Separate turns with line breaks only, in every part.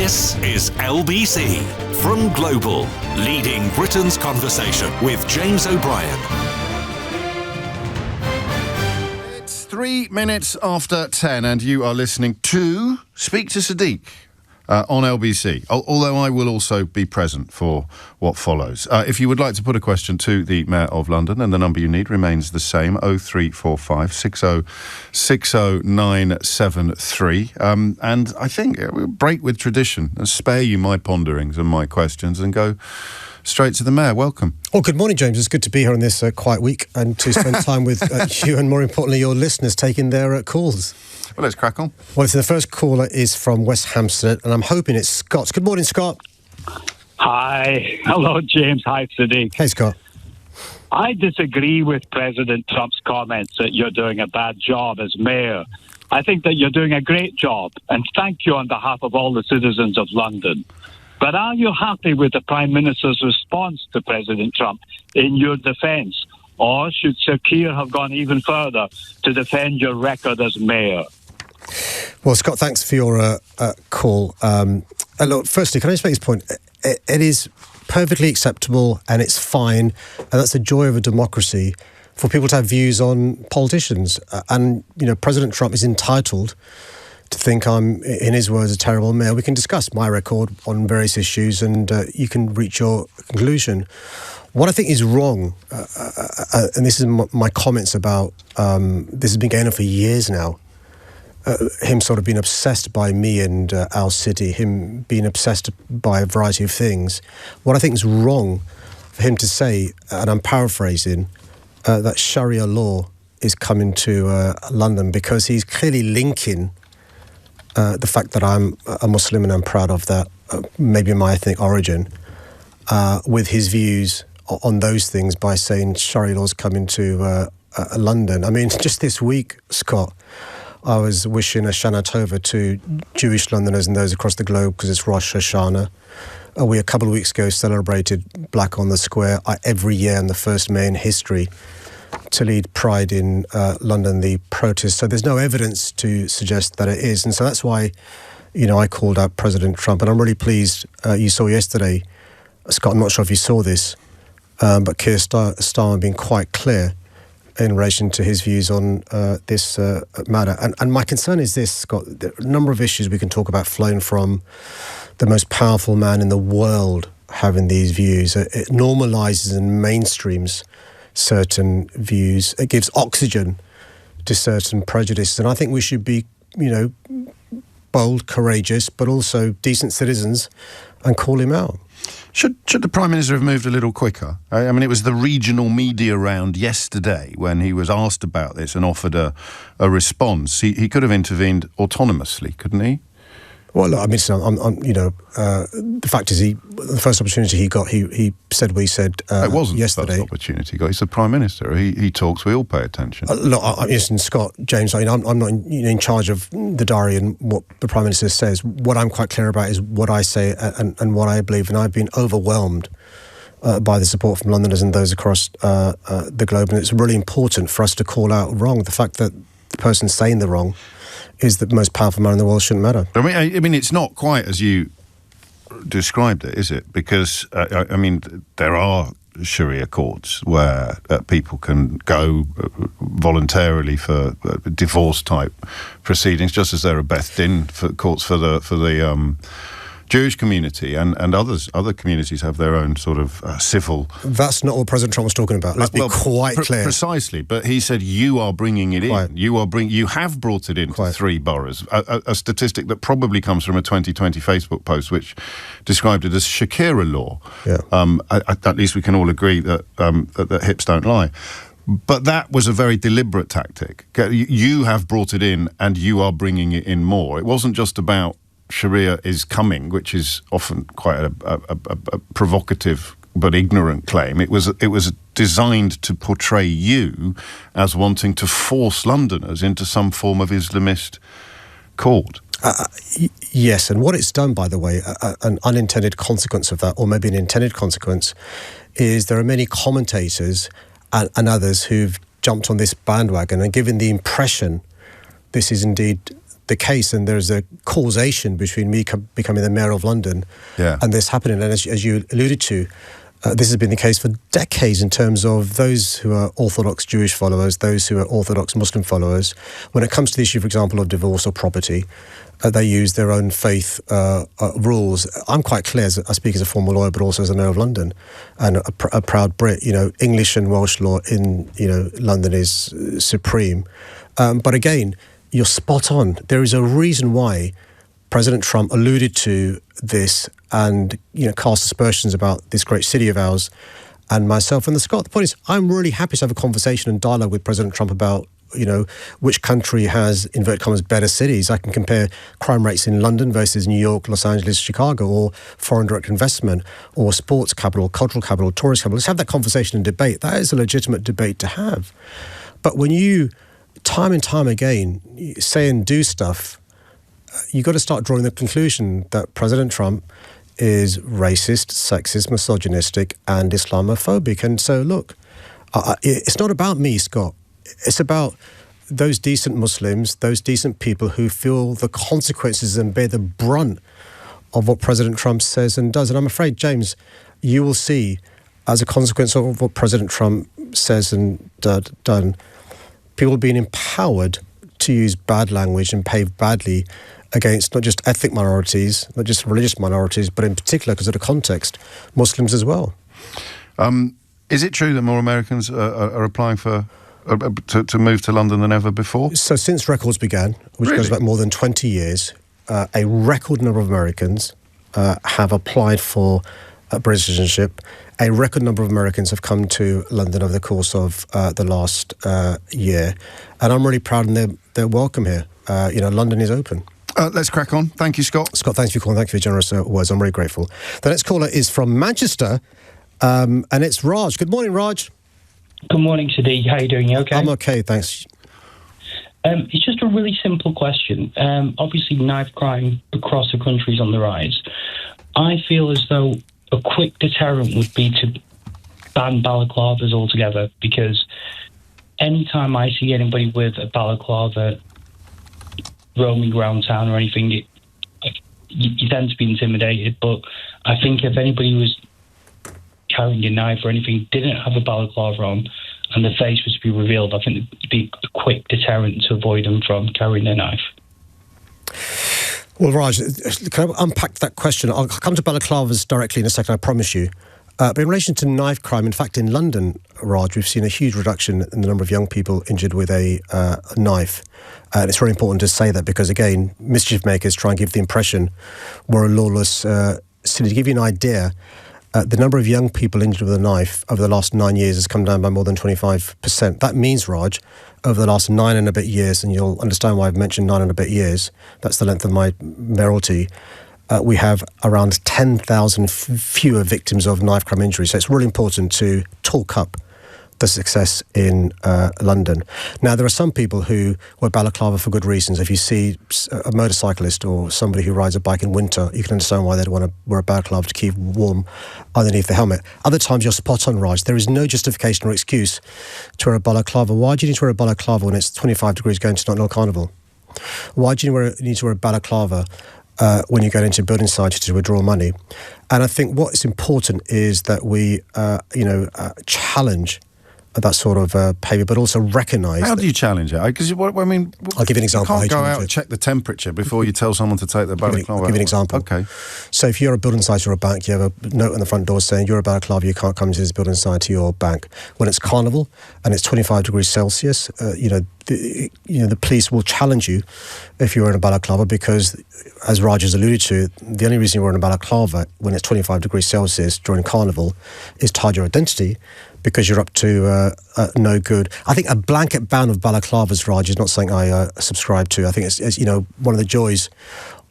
This is LBC from Global, leading Britain's conversation with James O'Brien.
It's 3 minutes after 10 and you are listening to Speak to Sadiq on LBC, although I will also be present for what follows. If you would like to put a question to the Mayor of London, then the number you need remains the same, 0345 60 60973. And I think we'll break with tradition and spare you my ponderings and my questions and go straight to the Mayor. Welcome.
Well, good morning, James. It's good to be here on this quiet week and to spend time with you and, more importantly, your listeners taking their calls.
Well, let's crack on.
Well, so the first caller is from West Hampstead, and I'm hoping it's Scott. Good morning, Scott.
Hi. Hello, James. Hi, Sadiq.
Hey, Scott.
I disagree with President Trump's comments that you're doing a bad job as mayor. I think that you're doing a great job, and thank you on behalf of all the citizens of London. But are you happy with the Prime Minister's response to President Trump in your defence? Or should Sir Keir have gone even further to defend your record as mayor?
Well, Scott, thanks for your call. Look, firstly, can I just make this point? It is perfectly acceptable and it's fine, and that's the joy of a democracy, for people to have views on politicians. And, you know, President Trump is entitled to think I'm, in his words, a terrible mayor. We can discuss my record on various issues and you can reach your conclusion. What I think is wrong, and this is my comments about, this has been going on for years now, him sort of being obsessed by me and our city, him being obsessed by a variety of things. What I think is wrong for him to say, and I'm paraphrasing, that Sharia law is coming to London, because he's clearly linking the fact that I'm a Muslim and I'm proud of that, maybe my ethnic origin, with his views on those things by saying Sharia law's coming to London. I mean, just this week, Scott, I was wishing a Shana Tova to Jewish Londoners and those across the globe because it's Rosh Hashanah. We, a couple of weeks ago, celebrated Black on the Square every year on the first May in history to lead Pride in London, the protest. So there's no evidence to suggest that it is. And so that's why, you know, I called out President Trump. And I'm really pleased you saw yesterday, Scott, I'm not sure if you saw this, but Keir Starmer being quite clear in relation to his views on this matter. And my concern is this, Scott, there are a number of issues we can talk about flowing from the most powerful man in the world having these views. It normalises and mainstreams certain views. It gives oxygen to certain prejudices. And I think we should be, you know, bold, courageous, but also decent citizens and call him out.
Should the Prime Minister have moved a little quicker? I mean, it was the regional media round yesterday when he was asked about this and offered a response. He could have intervened autonomously, couldn't he?
Well, look, I mean, the fact is, the first opportunity he got, he said what he said
it wasn't
yesterday.
The first opportunity he got. He's the Prime Minister. He talks. We all pay attention.
Look, listen, Scott, James, I'm not in charge of the diary and what the Prime Minister says. What I'm quite clear about is what I say and what I believe, and I've been overwhelmed by the support from Londoners and those across the globe, and it's really important for us to call out wrong. The fact that the person saying the wrong is the most powerful man in the world shouldn't matter.
I mean, it's not quite as you described it, is it? Because, I mean, there are Sharia courts where people can go voluntarily for divorce-type proceedings, just as there are Beth Din for courts for the Jewish community, and other communities have their own sort of civil... That's
not what President Trump was talking about. Let's be quite clear.
Precisely, but he said you are bringing it in. You have brought it into 3 boroughs. A statistic that probably comes from a 2020 Facebook post which described it as Shakira law. Yeah. At least we can all agree that hips don't lie. But that was a very deliberate tactic. You have brought it in and you are bringing it in more. It wasn't just about Sharia is coming, which is often quite a provocative but ignorant claim. It was designed to portray you as wanting to force Londoners into some form of Islamist court.
Yes, and what it's done, by the way, an unintended consequence of that, or maybe an intended consequence, is there are many commentators and others who've jumped on this bandwagon and given the impression this is indeed the case, and there's a causation between me becoming the mayor of London and this happening. And as you alluded to, this has been the case for decades in terms of those who are Orthodox Jewish followers, those who are Orthodox Muslim followers. When it comes to the issue, for example, of divorce or property, they use their own faith rules. I'm quite clear, I speak as a former lawyer, but also as the mayor of London and a proud Brit. English and Welsh law in London is supreme. But again, you're spot on. There is a reason why President Trump alluded to this and cast aspersions about this great city of ours and myself. And Scott, the point is, I'm really happy to have a conversation and dialogue with President Trump about which country has, inverted commas, better cities. I can compare crime rates in London versus New York, Los Angeles, Chicago, or foreign direct investment, or sports capital, cultural capital, tourist capital. Let's have that conversation and debate. That is a legitimate debate to have. But when you, time and time again, say and do stuff, you've got to start drawing the conclusion that President Trump is racist, sexist, misogynistic, and Islamophobic. And so, look, it's not about me, Scott. It's about those decent Muslims, those decent people who feel the consequences and bear the brunt of what President Trump says and does. And I'm afraid, James, you will see, as a consequence of what President Trump says and done, people being empowered to use bad language and behave badly against not just ethnic minorities, not just religious minorities, but in particular, because of the context, Muslims as well.
Is it true that more Americans are applying for to move to London than ever before?
So since records began, which goes back more than 20 years, a record number of Americans have applied for British citizenship. A record number of Americans have come to London over the course of the last year. And I'm really proud and they're welcome here. London is open.
Let's crack on. Thank you, Scott.
Scott, thanks for calling. Thank you for your generous words. I'm really grateful. The next caller is from Manchester, and it's Raj. Good morning, Raj.
Good morning, Sadiq. How are you doing? You okay?
I'm okay, thanks.
It's just a really simple question. Obviously, knife crime across the country is on the rise. I feel as though a quick deterrent would be to ban balaclavas altogether, because anytime I see anybody with a balaclava roaming around town or anything, you tend to be intimidated. But I think if anybody was carrying a knife or anything, didn't have a balaclava on, and the face was to be revealed, I think it'd be a quick deterrent to avoid them from carrying a knife.
Well, Raj, can I unpack that question? I'll come to balaclavas directly in a second, I promise you. But in relation to knife crime, in fact, in London, Raj, we've seen a huge reduction in the number of young people injured with a knife. And it's very important to say that because, again, mischief makers try and give the impression we're a lawless city. To give you an idea, the number of young people injured with a knife over the last 9 years has come down by more than 25%. That means, Raj, over the last 9 and a bit years, and you'll understand why I've mentioned 9 and a bit years, that's the length of my mayoralty, we have around 10,000 fewer victims of knife crime injuries. So it's really important to talk up the success in London. Now, there are some people who wear balaclava for good reasons. If you see a motorcyclist or somebody who rides a bike in winter, you can understand why they'd want to wear a balaclava to keep warm underneath the helmet. Other times, you're spot on, Raj. There is no justification or excuse to wear a balaclava. Why do you need to wear a balaclava when it's 25 degrees going to Notting Carnival? Why do you need to wear a balaclava when you go into building sites to withdraw money? And I think what is important is that we, challenge that sort of behaviour, but also recognise...
How do you challenge it? Because,
I'll give you an example.
You can't go out and check the temperature before you tell someone to take their balaclava.
I'll give you an example.
Okay.
So if you're a building site or a bank, you have a note on the front door saying you're a balaclava, you can't come into this building site to your bank. When it's carnival and it's 25 degrees Celsius, the police will challenge you if you're in a balaclava because, as Raj has alluded to, the only reason you're in a balaclava when it's 25 degrees Celsius during carnival is to hide your identity, because you're up to no good. I think a blanket ban of balaclavas, Raj, is not something I subscribe to. I think it's one of the joys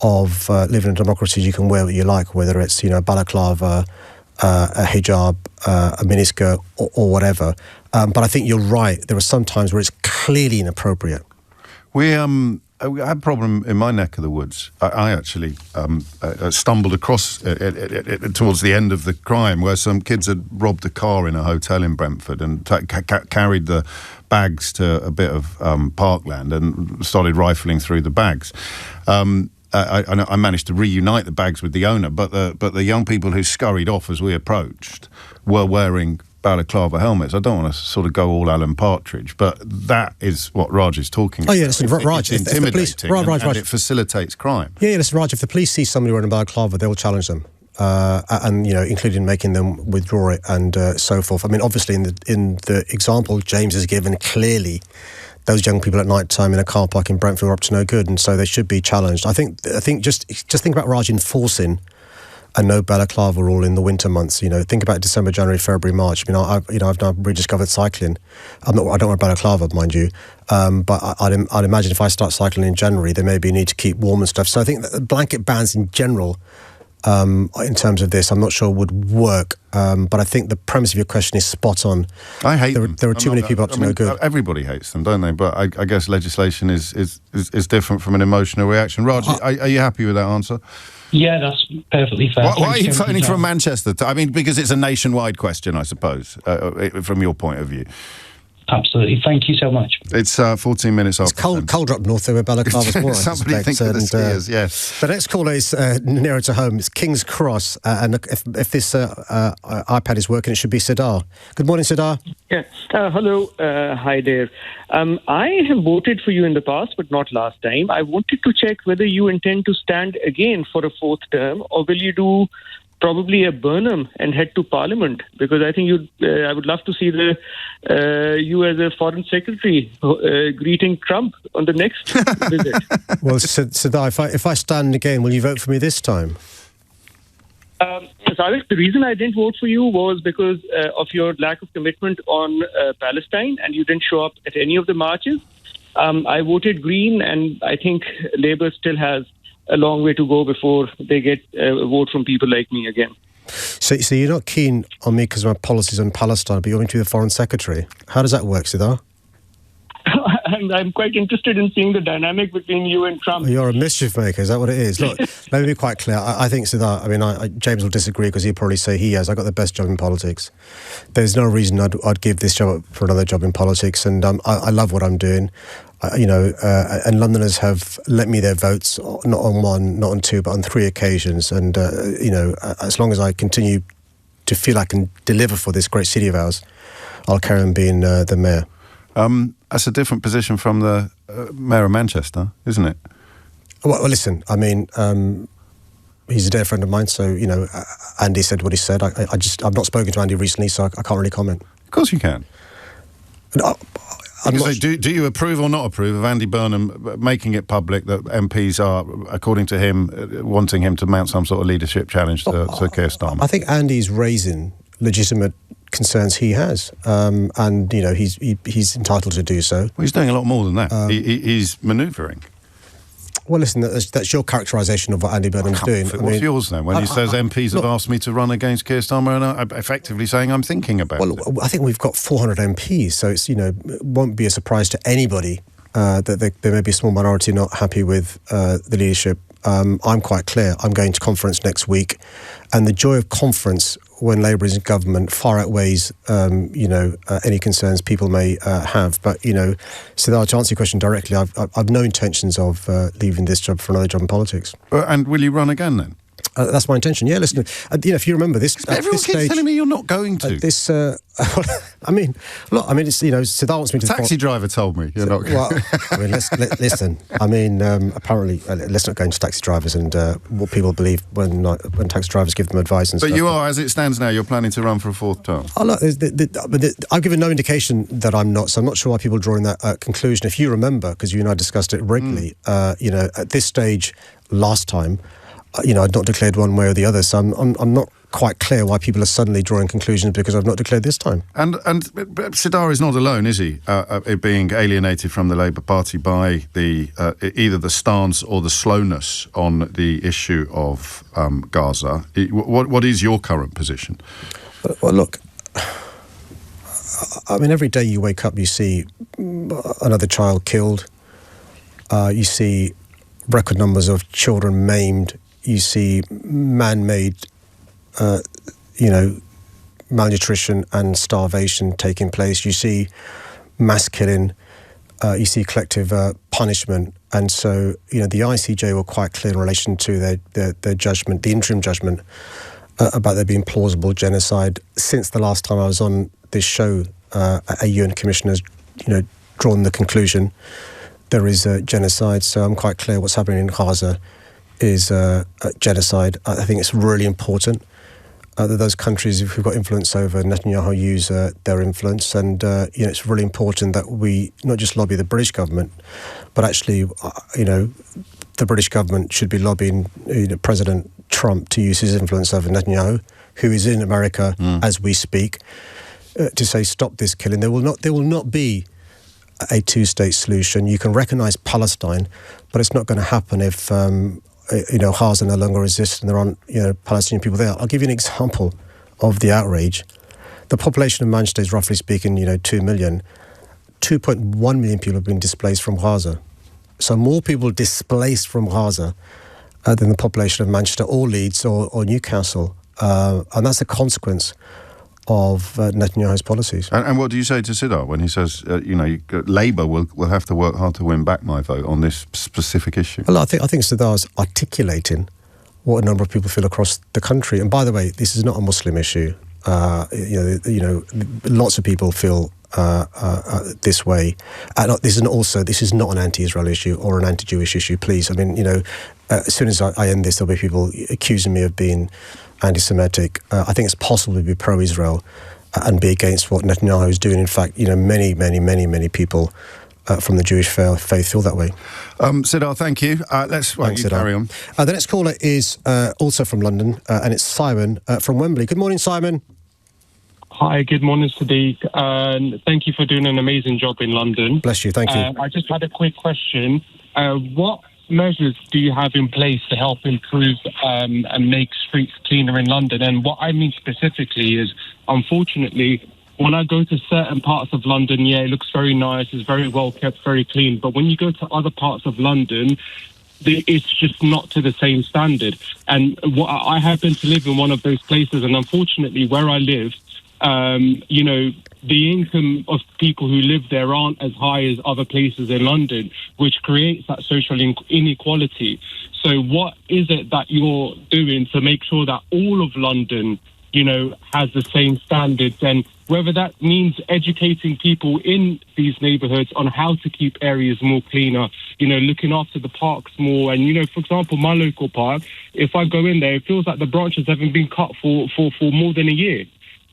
of living in a democracy. You can wear what you like, whether it's a balaclava, a hijab, a miniskirt, or whatever. But I think you're right. There are some times where it's clearly inappropriate.
We I had a problem in my neck of the woods. I actually stumbled across towards the end of the crime where some kids had robbed a car in a hotel in Brentford and carried the bags to a bit of parkland and started rifling through the bags. I managed to reunite the bags with the owner, but the young people who scurried off as we approached were wearing balaclava helmets. I don't want to sort of go all Alan Partridge, but that is what Raj is talking about.
Oh, yeah, listen, Raj,
it's intimidating and it facilitates crime.
Yeah, listen, Raj, if the police see somebody wearing a balaclava, they will challenge them. And, you know, including making them withdraw it and so forth. I mean, obviously, in the example James has given, clearly those young people at night time in a car park in Brentford are up to no good, and so they should be challenged. I think just think about Raj enforcing a no balaclava rule in the winter months. You know, think about December, January, February, March. I mean, I've now rediscovered cycling. I don't wear balaclava, mind you, but I'd imagine if I start cycling in January, there may be a need to keep warm and stuff. So I think that blanket bans in general, in terms of this, I'm not sure would work. But I think the premise of your question is spot on.
I hate them.
There are too many people up to no good.
Everybody hates them, don't they? But I guess legislation is different from an emotional reaction. Raj, are you happy with that answer?
Yeah, that's perfectly fair.
Why are you phoning from Manchester? I mean, because it's a nationwide question, I suppose, from your point of view.
Absolutely. Thank you so much.
It's 14 minutes after.
It's colder up north there where balaclava's more,
Somebody thinks of the skiers, yes.
The next caller is nearer to home. It's King's Cross. And if this iPad is working, it should be Sidar. Good morning, Sidar.
Yeah. Hello. Hi there. I have voted for you in the past, but not last time. I wanted to check whether you intend to stand again for a fourth term, or will you do probably a Burnham and head to Parliament, because I think I would love to see you as a foreign secretary greeting Trump on the next visit.
Well, Sadiq, if I stand again, will you vote for me this time?
Sadiq, the reason I didn't vote for you was because of your lack of commitment on Palestine, and you didn't show up at any of the marches. I voted Green, and I think Labour still has a long way to go before they get a vote from people like me again.
So you're not keen on me because of my policies on Palestine, but you want me to be the Foreign Secretary? How does that work, Sidar?
I'm quite interested in seeing the dynamic between you and Trump.
You're a mischief maker, is that what it is? Look, let me be quite clear. I think, Sidar, I mean, James will disagree because he'll probably say he has. I got the best job in politics. There's no reason I'd give this job up for another job in politics, and I love what I'm doing. And Londoners have lent me their votes, not on one, not on two, but on 3 occasions. And, as long as I continue to feel I can deliver for this great city of ours, I'll carry on being the mayor.
That's a different position from the mayor of Manchester, isn't it?
Well, listen, I mean, he's a dear friend of mine, so, Andy said what he said. I've not spoken to Andy recently, so I can't really comment.
Of course you can. Do you approve or not approve of Andy Burnham making it public that MPs are, according to him, wanting him to mount some sort of leadership challenge to Keir Starmer?
I think Andy's raising legitimate concerns he has, and he's entitled to do so.
Well, he's doing a lot more than that. He's manoeuvring.
Well, listen, that's your characterisation of what Andy Burnham's doing.
What's yours then? When he says MPs have asked me to run against Keir Starmer, and I'm effectively saying I'm thinking about it.
Well, I think we've got 400 MPs, so it's it won't be a surprise to anybody that there may be a small minority not happy with the leadership. I'm quite clear. I'm going to conference next week, and the joy of conference when Labour is in government far outweighs, any concerns people may have. But, so to answer your question directly, I've no intentions of leaving this job for another job in politics.
And will you run again then?
That's my intention. Yeah, listen. If you remember this,
everyone keeps telling me you're not going to.
It's Sidar wants me to.
Taxi driver told me you're not going.
Well, listen. Apparently, let's not go into taxi drivers and what people believe when taxi drivers give them advice and stuff.
But you are, as it stands now, you're planning to run for a fourth term.
Look, I've given no indication that I'm not, so I'm not sure why people are drawing that conclusion. If you remember, because you and I discussed it regularly, at this stage last time. I'd not declared one way or the other, so I'm not quite clear why people are suddenly drawing conclusions because I've not declared this time.
And Sidar is not alone, is he? Being alienated from the Labour Party by the either the stance or the slowness on the issue of Gaza. What is your current position?
Well, look, I mean, every day you wake up, you see another child killed. You see record numbers of children maimed. You see man-made, malnutrition and starvation taking place. You see mass killing. You see collective punishment. And so, the ICJ were quite clear in relation to their judgment, the interim judgment, about there being plausible genocide. Since the last time I was on this show, a UN commissioner has, drawn the conclusion there is a genocide. So I'm quite clear what's happening in Gaza is a genocide. I think it's really important that those countries who've got influence over Netanyahu use their influence. And, it's really important that we not just lobby the British government, but actually, the British government should be lobbying President Trump to use his influence over Netanyahu, who is in America as we speak, to say, stop this killing. There will not be a two-state solution. You can recognise Palestine, but it's not going to happen if Gaza no longer exists and there aren't Palestinian people there. I'll give you an example of the outrage. The population of Manchester is, roughly speaking, 2 million. 2.1 million people have been displaced from Gaza. So more people displaced from Gaza than the population of Manchester or Leeds or Newcastle. And that's a consequence of Netanyahu's policies.
And what do you say to Sidar when he says, Labour will have to work hard to win back my vote on this specific issue?
Well, I think Sidar's articulating what a number of people feel across the country. And by the way, this is not a Muslim issue. Lots of people feel this way. This is not an anti-Israel issue or an anti-Jewish issue. Please, as soon as I end this, there'll be people accusing me of being anti-Semitic. I think it's possible to be pro-Israel and be against what Netanyahu is doing. In fact, many people from the Jewish faith feel that way.
Sidar, thank you. Thanks, carry on.
The next caller is also from London, and it's Simon from Wembley. Good morning, Simon.
Hi, good morning, Sadiq. Thank you for doing an amazing job in London.
Bless you, thank you.
I just had a quick question. What measures do you have in place to help improve and make streets cleaner in London? And what I mean specifically is, unfortunately, when I go to certain parts of London, it looks very nice, it's very well kept, very clean. But when you go to other parts of London, it's just not to the same standard. And I happen to live in one of those places, and unfortunately, where I live, the income of people who live there aren't as high as other places in London, which creates that social inequality. So what is it that you're doing to make sure that all of London, has the same standards, and whether that means educating people in these neighbourhoods on how to keep areas more cleaner, looking after the parks more. And, for example, my local park, if I go in there, it feels like the branches haven't been cut for more than a year.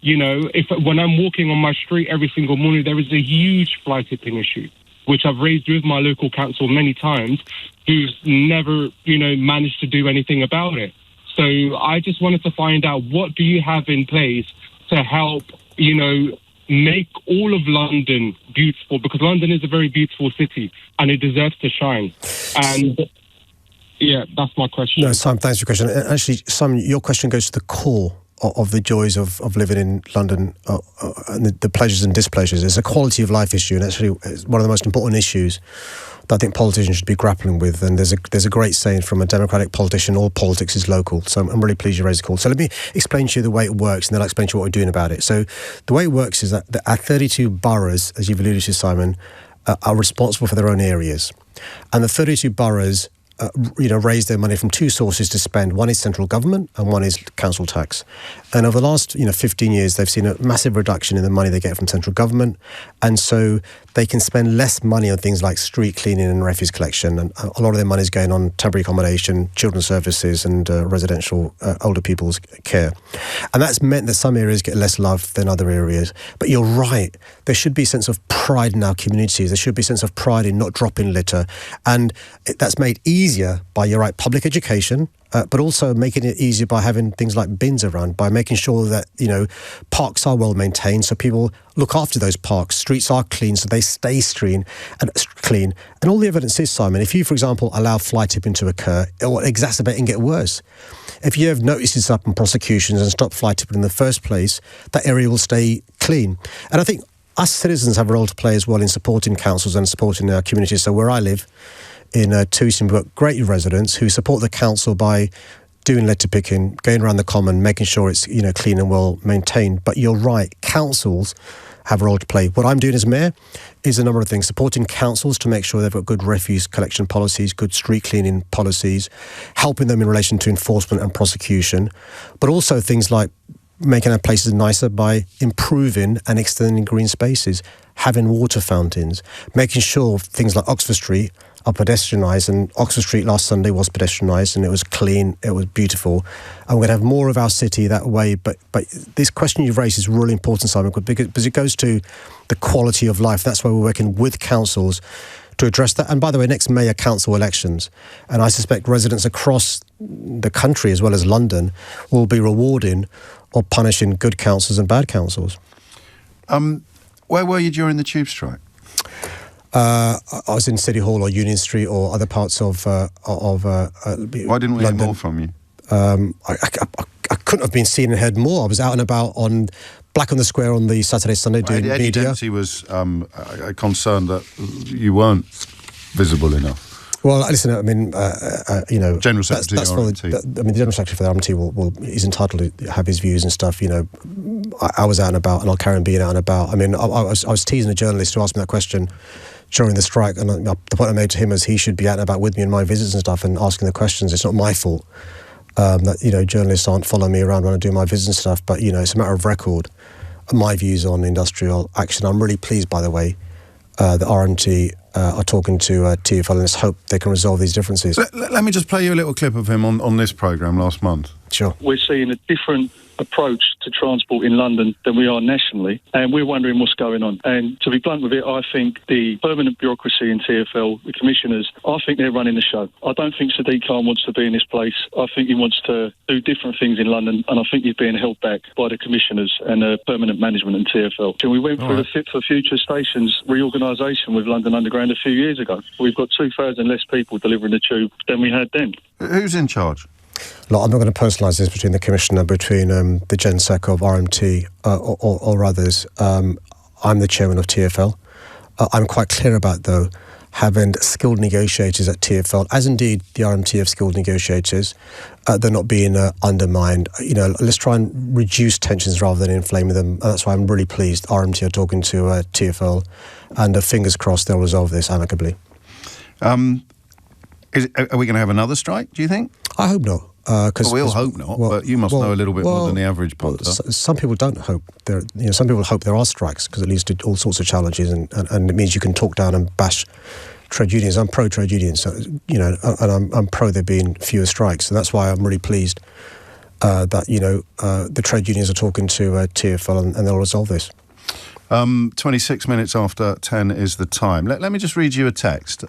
When I'm walking on my street every single morning, there is a huge fly tipping issue, which I've raised with my local council many times, who's never, managed to do anything about it. So I just wanted to find out, what do you have in place to help, make all of London beautiful? Because London is a very beautiful city and it deserves to shine. And that's my question.
No, Simon, thanks for your question. Actually, Simon, your question goes to the core of the joys of living in London, and the pleasures and displeasures. It's a quality of life issue, and actually it's one of the most important issues that I think politicians should be grappling with. And there's a great saying from a Democratic politician: all politics is local. So I'm really pleased you raised the call. So let me explain to you the way it works, and then I'll explain to you what we're doing about it. So the way it works is that our 32 boroughs, as you've alluded to, Simon, are responsible for their own areas. And the 32 boroughs raise their money from two sources to spend. One is central government and one is council tax. And over the last 15 years, they've seen a massive reduction in the money they get from central government. And so they can spend less money on things like street cleaning and refuse collection. And a lot of their money is going on temporary accommodation, children's services and residential older people's care. And that's meant that some areas get less love than other areas. But you're right. There should be a sense of pride in our communities. There should be a sense of pride in not dropping litter. And that's made easier by, you're right, public education, but also making it easier by having things like bins around, by making sure that, parks are well maintained so people look after those parks. Streets are clean so they stay clean. And all the evidence is, Simon, if you, for example, allow fly tipping to occur, it will exacerbate and get worse. If you have notices up and prosecutions and stop fly tipping in the first place, that area will stay clean. And I think us citizens have a role to play as well in supporting councils and supporting our communities. So where I live, in two Eastern, we've got great residents who support the council by doing litter picking, going around the common, making sure it's clean and well maintained. But you're right, councils have a role to play. What I'm doing as mayor is a number of things, supporting councils to make sure they've got good refuse collection policies, good street cleaning policies, helping them in relation to enforcement and prosecution, but also things like making our places nicer by improving and extending green spaces, having water fountains, making sure things like Oxford Street are pedestrianised, and Oxford Street last Sunday was pedestrianised and it was clean, it was beautiful, and we're going to have more of our city that way. But this question you've raised is really important, Simon, because it goes to the quality of life. That's why we're working with councils to address that. And by the way, next May are council elections, and I suspect residents across the country as well as London will be rewarding or punishing good councils and bad councils.
Where were you during the tube strike?
I was in City Hall or Union Street or other parts of
Why didn't we
London.
hear more from you?
I couldn't have been seen and heard more. I was out and about on Black on the Square on the Saturday, Sunday doing
Eddie
media.
Dempsey was concerned that you weren't visible enough.
Well, listen, I mean,
General Secretary
that's
of the RMT.
the General Secretary for the RMT is entitled to have his views and stuff. I was out and about, and I'll carry on being out and about. I mean, I was teasing a journalist who asked me that question during the strike, and the point I made to him is he should be out and about with me in my visits and stuff and asking the questions. It's not my fault that journalists aren't following me around when I do my visits and stuff, but it's a matter of record. My views on industrial action. I'm really pleased, by the way, that RMT are talking to TfL, and let's hope they can resolve these differences.
Let me just play you a little clip of him on this programme last month.
Sure.
We're seeing a different approach to transport in London than we are nationally, and we're wondering what's going on. And to be blunt with it, I think the permanent bureaucracy in TfL, the commissioners, I think they're running the show. I don't think Sadiq Khan wants to be in this place. I think he wants to do different things in London, and I think he's being held back by the commissioners and the permanent management in TfL. And we went through the Fit for Future stations reorganisation with London Underground a few years ago. We've got 2,000 less people delivering the tube than we had then.
Who's in charge?
Look, I'm not going to personalise this between the Commissioner, between the Gensec of RMT or others. I'm the chairman of TfL. I'm quite clear about, though, having skilled negotiators at TfL, as indeed the RMT have skilled negotiators. They're not being undermined. Let's try and reduce tensions rather than inflaming them. And that's why I'm really pleased RMT are talking to TfL, and fingers crossed they'll resolve this amicably.
Are we going to have another strike, do you think?
I hope not.
We all hope not, but you must know a little bit more than the average punter.
Some people don't hope. Some people hope there are strikes because it leads to all sorts of challenges, and it means you can talk down and bash trade unions. I'm pro trade unions, so, and I'm pro there being fewer strikes, and that's why I'm really pleased that the trade unions are talking to TfL and they'll resolve this.
26 minutes after 10 is the time. Let me just read you a text.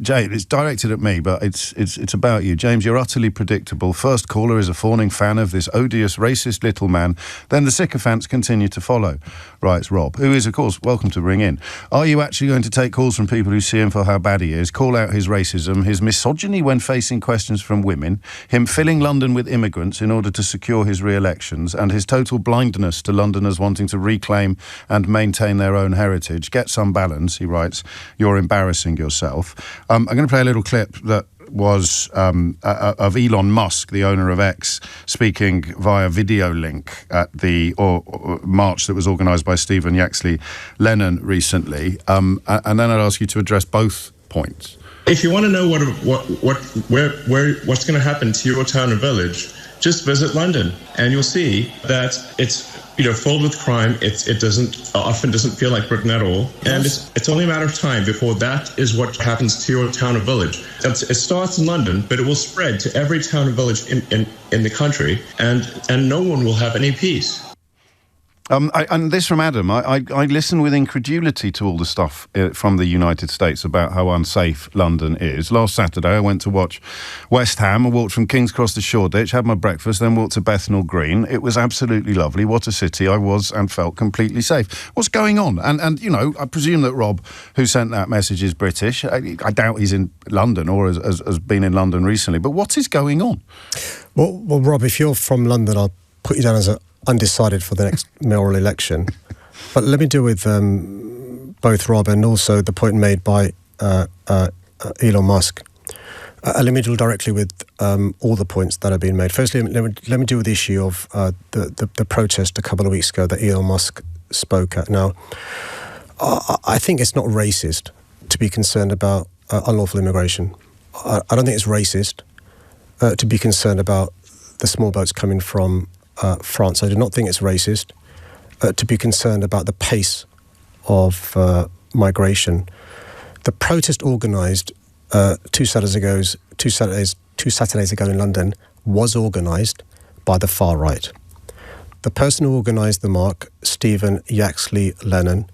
James, it's directed at me, but it's about you. James, you're utterly predictable. First caller is a fawning fan of this odious, racist little man. Then the sycophants continue to follow, writes Rob, who is, of course, welcome to ring in. Are you actually going to take calls from people who see him for how bad he is, call out his racism, his misogyny when facing questions from women, him filling London with immigrants in order to secure his re-elections, and his total blindness to Londoners wanting to reclaim and maintain their own heritage? Get some balance, he writes. You're embarrassing yourself. I'm going to play a little clip that was of Elon Musk, the owner of X, speaking via video link at the march that was organised by Stephen Yaxley Lennon recently. And then I'd ask you to address both points.
If you want to know what's going to happen to your town or village, just visit London, and you'll see that it's filled with crime. It often doesn't feel like Britain at all, and it's only a matter of time before that is what happens to your town or village. It starts in London, but it will spread to every town or village in the country, and no one will have any peace.
And this from Adam. I listen with incredulity to all the stuff from the United States about how unsafe London is. Last Saturday, I went to watch West Ham. I walked from King's Cross to Shoreditch, had my breakfast, then walked to Bethnal Green. It was absolutely lovely. What a city. I was and felt completely safe. What's going on? And I presume that Rob, who sent that message, is British. I doubt he's in London or has been in London recently. But what is going on?
Well, Rob, if you're from London, I'll put you down as undecided for the next mayoral election. But let me deal with both Rob and also the point made by Elon Musk. Let me deal directly with all the points that have been made. Firstly, let me deal with the issue of the protest a couple of weeks ago that Elon Musk spoke at. Now, I think it's not racist to be concerned about unlawful immigration. I don't think it's racist to be concerned about the small boats coming from France. I do not think it's racist to be concerned about the pace of migration. The protest organised two Saturdays ago in London was organised by the far right. The person who organised the march, Stephen Yaxley Lennon,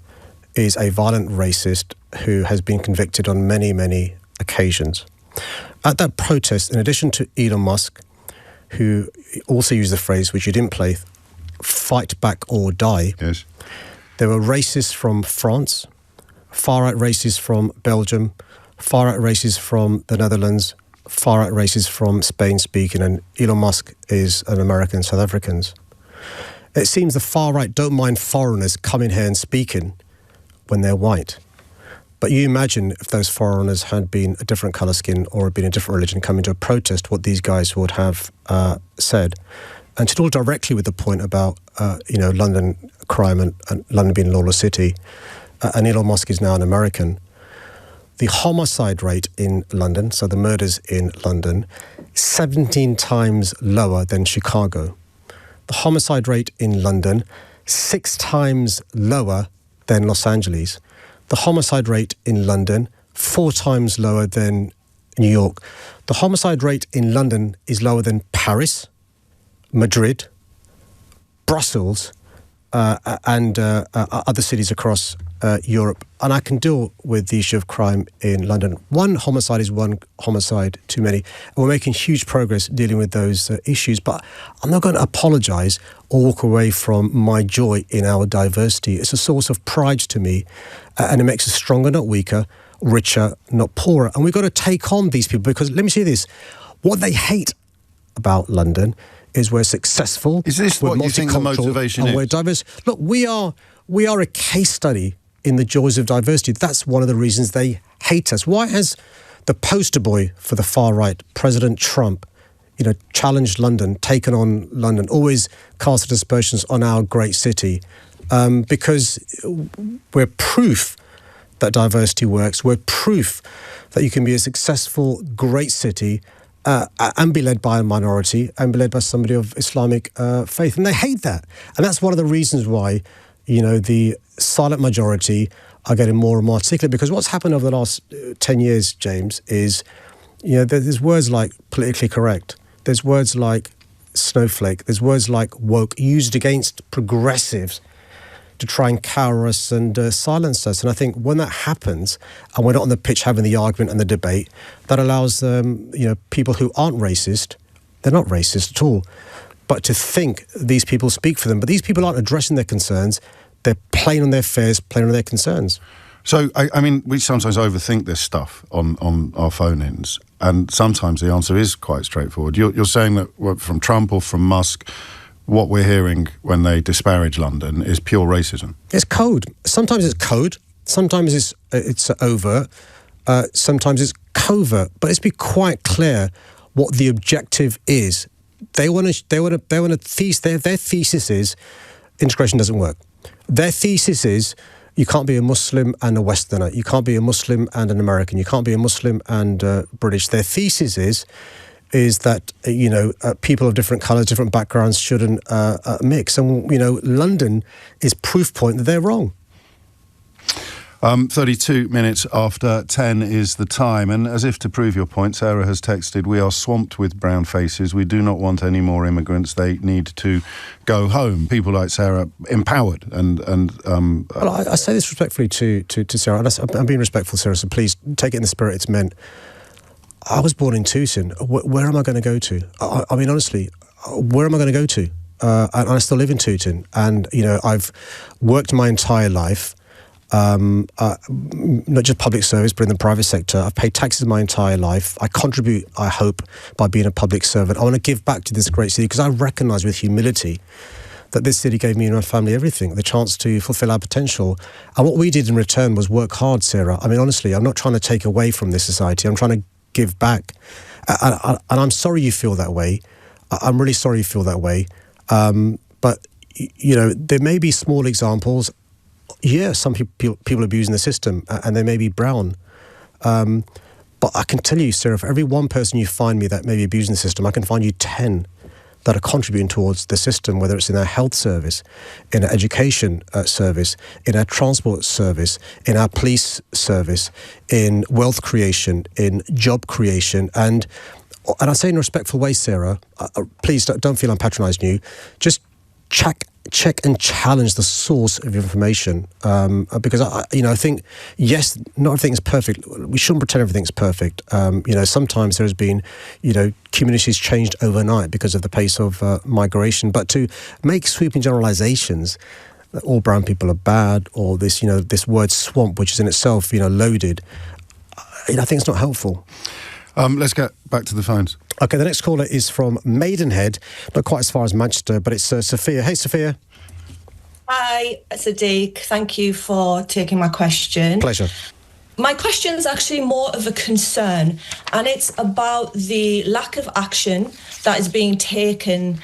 is a violent racist who has been convicted on many, many occasions. At that protest, in addition to Elon Musk, who also used the phrase, which you didn't play, fight back or die,
yes,
there were racists from France, far-right racists from Belgium, far-right racists from the Netherlands, far-right racists from Spain speaking, and Elon Musk is an American, South Africans. It seems the far-right don't mind foreigners coming here and speaking when they're white. But you imagine if those foreigners had been a different colour skin or had been a different religion coming to a protest, what these guys would have said. And to deal directly with the point about, London crime and London being a lawless city, and Elon Musk is now an American, the homicide rate in London, so the murders in London, 17 times lower than Chicago. The homicide rate in London, 6 times lower than Los Angeles. The homicide rate in London, 4 times lower than New York. The homicide rate in London is lower than Paris, Madrid, Brussels, and other cities across Europe. And I can deal with the issue of crime in London. One homicide is one homicide too many. And we're making huge progress dealing with those issues. But I'm not going to apologise or walk away from my joy in our diversity. It's a source of pride to me. And it makes us stronger, not weaker, richer, not poorer. And we've got to take on these people because, let me say this, what they hate about London is we're successful.
Is this what you think the motivation is?
We're diverse. Look, we are a case study in the joys of diversity. That's one of the reasons they hate us. Why has the poster boy for the far right, President Trump, challenged London, taken on London, always cast aspersions on our great city? Because we're proof that diversity works. We're proof that you can be a successful, great city and be led by a minority and be led by somebody of Islamic faith. And they hate that. And that's one of the reasons why, the silent majority are getting more and more articulate. Because what's happened over the last 10 years, James, is, there's words like politically correct. There's words like snowflake. There's words like woke used against progressives to try and cower us and silence us. And I think when that happens, and we're not on the pitch having the argument and the debate, that allows people who aren't racist, they're not racist at all, but to think these people speak for them. But these people aren't addressing their concerns. They're playing on their fears, playing on their concerns.
So, I mean, we sometimes overthink this stuff on our phone-ins, and sometimes the answer is quite straightforward. You're saying that from Trump or from Musk, what we're hearing when they disparage London is pure racism.
It's code. Sometimes it's code. Sometimes it's overt. Sometimes it's covert. But let's be quite clear what the objective is. Their thesis is integration doesn't work. Their thesis is you can't be a Muslim and a Westerner. You can't be a Muslim and an American. You can't be a Muslim and British. Their thesis is that, people of different colours, different backgrounds shouldn't mix. And, London is proof point that they're wrong.
32 minutes after 10 is the time. And as if to prove your point, Sarah has texted, we are swamped with brown faces. We do not want any more immigrants. They need to go home. People like Sarah, empowered. Well,
I say this respectfully to Sarah. And I'm being respectful, Sarah, so please take it in the spirit it's meant. I was born in Tooting. Where am I going to go to? I mean, honestly, where am I going to go to? And I still live in Tooting. And, I've worked my entire life, not just public service, but in the private sector. I've paid taxes my entire life. I contribute, I hope, by being a public servant. I want to give back to this great city because I recognise with humility that this city gave me and my family everything, the chance to fulfill our potential. And what we did in return was work hard, Sarah. I mean, honestly, I'm not trying to take away from this society. I'm trying to give back. And I'm sorry you feel that way. I'm really sorry you feel that way. But, you know, there may be small examples. Yeah, some people abusing the system, and they may be brown. But I can tell you, Sarah, for every one person you find me that may be abusing the system, I can find you 10 that are contributing towards the system, whether it's in our health service, in our education service, in our transport service, in our police service, in wealth creation, in job creation. And I say in a respectful way, Sarah, please don't feel I'm patronising you. Just check and challenge the source of information, because I think, yes, not everything is perfect. We shouldn't pretend everything's perfect. Sometimes there's been, communities changed overnight because of the pace of migration. But to make sweeping generalisations that all brown people are bad, or this, this word swamp, which is in itself, loaded, I think it's not helpful.
Let's get back to the phones.
Okay, the next caller is from Maidenhead, not quite as far as Manchester, but it's Sophia. Hey, Sophia.
Hi, Sadiq. Thank you for taking my question.
Pleasure.
My question is actually more of a concern, and it's about the lack of action that is being taken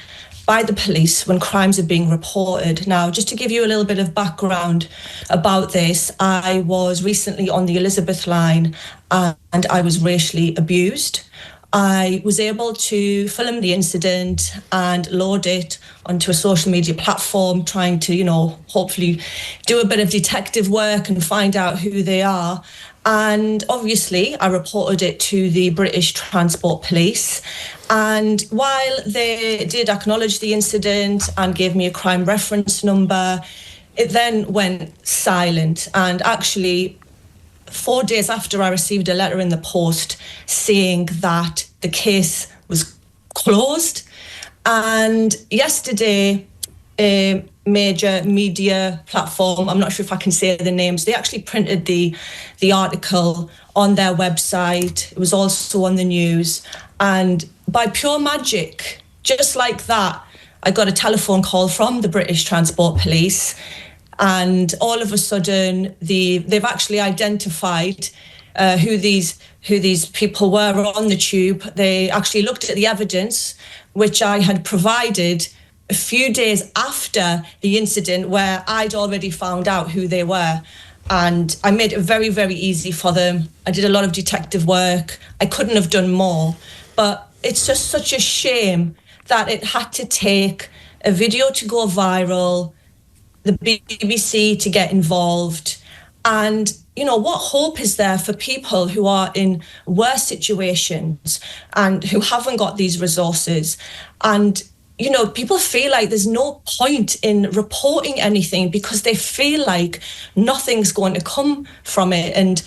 by the police when crimes are being reported. Now, just to give you a little bit of background about this, I was recently on the Elizabeth line and I was racially abused. I was able to film the incident and load it onto a social media platform, trying to, hopefully do a bit of detective work and find out who they are. And obviously, I reported it to the British Transport Police. And while they did acknowledge the incident and gave me a crime reference number, it then went silent. And actually, 4 days after, I received a letter in the post saying that the case was closed. And yesterday, a major media platform, I'm not sure if I can say the names, they actually printed the article on their website. It was also on the news. And by pure magic, just like that, I got a telephone call from the British Transport Police. And all of a sudden, they've actually identified who these people were on the tube. They actually looked at the evidence, which I had provided a few days after the incident, where I'd already found out who they were. And I made it very, very easy for them. I did a lot of detective work. I couldn't have done more. But it's just such a shame that it had to take a video to go viral, the BBC to get involved. And, what hope is there for people who are in worse situations and who haven't got these resources? And, people feel like there's no point in reporting anything because they feel like nothing's going to come from it. And,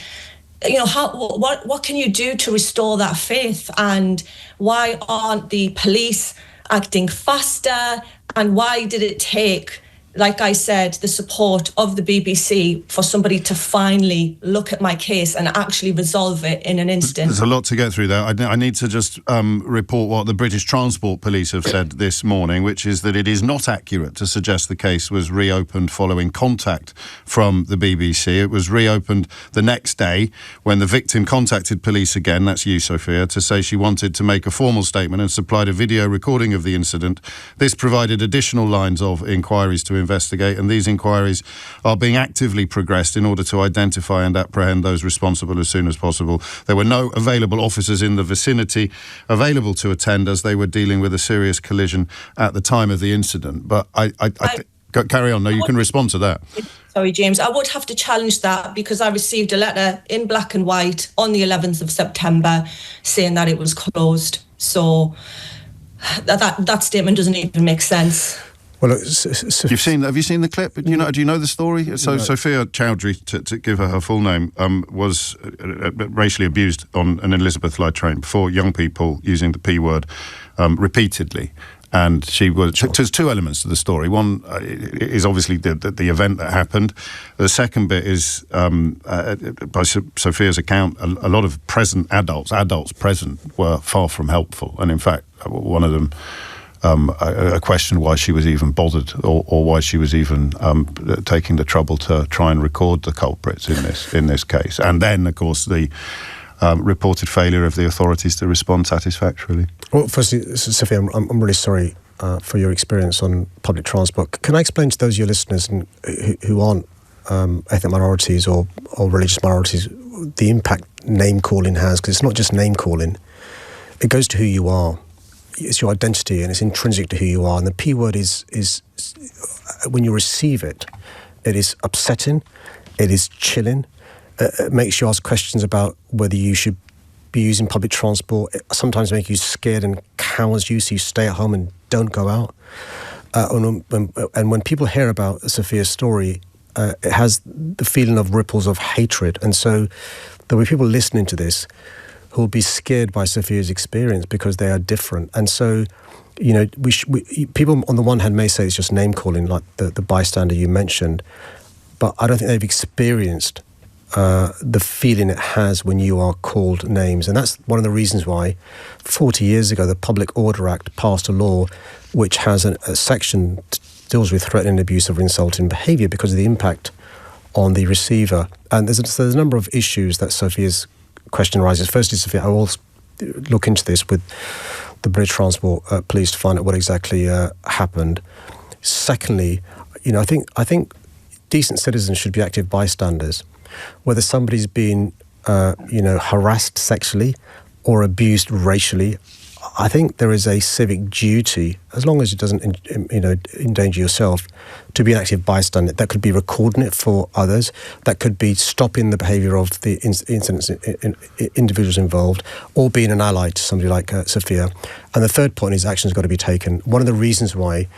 what can you do to restore that faith? And why aren't the police acting faster? And why did it take, like I said, the support of the BBC for somebody to finally look at my case and actually resolve it in an instant?
There's a lot to get through there. I need to just report what the British Transport Police have said this morning, which is that it is not accurate to suggest the case was reopened following contact from the BBC. It was reopened the next day when the victim contacted police again, that's you, Sophia, to say she wanted to make a formal statement and supplied a video recording of the incident. This provided additional lines of inquiries to investigate, and these inquiries are being actively progressed in order to identify and apprehend those responsible as soon as possible. There were no available officers in the vicinity available to attend as they were dealing with a serious collision at the time of the incident. But carry on. No, you can respond to that.
Sorry, James. I would have to challenge that because I received a letter in black and white on the 11th of September saying that it was closed. So that statement doesn't even make sense.
Well,
have you seen the clip? Do you know the story? So Sophia Chowdhury, to give her full name, was racially abused on an Elizabeth line train before young people using the P word repeatedly. And she was. There's two elements to the story. One is obviously the event that happened. The second bit is, by Sophia's account, a lot of adults present were far from helpful. And in fact, one of them a question why she was even bothered, or why she was even taking the trouble to try and record the culprits in this case. And then, of course, the reported failure of the authorities to respond satisfactorily. Well,
firstly, Sophia, I'm really sorry for your experience on public transport. Can I explain to those of your listeners who aren't ethnic minorities or religious minorities the impact name-calling has? Because it's not just name-calling. It goes to who you are. It's your identity, and it's intrinsic to who you are. And the P word is when you receive it, it is upsetting, it is chilling. It makes you ask questions about whether you should be using public transport. It sometimes makes you scared and cowers you, so you stay at home and don't go out. And when people hear about Sophia's story, it has the feeling of ripples of hatred. And so there'll be people listening to this who will be scared by Sophia's experience because they are different. And so, people on the one hand may say it's just name-calling, like the bystander you mentioned, but I don't think they've experienced the feeling it has when you are called names. And that's one of the reasons why 40 years ago the Public Order Act passed a law which has a section that deals with threatening, abusive or insulting behaviour because of the impact on the receiver. And there's a number of issues that Sophia's question arises. Firstly, Sophia, I will look into this with the British Transport Police to find out what exactly happened. Secondly, I think decent citizens should be active bystanders. Whether somebody's been, harassed sexually or abused racially, I think there is a civic duty, as long as it doesn't, endanger yourself, to be an active bystander. That could be recording it for others. That could be stopping the behaviour of the individuals involved, or being an ally to somebody like Sophia. And the third point is action's got to be taken. One of the reasons why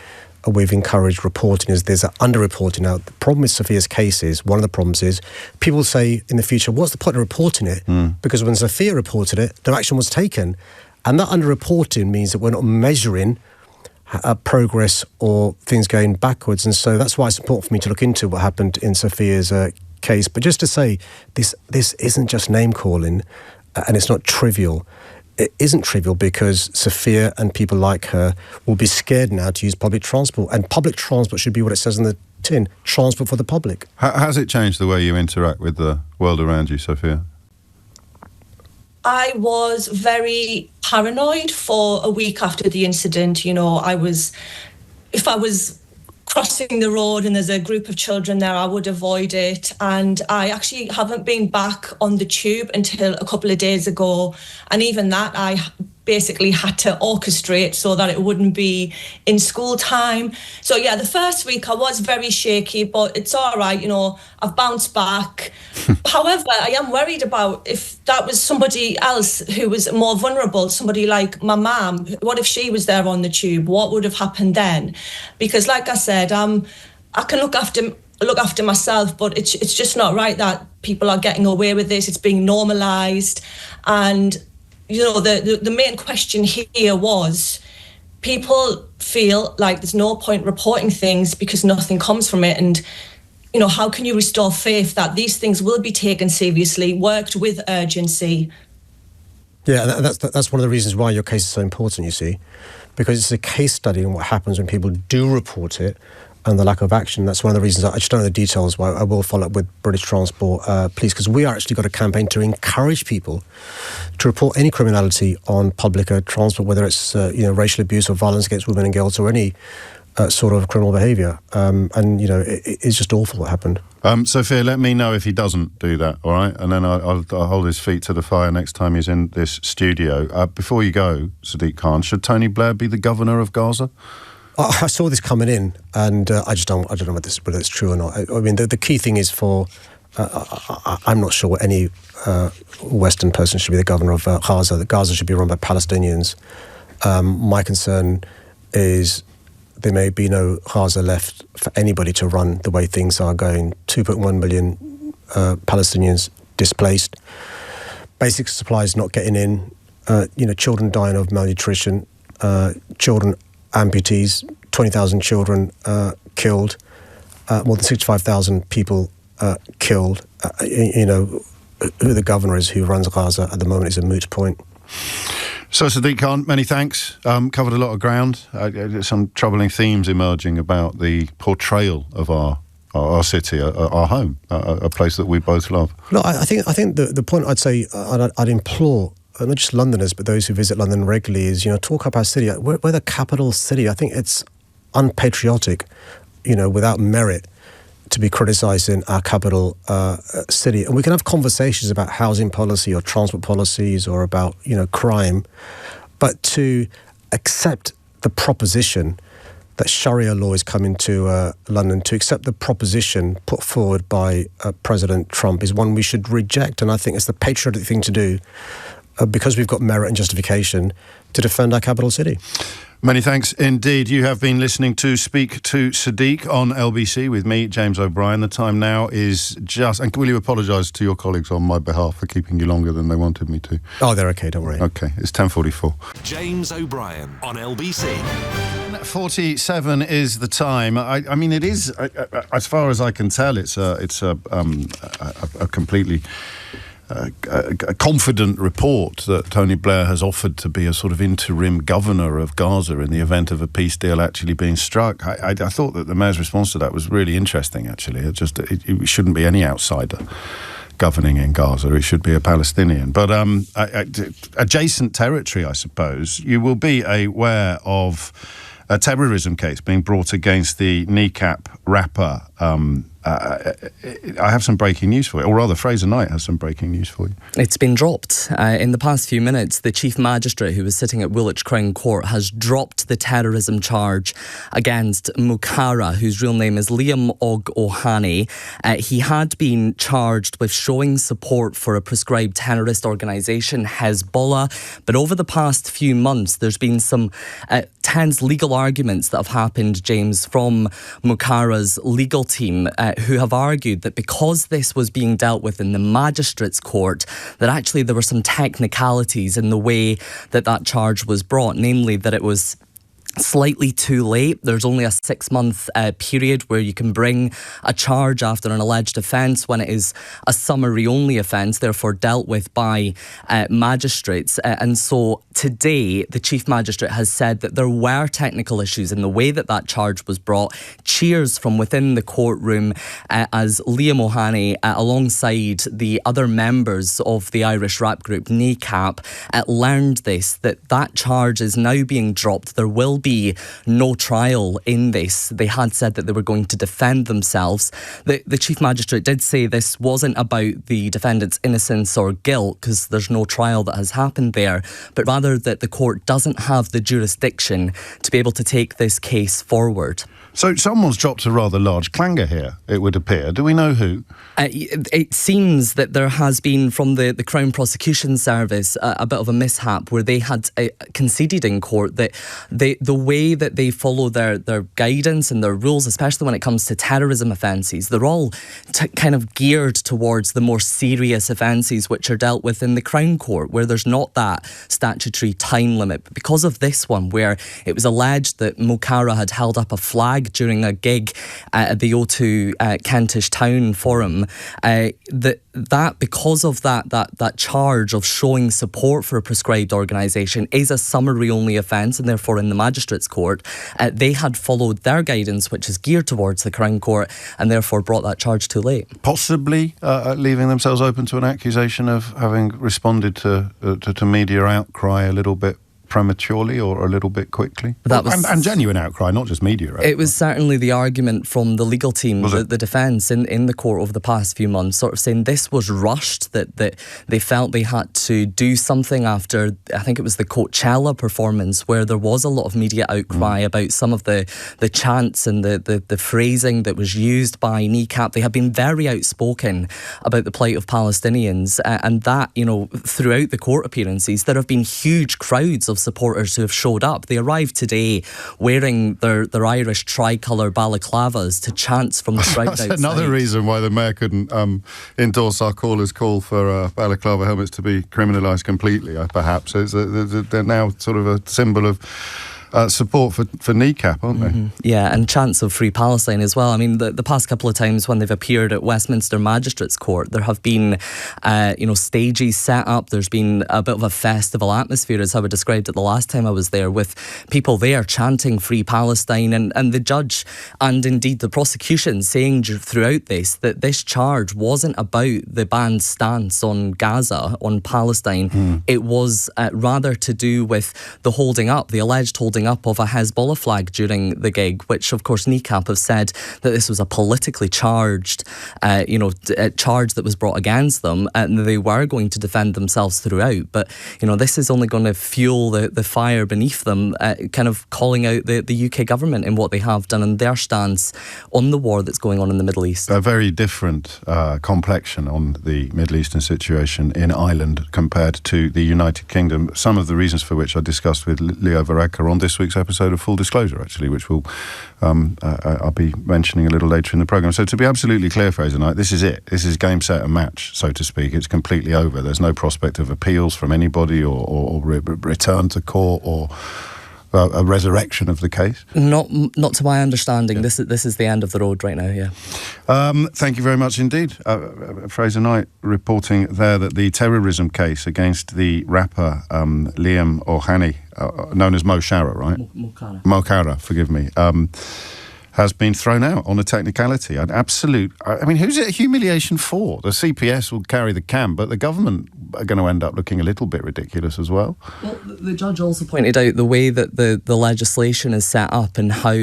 we've encouraged reporting is there's an under-reporting. Now, the problem with Sophia's case is, one of the problems is, people say in the future, what's the point of reporting it? Because when Sophia reported it, no action was taken. And that under-reporting means that we're not measuring progress or things going backwards. And so that's why it's important for me to look into what happened in Sophia's case. But just to say, this isn't just name-calling, and it's not trivial. It isn't trivial because Sophia and people like her will be scared now to use public transport. And public transport should be what it says in the tin, transport for the public.
Has it changed the way you interact with the world around you, Sophia?
I was very paranoid for a week after the incident. If I was crossing the road and there's a group of children there, I would avoid it. And I actually haven't been back on the tube until a couple of days ago. And even that, I basically had to orchestrate so that it wouldn't be in school time. So yeah, the first week I was very shaky, but it's all right, I've bounced back. However, I am worried about if that was somebody else who was more vulnerable, somebody like my mum. What if she was there on the tube? What would have happened then? Because like I said, I can look after myself, but it's just not right that people are getting away with this. It's being normalised. And the main question here was, people feel like there's no point reporting things because nothing comes from it. And, how can you restore faith that these things will be taken seriously, worked with urgency?
Yeah, that's one of the reasons why your case is so important, you see, because it's a case study on what happens when people do report it and the lack of action. That's one of the reasons. I just don't know the details, but I will follow up with British Transport Police, because we are actually got a campaign to encourage people to report any criminality on public transport, whether it's racial abuse or violence against women and girls or any sort of criminal behaviour. It's just awful what happened.
Sophia, let me know if he doesn't do that, all right? And then I'll hold his feet to the fire next time he's in this studio. Before you go, Sadiq Khan, should Tony Blair be the governor of Gaza?
I saw this coming in, and I don't know whether it's true or not. I mean, the key thing is I'm not sure any Western person should be the governor of Gaza. Gaza should be run by Palestinians. My concern is there may be no Gaza left for anybody to run the way things are going. 2.1 million Palestinians displaced. Basic supplies not getting in. Children dying of malnutrition. Children amputees, 20,000 children killed, more than 65,000 people killed. Who the governor is, who runs Gaza at the moment, is a moot point.
So, Sadiq Khan, many thanks. Covered a lot of ground. Some troubling themes emerging about the portrayal of our city, our home, a place that we both love.
No, I think the point I'd say, I'd implore not just Londoners, but those who visit London regularly is, talk up our city. We're the capital city. I think it's unpatriotic, without merit, to be criticising our capital city. And we can have conversations about housing policy or transport policies or about, crime, but to accept the proposition that Sharia law is coming to London, to accept the proposition put forward by President Trump is one we should reject. And I think it's the patriotic thing to do because we've got merit and justification to defend our capital city.
Many thanks indeed. You have been listening to Speak to Sadiq on LBC with me, James O'Brien. The time now is just... And will you apologise to your colleagues on my behalf for keeping you longer than they wanted me to?
Oh, they're okay, don't worry.
Okay, it's 10:44.
James O'Brien on LBC.
47 is the time. I mean, it is, as far as I can tell, it's a completely... a confident report that Tony Blair has offered to be a sort of interim governor of Gaza in the event of a peace deal actually being struck. I thought that the mayor's response to that was really interesting, actually. It shouldn't be any outsider governing in Gaza. It should be a Palestinian. But adjacent territory, I suppose, you will be aware of a terrorism case being brought against the Kneecap rapper. I have some breaking news for you, or rather Fraser Knight has some breaking news for you.
It's been dropped. In the past few minutes, the Chief Magistrate who was sitting at Woolwich Crown Court has dropped the terrorism charge against Mukara, whose real name is Liam Og Ohani. He had been charged with showing support for a prescribed terrorist organisation, Hezbollah, but over the past few months there's been some tense legal arguments that have happened, James, from Mukara's legal team, who have argued that because this was being dealt with in the magistrates' court, that actually there were some technicalities in the way that charge was brought, namely that it was slightly too late. There's only a 6-month period where you can bring a charge after an alleged offence when it is a summary-only offence, therefore dealt with by magistrates. And so today, the Chief Magistrate has said that there were technical issues in the way that charge was brought. Cheers from within the courtroom as Liam Ohani, alongside the other members of the Irish rap group Kneecap, learned that charge is now being dropped. There will be no trial in this. They had said that they were going to defend themselves. The Chief Magistrate did say this wasn't about the defendant's innocence or guilt, because there's no trial that has happened there, but rather that the court doesn't have the jurisdiction to be able to take this case forward.
So someone's dropped a rather large clanger here, it would appear. Do we know who?
It seems that there has been, from the Crown Prosecution Service, a bit of a mishap where they had conceded in court that the way that they follow their guidance and their rules, especially when it comes to terrorism offences, they're all kind of geared towards the more serious offences which are dealt with in the Crown Court, where there's not that statutory time limit. But because of this one, where it was alleged that Mukara had held up a flag during a gig at the O2 Kentish Town Forum, because of that charge of showing support for a prescribed organisation is a summary-only offence, and therefore in the Magistrates' Court, they had followed their guidance, which is geared towards the Crown Court, and therefore brought that charge too late. Possibly
leaving themselves open to an accusation of having responded to media outcry a little bit prematurely or a little bit quickly? And genuine outcry, not just media outcry.
It was certainly the argument from the legal team, the defence in the court over the past few months, sort of saying this was rushed, that they felt they had to do something after, I think it was the Coachella performance, where there was a lot of media outcry about some of the chants and the phrasing that was used by Kneecap. They have been very outspoken about the plight of Palestinians, and that, throughout the court appearances, there have been huge crowds of supporters who have showed up. They arrived today wearing their Irish tricolour balaclavas to chants from the crowd outside.
That's another reason why the Mayor couldn't endorse our caller's call for balaclava helmets to be criminalised completely, perhaps. They're now sort of a symbol of support for Kneecap, aren't they?
Yeah, and chants of Free Palestine as well. I mean, the past couple of times when they've appeared at Westminster Magistrates Court, there have been, stages set up. There's been a bit of a festival atmosphere, as I would described it the last time I was there, with people there chanting Free Palestine, and the judge and indeed the prosecution saying throughout this that this charge wasn't about the band's stance on Gaza, on Palestine. It was rather to do with the alleged holding up of a Hezbollah flag during the gig, which of course Kneecap have said that this was a politically charged charge that was brought against them, and they were going to defend themselves throughout. But this is only going to fuel the fire beneath them, kind of calling out the UK government in what they have done and their stance on the war that's going on in the Middle East.
A very different complexion on the Middle Eastern situation in Ireland compared to the United Kingdom. Some of the reasons for which I discussed with Leo Varadkar on this week's episode of Full Disclosure, actually, which I'll be mentioning a little later in the programme. So to be absolutely clear, Fraser Knight, this is it. This is game, set and match, so to speak. It's completely over. There's no prospect of appeals from anybody or return to court or a resurrection of the case?
Not to my understanding. Yeah. This is the end of the road right now, yeah.
Thank you very much indeed. Fraser Knight reporting there that the terrorism case against the rapper Liam O'Haney, known as Mo Farah, right? Mo Farah, forgive me, has been thrown out on a technicality. An absolute... I mean, who's it a humiliation for? The CPS will carry the can, but the government are going to end up looking a little bit ridiculous as well.
Well, the judge also pointed out the way that the legislation is set up and how,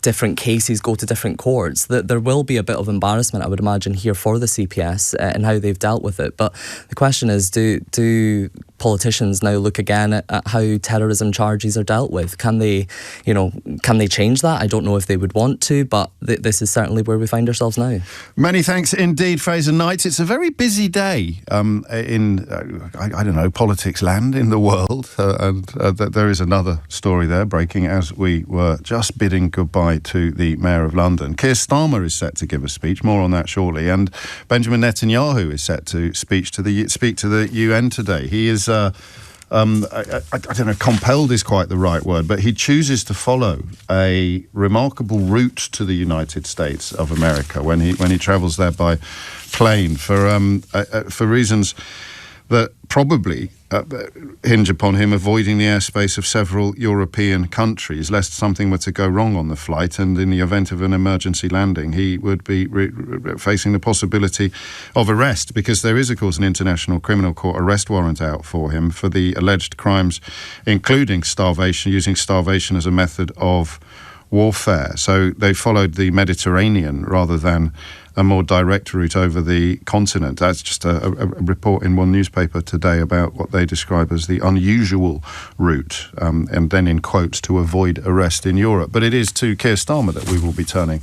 different cases go to different courts, that there will be a bit of embarrassment, I would imagine, here for the CPS and how they've dealt with it. But the question is, do politicians now look again at how terrorism charges are dealt with? Can they change that? I don't know if they would want to, but this is certainly where we find ourselves now.
Many thanks indeed, Fraser Knight. It's a very busy day in politics land in the world, and there is another story there breaking as we were just bidding goodbye to the Mayor of London. Keir Starmer is set to give a speech, more on that shortly, and Benjamin Netanyahu is set to speak to the UN today. He is I don't know, compelled is quite the right word, but he chooses to follow a remarkable route to the United States of America when he travels there by plane for reasons that probably hinge upon him avoiding the airspace of several European countries, lest something were to go wrong on the flight, and in the event of an emergency landing, he would be facing the possibility of arrest, because there is, of course, an International Criminal Court arrest warrant out for him for the alleged crimes, including starvation, using starvation as a method of warfare. So they followed the Mediterranean rather than a more direct route over the continent. That's just a report in one newspaper today about what they describe as the unusual route, and then in quotes, to avoid arrest in Europe. But it is to Keir Starmer that we will be turning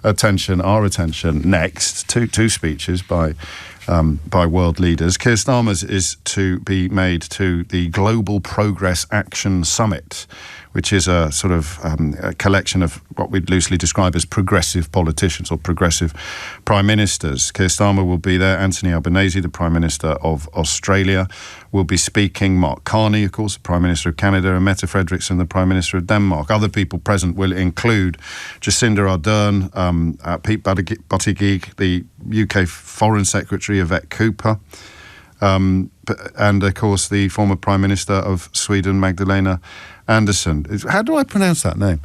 our attention next. Two speeches by world leaders. Keir Starmer's is to be made to the Global Progress Action Summit, which is a sort of a collection of what we'd loosely describe as progressive politicians or progressive prime ministers. Keir Starmer will be there. Anthony Albanese, the Prime Minister of Australia, will be speaking. Mark Carney, of course, the Prime Minister of Canada, and Mette Frederiksen, the Prime Minister of Denmark. Other people present will include Jacinda Ardern, Pete Buttigieg, the UK Foreign Secretary Yvette Cooper, and, of course, the former Prime Minister of Sweden, Magdalena Andersson. How do I pronounce that name?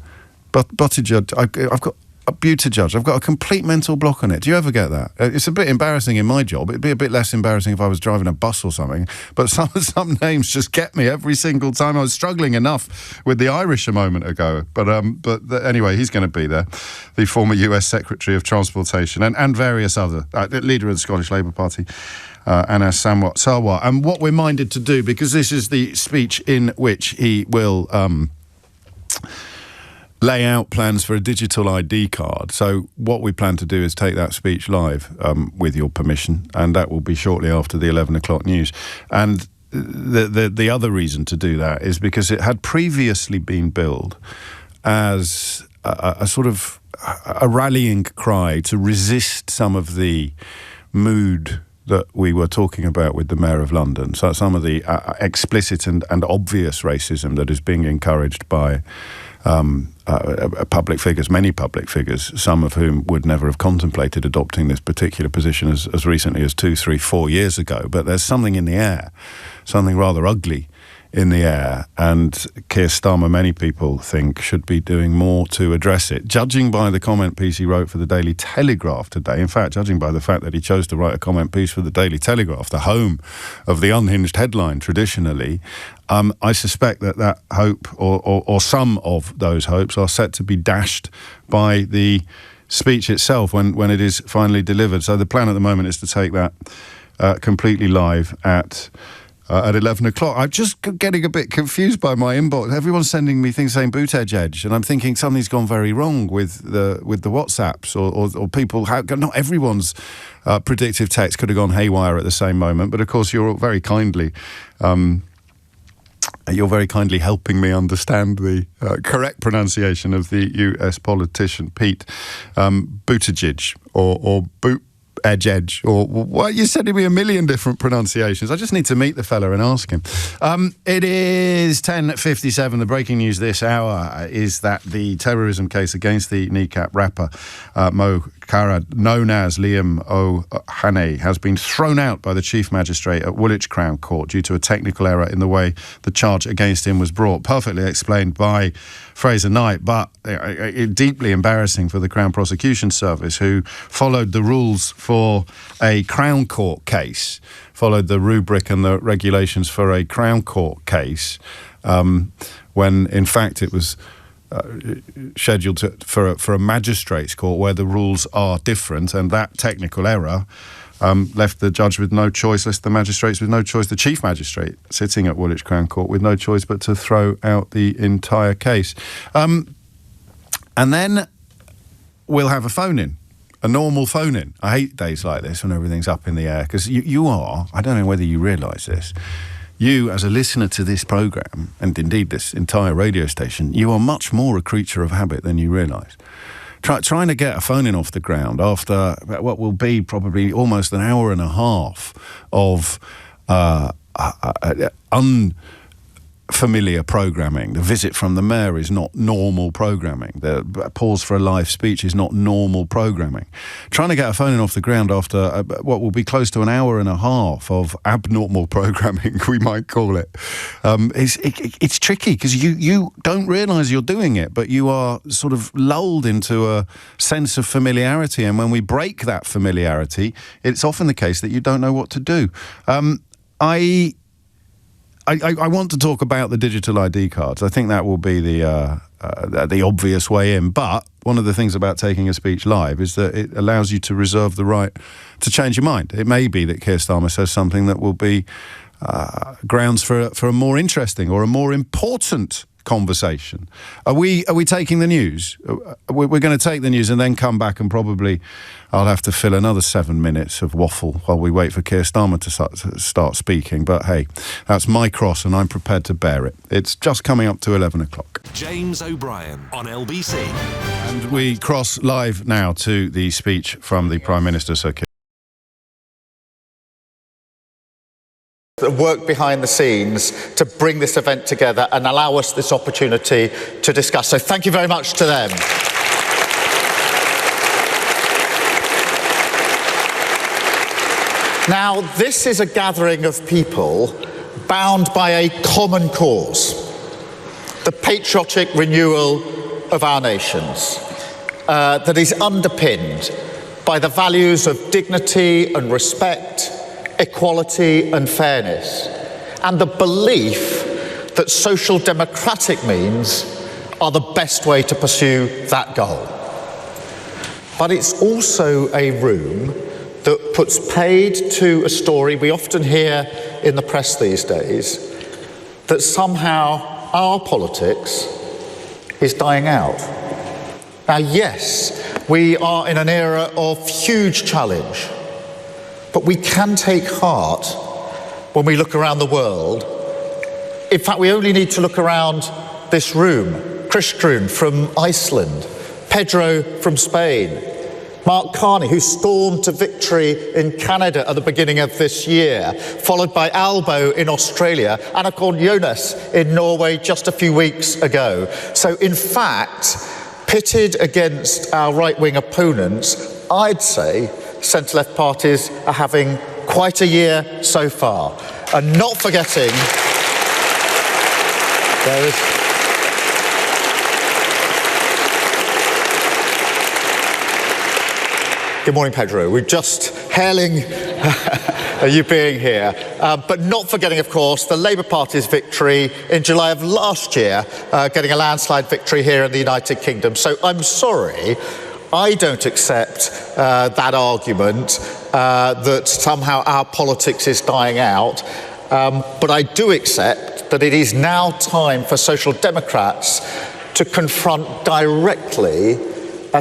Buttigieg. I've got a Buttigieg. I've got a complete mental block on it. Do you ever get that? It's a bit embarrassing in my job. It'd be a bit less embarrassing if I was driving a bus or something. But some names just get me every single time. I was struggling enough with the Irish a moment ago. But anyway, he's going to be there. The former US Secretary of Transportation and various other leader of the Scottish Labour Party. Anna Sarwar. And what we're minded to do, because this is the speech in which he will lay out plans for a digital ID card. So what we plan to do is take that speech live, with your permission, and that will be shortly after the 11 o'clock news. And the other reason to do that is because it had previously been billed as a sort of a rallying cry to resist some of the mood that we were talking about with the Mayor of London, so some of the explicit and obvious racism that is being encouraged by public figures, many public figures, some of whom would never have contemplated adopting this particular position as recently as 2, 3, 4 years ago. But there's something in the air, something rather ugly in the air, and Keir Starmer, many people think, should be doing more to address it. Judging by the comment piece he wrote for the Daily Telegraph today, in fact, judging by the fact that he chose to write a comment piece for the Daily Telegraph, the home of the unhinged headline traditionally, I suspect that hope, or some of those hopes, are set to be dashed by the speech itself when it is finally delivered. So the plan at the moment is to take that completely live at 11 o'clock. I'm just getting a bit confused by my inbox. Everyone's sending me things saying boot edge, and I'm thinking something's gone very wrong with the WhatsApps or people. Not everyone's predictive text could have gone haywire at the same moment, but of course you're very kindly helping me understand the correct pronunciation of the US politician Pete Buttigieg or Boot Edge, or well, you're sending me a million different pronunciations. I just need to meet the fella and ask him. It is 10:57. The breaking news this hour is that the terrorism case against the Kneecap rapper Mo Farah, known as Liam O'Haney, has been thrown out by the Chief Magistrate at Woolwich Crown Court due to a technical error in the way the charge against him was brought. Perfectly explained by Fraser Knight, but deeply embarrassing for the Crown Prosecution Service, who followed the rules for a Crown Court case, followed the rubric and the regulations for a Crown Court case, when in fact it was scheduled for a magistrate's court where the rules are different, and that technical error left the judge with no choice, left the magistrates with no choice, the chief magistrate sitting at Woolwich Crown Court with no choice but to throw out the entire case. And then we'll have a phone-in, a normal phone-in. I hate days like this when everything's up in the air, because you are, I don't know whether you realise this, you, as a listener to this programme, and indeed this entire radio station, you are much more a creature of habit than you realise. Trying to get a phone-in off the ground after what will be probably almost an hour and a half of unfamiliar programming. The visit from the Mayor is not normal programming. The pause for a live speech is not normal programming. Trying to get a phone-in off the ground after what will be close to an hour and a half of abnormal programming, we might call it, it's tricky, because you don't realise you're doing it, but you are sort of lulled into a sense of familiarity, and when we break that familiarity, it's often the case that you don't know what to do. I want to talk about the digital ID cards. I think that will be the obvious way in. But one of the things about taking a speech live is that it allows you to reserve the right to change your mind. It may be that Keir Starmer says something that will be grounds for a more interesting or a more important conversation. Are we taking the news? We're going to take the news and then come back, and probably I'll have to fill another 7 minutes of waffle while we wait for Keir Starmer to start speaking. But hey, that's my cross and I'm prepared to bear it. It's just coming up to 11 o'clock.
James O'Brien on LBC.
And we cross live now to the speech from the Prime Minister, Sir Keir.
Work behind the scenes to bring this event together and allow us this opportunity to discuss. So thank you very much to them. Now, this is a gathering of people bound by a common cause, the patriotic renewal of our nations, that is underpinned by the values of dignity and respect, equality and fairness, and the belief that social democratic means are the best way to pursue that goal. But it's also a room that puts paid to a story we often hear in the press these days, that somehow our politics is dying out. Now, yes, we are in an era of huge challenge, but we can take heart when we look around the world. In fact, we only need to look around this room. Kristrún from Iceland, Pedro from Spain, Mark Carney, who stormed to victory in Canada at the beginning of this year, followed by Albo in Australia, and of course Jonas in Norway just a few weeks ago. So in fact, pitted against our right-wing opponents, I'd say centre-left parties are having quite a year so far. And not forgetting, there is... Good morning, Pedro. We're just hailing you being here. But not forgetting, of course, the Labour Party's victory in July of last year, getting a landslide victory here in the United Kingdom. So I'm sorry, I don't accept that argument that somehow our politics is dying out. But I do accept that it is now time for Social Democrats to confront directly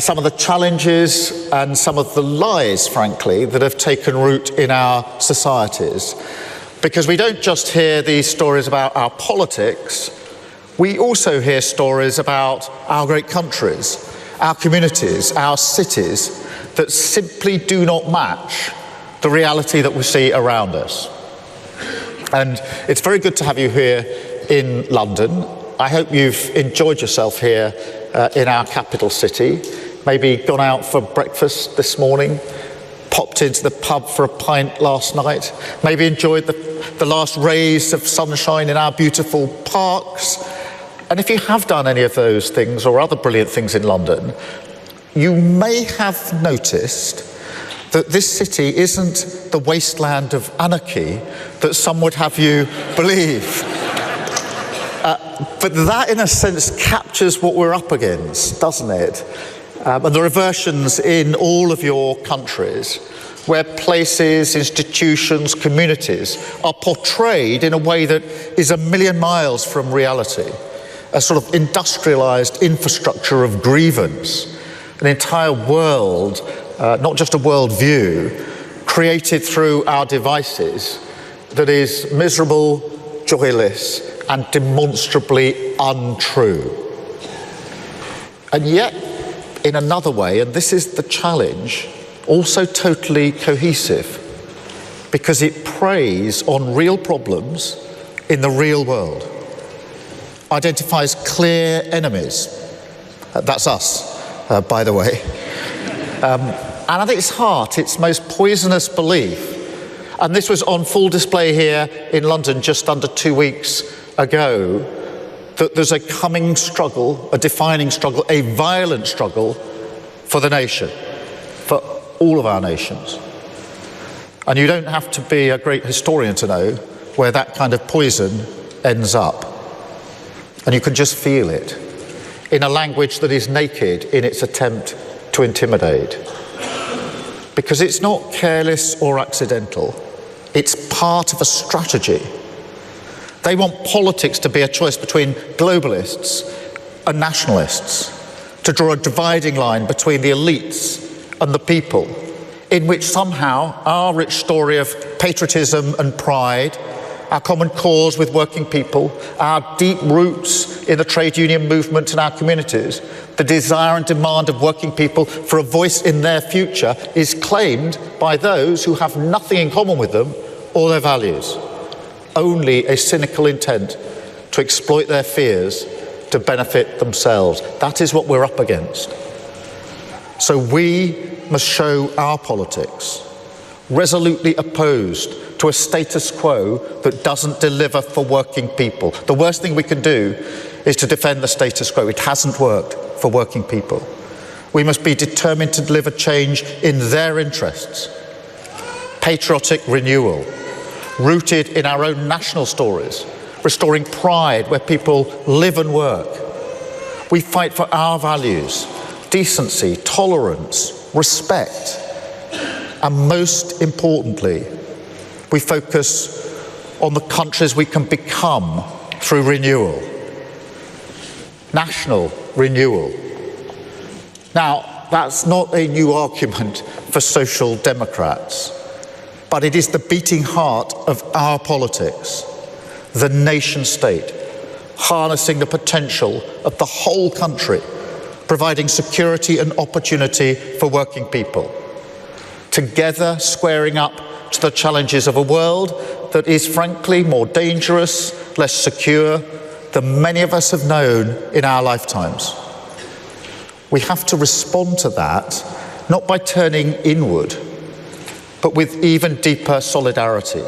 some of the challenges and some of the lies, frankly, that have taken root in our societies. Because we don't just hear these stories about our politics, we also hear stories about our great countries, our communities, our cities, that simply do not match the reality that we see around us. And it's very good to have you here in London. I hope you've enjoyed yourself here in our capital city. Maybe gone out for breakfast this morning, popped into the pub for a pint last night, maybe enjoyed the last rays of sunshine in our beautiful parks. And if you have done any of those things or other brilliant things in London, you may have noticed that this city isn't the wasteland of anarchy that some would have you believe. But that, in a sense, captures what we're up against, doesn't it? And there are versions in all of your countries where places, institutions, communities are portrayed in a way that is a million miles from reality. A sort of industrialised infrastructure of grievance, an entire world, not just a world view, created through our devices that is miserable, joyless, and demonstrably untrue. And yet, in another way, and this is the challenge, also totally cohesive, because it preys on real problems in the real world, identifies clear enemies. That's us, by the way. And at its heart, its most poisonous belief, and this was on full display here in London just under 2 weeks ago, that there's a coming struggle, a defining struggle, a violent struggle for the nation, for all of our nations. And you don't have to be a great historian to know where that kind of poison ends up. And you can just feel it in a language that is naked in its attempt to intimidate. Because it's not careless or accidental, it's part of a strategy. They want politics to be a choice between globalists and nationalists, to draw a dividing line between the elites and the people, in which somehow our rich story of patriotism and pride, our common cause with working people, our deep roots in the trade union movement in our communities, the desire and demand of working people for a voice in their future is claimed by those who have nothing in common with them or their values. Only a cynical intent to exploit their fears to benefit themselves. That is what we're up against. So we must show our politics resolutely opposed to a status quo that doesn't deliver for working people. The worst thing we can do is to defend the status quo. It hasn't worked for working people. We must be determined to deliver change in their interests. Patriotic renewal, rooted in our own national stories, restoring pride where people live and work. We fight for our values, decency, tolerance, respect, and most importantly, we focus on the countries we can become through renewal. National renewal. Now, that's not a new argument for Social Democrats, but it is the beating heart of our politics, the nation state, harnessing the potential of the whole country providing security and opportunity for working people. Together, squaring up to the challenges of a world that is frankly more dangerous, less secure than many of us have known in our lifetimes. We have to respond to that, not by turning inward, but with even deeper solidarity,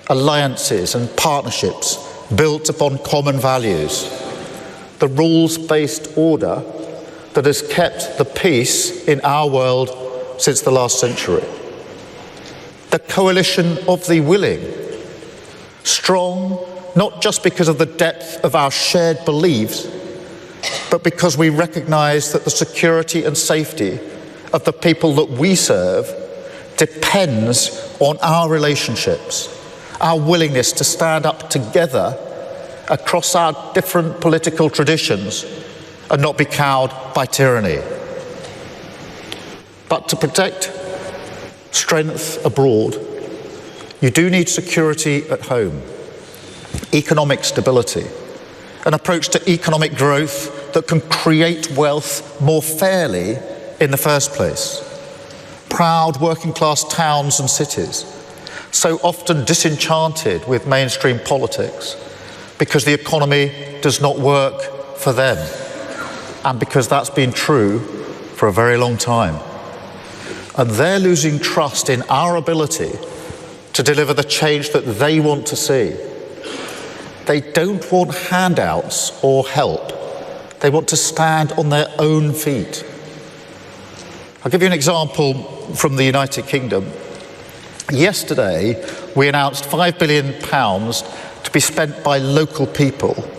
alliances and partnerships built upon common values, the rules-based order that has kept the peace in our world since the last century. The coalition of the willing, strong not just because of the depth of our shared beliefs, but because we recognise that the security and safety of the people that we serve depends on our relationships, our willingness to stand up together across our different political traditions and not be cowed by tyranny. But to protect strength abroad, you do need security at home, economic stability, an approach to economic growth that can create wealth more fairly in the first place. Proud working class towns and cities, so often disenchanted with mainstream politics because the economy does not work for them, and because that's been true for a very long time. And they're losing trust in our ability to deliver the change that they want to see. They don't want handouts or help. They want to stand on their own feet. I'll give you an example from the United Kingdom. Yesterday, we announced £5 billion to be spent by local people,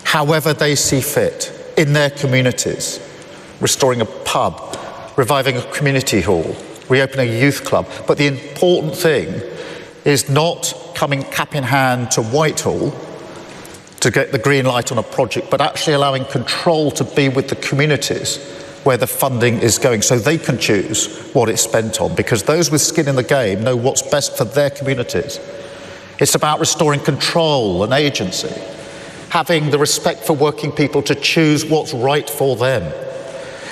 however they see fit, in their communities, restoring a pub, reviving a community hall, reopening a youth club. But the important thing is not coming cap in hand to Whitehall to get the green light on a project, but actually allowing control to be with the communities where the funding is going, so they can choose what it's spent on, because those with skin in the game know what's best for their communities. It's about restoring control and agency, having the respect for working people to choose what's right for them.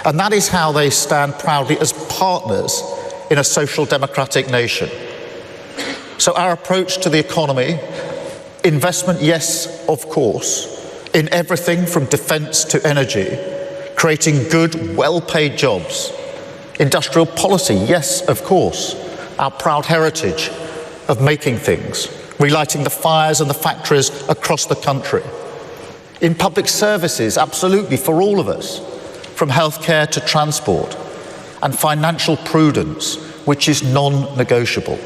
And that is how they stand proudly as partners in a social democratic nation. So our approach to the economy, investment, yes, of course, in everything from defence to energy, creating good, well-paid jobs. Industrial policy, yes, of course, our proud heritage of making things, relighting the fires and the factories across the country. In public services, absolutely, for all of us, from healthcare to transport, and financial prudence, which is non-negotiable.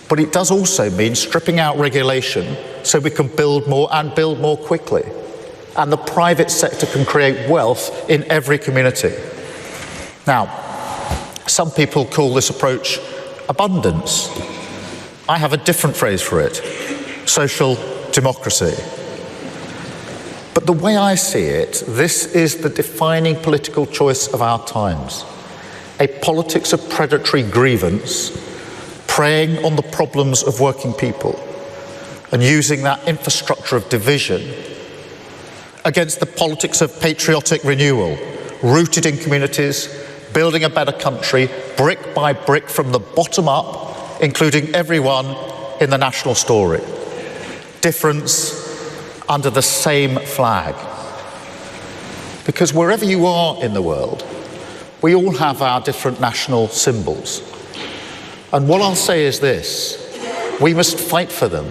But it does also mean stripping out regulation so we can build more and build more quickly. And the private sector can create wealth in every community. Now, some people call this approach abundance. I have a different phrase for it: social democracy. But the way I see it, this is the defining political choice of our times. A politics of predatory grievance, preying on the problems of working people, and using that infrastructure of division against the politics of patriotic renewal, rooted in communities, building a better country, brick by brick from the bottom up, including everyone in the national story. Difference under the same flag. Because wherever you are in the world, we all have our different national symbols. And what I'll say is this: we must fight for them.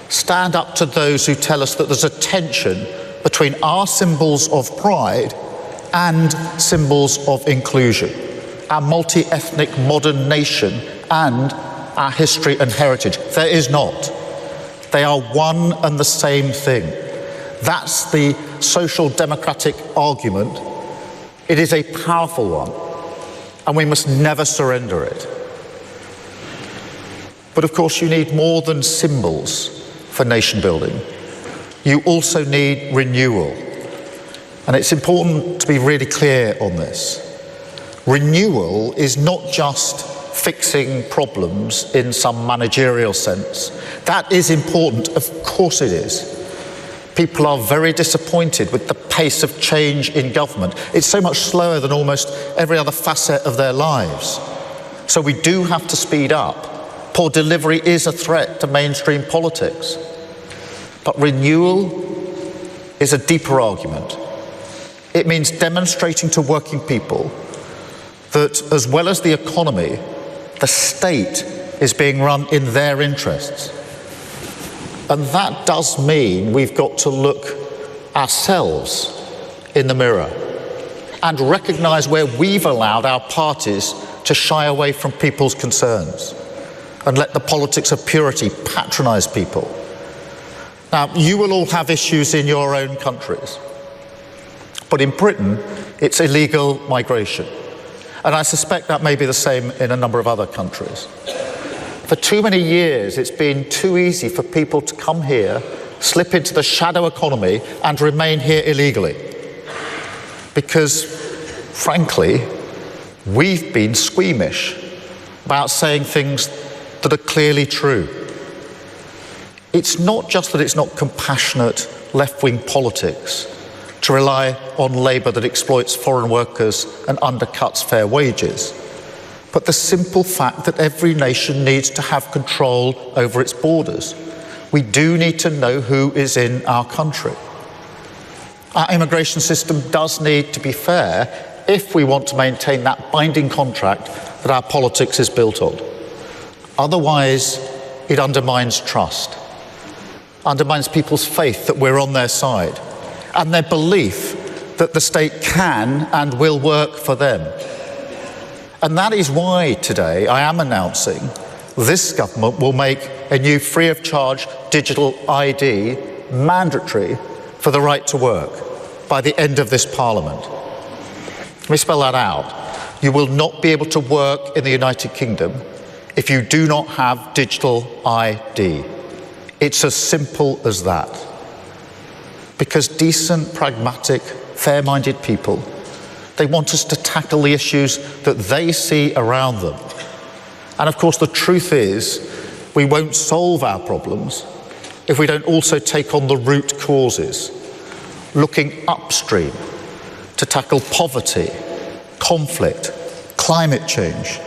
Stand up to those who tell us that there's a tension between our symbols of pride and symbols of inclusion, our multi-ethnic modern nation and our history and heritage. There is not. They are one and the same thing. That's the social democratic argument. It is a powerful one, and we must never surrender it. But of course, you need more than symbols for nation building. You also need renewal. And it's important to be really clear on this. Renewal is not just fixing problems in some managerial sense. That is important, of course it is. People are very disappointed with the pace of change in government. It's so much slower than almost every other facet of their lives. So we do have to speed up. Poor delivery is a threat to mainstream politics. But renewal is a deeper argument. It means demonstrating to working people that, as well as the economy, the state is being run in their interests. And that does mean we've got to look ourselves in the mirror and recognise where we've allowed our parties to shy away from people's concerns and let the politics of purity patronise people. Now, you will all have issues in your own countries, but in Britain, it's illegal migration. And I suspect that may be the same in a number of other countries. For too many years, it's been too easy for people to come here, slip into the shadow economy, and remain here illegally. Because, frankly, we've been squeamish about saying things that are clearly true. It's not just that it's not compassionate left-wing politics to rely on labour that exploits foreign workers and undercuts fair wages, but the simple fact that every nation needs to have control over its borders. We do need to know who is in our country. Our immigration system does need to be fair if we want to maintain that binding contract that our politics is built on. Otherwise, it undermines trust, undermines people's faith that we're on their side, and their belief that the state can and will work for them. And that is why today I am announcing this government will make a new free-of-charge digital ID mandatory for the right to work by the end of this Parliament. Let me spell that out. You will not be able to work in the United Kingdom if you do not have digital ID. It's as simple as that. Because decent, pragmatic, fair-minded people, they want us to tackle the issues that they see around them. And of course, the truth is, we won't solve our problems if we don't also take on the root causes, looking upstream to tackle poverty, conflict, climate change,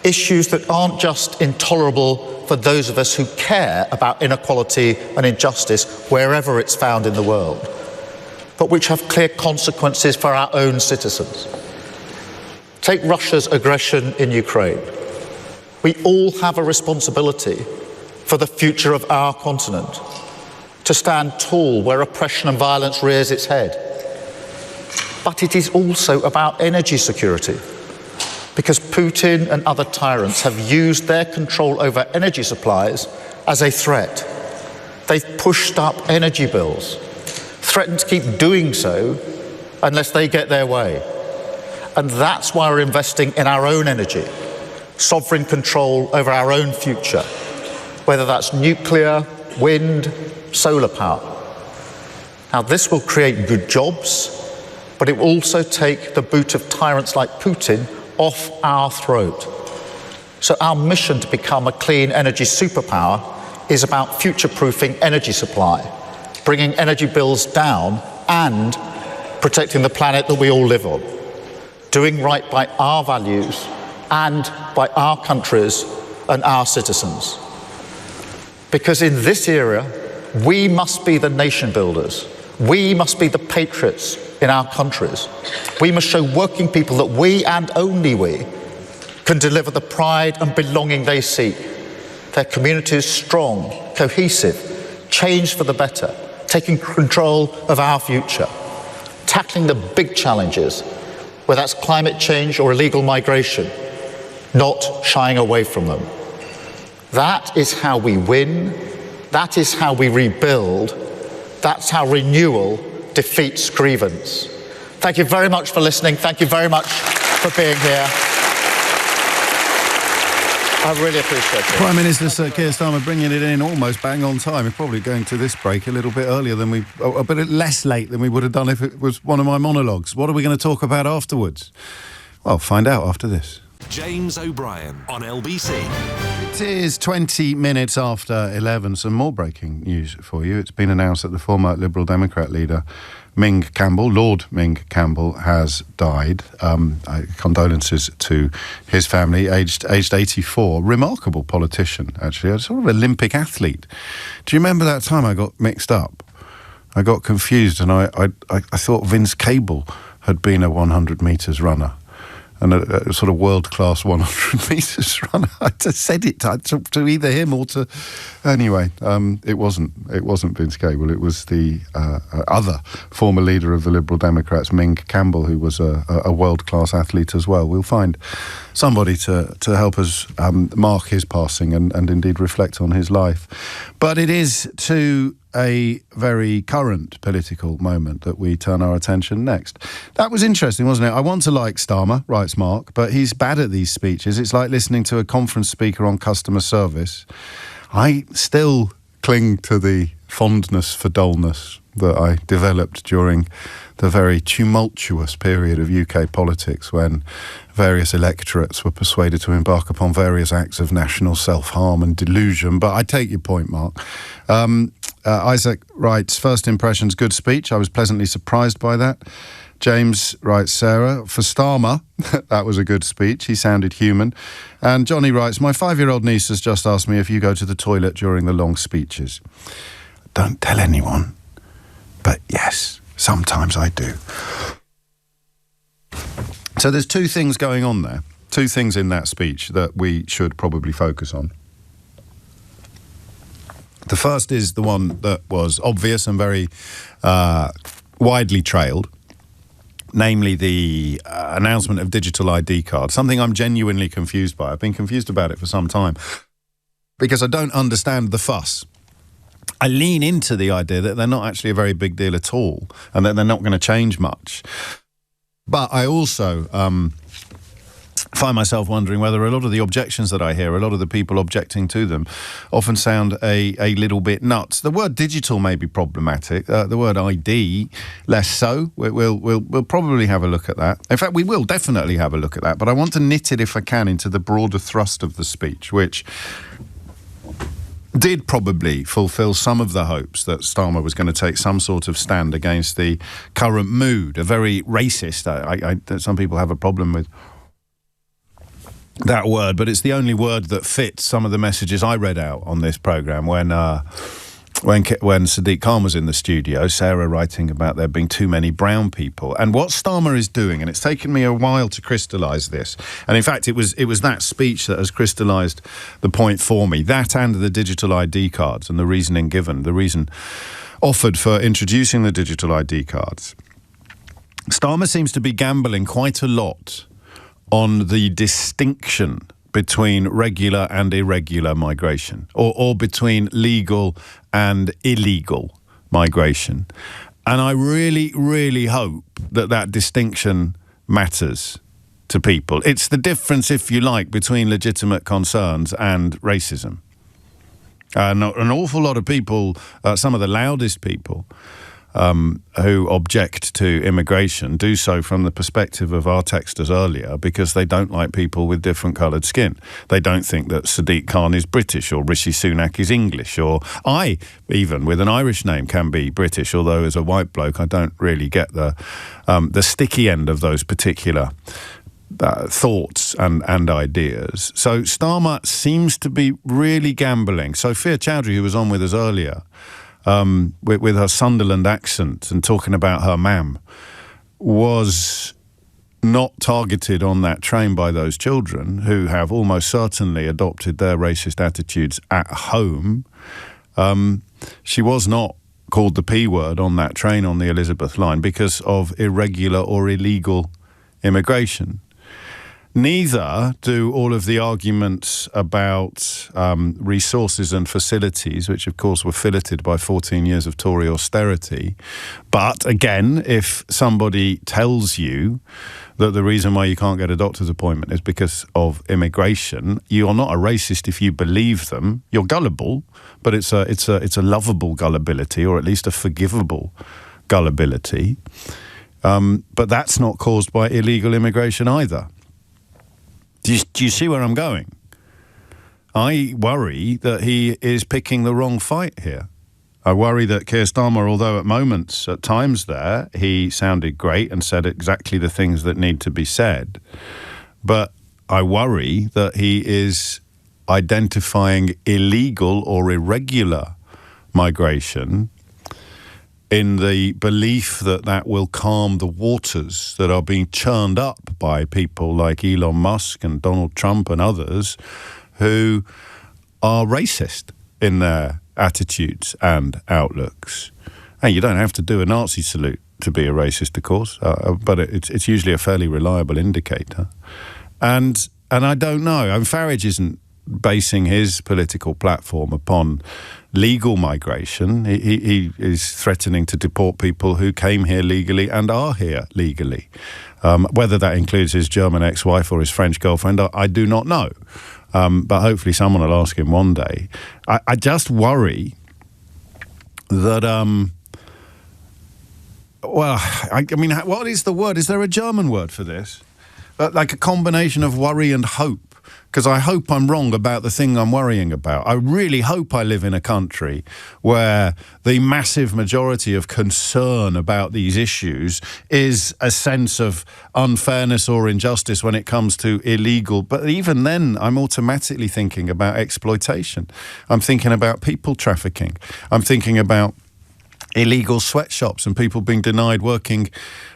issues that aren't just intolerable for those of us who care about inequality and injustice wherever it's found in the world, but which have clear consequences for our own citizens. Take Russia's aggression in Ukraine. We all have a responsibility for the future of our continent, to stand tall where oppression and violence rears its head. But it is also about energy security, because Putin and other tyrants have used their control over energy supplies as a threat. They've pushed up energy bills, threaten to keep doing so unless they get their way. And that's why we're investing in our own energy, sovereign control over our own future, whether that's nuclear, wind, solar power. Now, this will create good jobs, but it will also take the boot of tyrants like Putin off our throat. So our mission to become a clean energy superpower is about future-proofing energy supply, bringing energy bills down and protecting the planet that we all live on, doing right by our values and by our countries and our citizens. Because in this era, we must be the nation builders. We must be the patriots in our countries. We must show working people that we, and only we, can deliver the pride and belonging they seek. Their communities strong, cohesive, change for the better, taking control of our future, tackling the big challenges, whether that's climate change or illegal migration, not shying away from them. That is how we win. That is how we rebuild. That's how renewal defeats grievance. Thank you very much for listening. Thank you very much for being here. I really appreciate it.
Prime Minister Sir Keir Starmer bringing it in almost bang on time. We're probably going to this break a little bit earlier than a bit less late than we would have done if it was one of my monologues. What are we going to talk about afterwards? Well, find out after this.
James O'Brien on LBC.
It is 20 minutes after 11. Some more breaking news for you. It's been announced that the former Liberal Democrat leader, Ming Campbell, Lord Ming Campbell, has died. Condolences to his family, aged 84. Remarkable politician, actually. A sort of Olympic athlete. Do you remember that time I got mixed up? I got confused, and I thought Vince Cable had been a 100 metres runner. And a sort of world-class 100 metres runner. I just said it to either him or to... Anyway, it wasn't Vince Cable. It was the other former leader of the Liberal Democrats, Ming Campbell, who was a world-class athlete as well. We'll find somebody to help us mark his passing and indeed reflect on his life. But it is to a very current political moment that we turn our attention next. That was interesting, wasn't it? I want to like Starmer, writes Mark, but he's bad at these speeches. It's like listening to a conference speaker on customer service. I still cling to the fondness for dullness that I developed during the very tumultuous period of UK politics when various electorates were persuaded to embark upon various acts of national self-harm and delusion. But I take your point, Mark. Isaac writes, first impressions, good speech. I was pleasantly surprised by that. James writes, Sarah, for Starmer, that was a good speech. He sounded human. And Johnny writes, my 5-year-old niece has just asked me if you go to the toilet during the long speeches. Don't tell anyone. But yes, sometimes I do. So there's two things going on there. Two things in that speech that we should probably focus on. The first is the one that was obvious and very widely trailed, namely the announcement of digital ID cards, something I'm genuinely confused by. I've been confused about it for some time because I don't understand the fuss. I lean into the idea that they're not actually a very big deal at all and that they're not going to change much. But I also find myself wondering whether a lot of the objections that I hear, a lot of the people objecting to them, often sound a little bit nuts. The word digital may be problematic. The word ID, less so. We'll probably have a look at that. In fact, we will definitely have a look at that. But I want to knit it, if I can, into the broader thrust of the speech, which did probably fulfil some of the hopes that Starmer was going to take some sort of stand against the current mood, a very racist. Some people have a problem with that word, but it's the only word that fits some of the messages I read out on this programme when Sadiq Khan was in the studio, Sarah writing about there being too many brown people. And what Starmer is doing, and it's taken me a while to crystallise this, and in fact it was that speech that has crystallised the point for me, that and the digital ID cards and the reasoning given, the reason offered for introducing the digital ID cards. Starmer seems to be gambling quite a lot on the distinction between regular and irregular migration, or between legal and illegal migration. And I really, really hope that distinction matters to people. It's the difference, if you like, between legitimate concerns and racism. An awful lot of people, some of the loudest people, who object to immigration do so from the perspective of our texters earlier because they don't like people with different coloured skin. They don't think that Sadiq Khan is British or Rishi Sunak is English, or I, even with an Irish name, can be British, although as a white bloke I don't really get the sticky end of those particular thoughts and ideas. So Starmer seems to be really gambling. Sophia Chowdhury, who was on with us earlier, with her Sunderland accent and talking about her mam, was not targeted on that train by those children who have almost certainly adopted their racist attitudes at home. She was not called the P word on that train on the Elizabeth line because of irregular or illegal immigration. Neither do all of the arguments about resources and facilities, which of course were filleted by 14 years of Tory austerity. But again, if somebody tells you that the reason why you can't get a doctor's appointment is because of immigration, you are not a racist if you believe them. You're gullible, but it's a lovable gullibility, or at least a forgivable gullibility. But that's not caused by illegal immigration either. Do you see where I'm going? I worry that he is picking the wrong fight here. I worry that Keir Starmer, although at moments, at times there, he sounded great and said exactly the things that need to be said, but I worry that he is identifying illegal or irregular migration in the belief that that will calm the waters that are being churned up by people like Elon Musk and Donald Trump and others who are racist in their attitudes and outlooks. And you don't have to do a Nazi salute to be a racist, of course, but it's usually a fairly reliable indicator. And I don't know. Farage isn't basing his political platform upon legal migration. He is threatening to deport people who came here legally and are here legally. Whether that includes his German ex-wife or his French girlfriend, I do not know. But hopefully someone will ask him one day. I just worry that, what is the word? Is there a German word for this? Like a combination of worry and hope. Because I hope I'm wrong about the thing I'm worrying about. I really hope I live in a country where the massive majority of concern about these issues is a sense of unfairness or injustice when it comes to illegal. But even then, I'm automatically thinking about exploitation. I'm thinking about people trafficking. I'm thinking about illegal sweatshops and people being denied working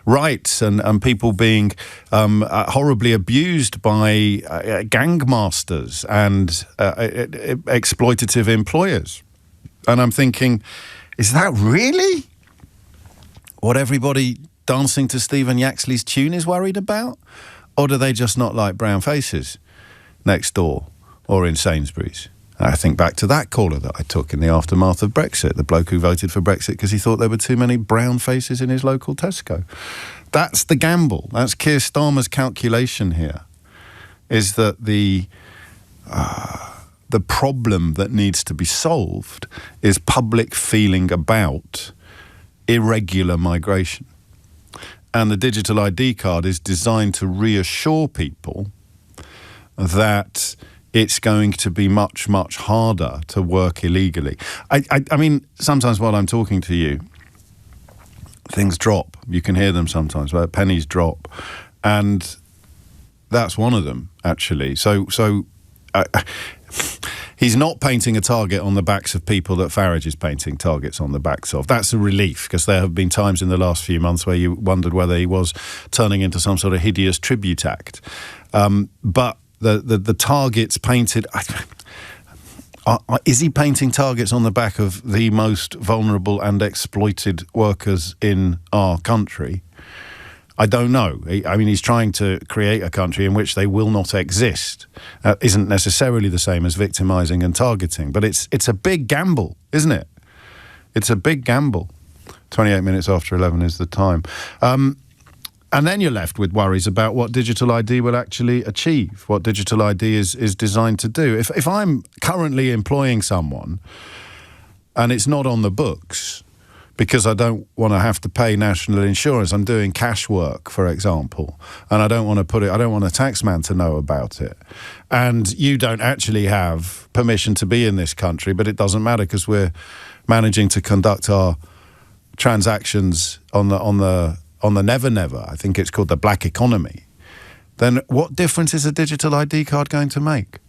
rights and people being horribly abused by gangmasters and exploitative employers. And I'm thinking, is that really what everybody dancing to Stephen Yaxley's tune is worried about? Or do they just not like brown faces next door or in Sainsbury's? I think back to that caller that I took in the aftermath of Brexit, the bloke who voted for Brexit because he thought there were too many brown faces in his local Tesco. That's the gamble. That's Keir Starmer's calculation here, is that the problem that needs to be solved is public feeling about irregular migration. And the digital ID card is designed to reassure people that it's going to be much, much harder to work illegally. I mean, sometimes while I'm talking to you, things drop. You can hear them sometimes, but pennies drop. And that's one of them, actually. So he's not painting a target on the backs of people that Farage is painting targets on the backs of. That's a relief, because there have been times in the last few months where you wondered whether he was turning into some sort of hideous tribute act. But the targets painted... is he painting targets on the back of the most vulnerable and exploited workers in our country? I don't know. I mean, he's trying to create a country in which they will not exist. Isn't necessarily the same as victimising and targeting, but it's a big gamble, isn't it? It's a big gamble. 28 minutes after 11 is the time. And then you're left with worries about what digital ID will actually achieve, what digital ID is designed to do. If I'm currently employing someone and it's not on the books because I don't want to have to pay national insurance, I'm doing cash work, for example, and I don't want a taxman to know about it, and you don't actually have permission to be in this country, but it doesn't matter because we're managing to conduct our transactions on the never, I think it's called the black economy, then what difference is a digital ID card going to make?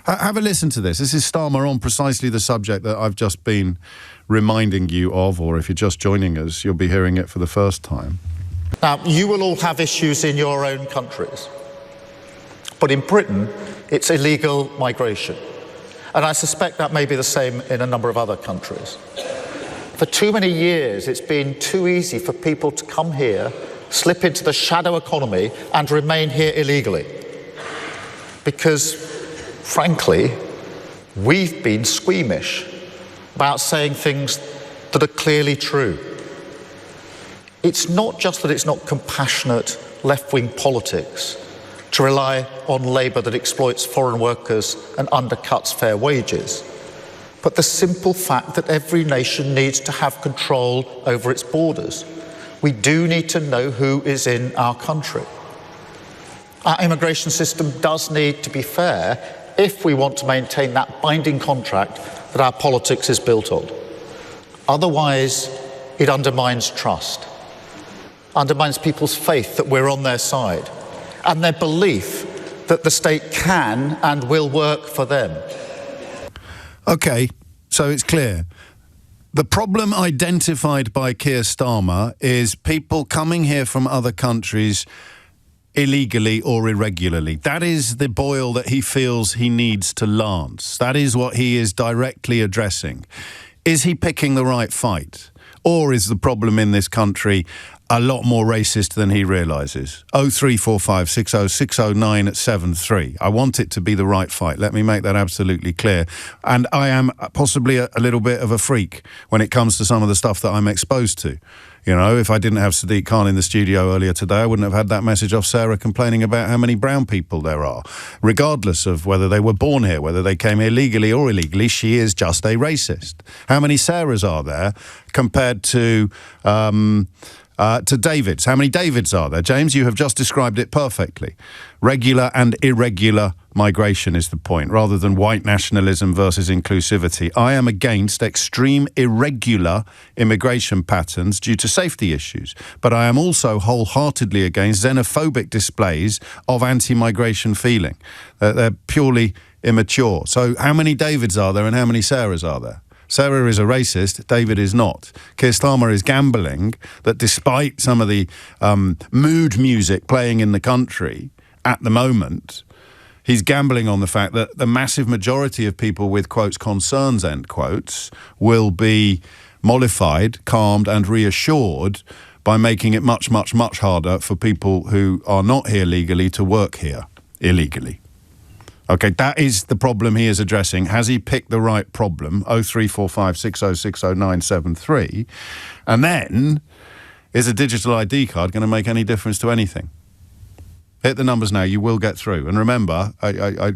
Have a listen to this. This is Starmer on precisely the subject that I've just been reminding you of, or if you're just joining us, you'll be hearing it for the first time.
Now, you will all have issues in your own countries, but in Britain, it's illegal migration. And I suspect that may be the same in a number of other countries. For too many years, it's been too easy for people to come here, slip into the shadow economy, and remain here illegally. Because, frankly, we've been squeamish about saying things that are clearly true. It's not just that it's not compassionate left-wing politics to rely on labour that exploits foreign workers and undercuts fair wages, but the simple fact that every nation needs to have control over its borders. We do need to know who is in our country. Our immigration system does need to be fair, if we want to maintain that binding contract that our politics is built on. Otherwise, it undermines trust, undermines people's faith that we're on their side, and their belief that the state can and will work for them.
OK, so it's clear. The problem identified by Keir Starmer is people coming here from other countries illegally or irregularly. That is the boil that he feels he needs to lance. That is what he is directly addressing. Is he picking the right fight? Or is the problem in this country a lot more racist than he realises? 0345 60 60973. I want it to be the right fight. Let me make that absolutely clear. And I am possibly a little bit of a freak when it comes to some of the stuff that I'm exposed to. You know, if I didn't have Sadiq Khan in the studio earlier today, I wouldn't have had that message off Sarah complaining about how many brown people there are. Regardless of whether they were born here, whether they came here legally or illegally, she is just a racist. How many Sarahs are there compared to Davids? How many Davids are there? James, you have just described it perfectly. Regular and irregular migration is the point, rather than white nationalism versus inclusivity. I am against extreme irregular immigration patterns due to safety issues, but I am also wholeheartedly against xenophobic displays of anti-migration feeling. They're purely immature. So how many Davids are there and how many Sarahs are there? Sarah is a racist, David is not. Keir Starmer is gambling that despite some of the mood music playing in the country at the moment, he's gambling on the fact that the massive majority of people with, quotes, concerns, end quotes, will be mollified, calmed and reassured by making it much, much, much harder for people who are not here legally to work here illegally. OK, that is the problem he is addressing. Has he picked the right problem? 0345 60 60973. And then, is a digital ID card going to make any difference to anything? Hit the numbers now, you will get through. And remember, I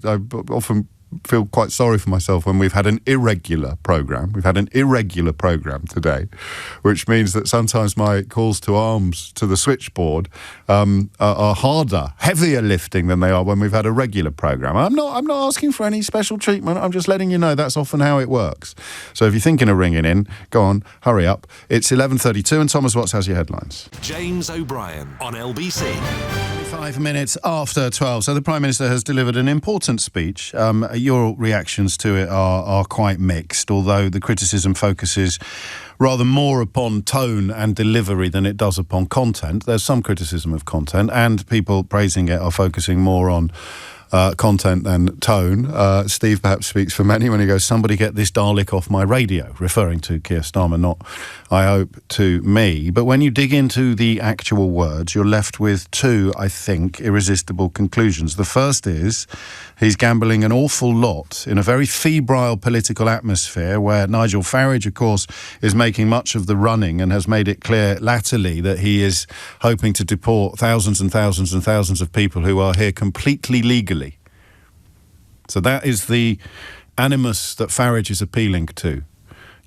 often feel quite sorry for myself when we've had an irregular programme. We've had an irregular programme today, which means that sometimes my calls to arms to the switchboard are harder, heavier lifting than they are when we've had a regular programme. I'm not asking for any special treatment. I'm just letting you know that's often how it works. So if you're thinking of ringing in, go on, hurry up. It's 11:32 and Thomas Watts has your headlines.
James O'Brien on LBC.
5 minutes after 12. So the Prime Minister has delivered an important speech. Your reactions to it are quite mixed, although the criticism focuses rather more upon tone and delivery than it does upon content. There's some criticism of content, and people praising it are focusing more on content than tone. Steve perhaps speaks for many when he goes, somebody get this Dalek off my radio, referring to Keir Starmer, not, I hope, to me. But when you dig into the actual words, you're left with two, I think, irresistible conclusions. The first is he's gambling an awful lot in a very febrile political atmosphere where Nigel Farage, of course, is making much of the running and has made it clear latterly that he is hoping to deport thousands and thousands and thousands of people who are here completely legally. So that is the animus that Farage is appealing to.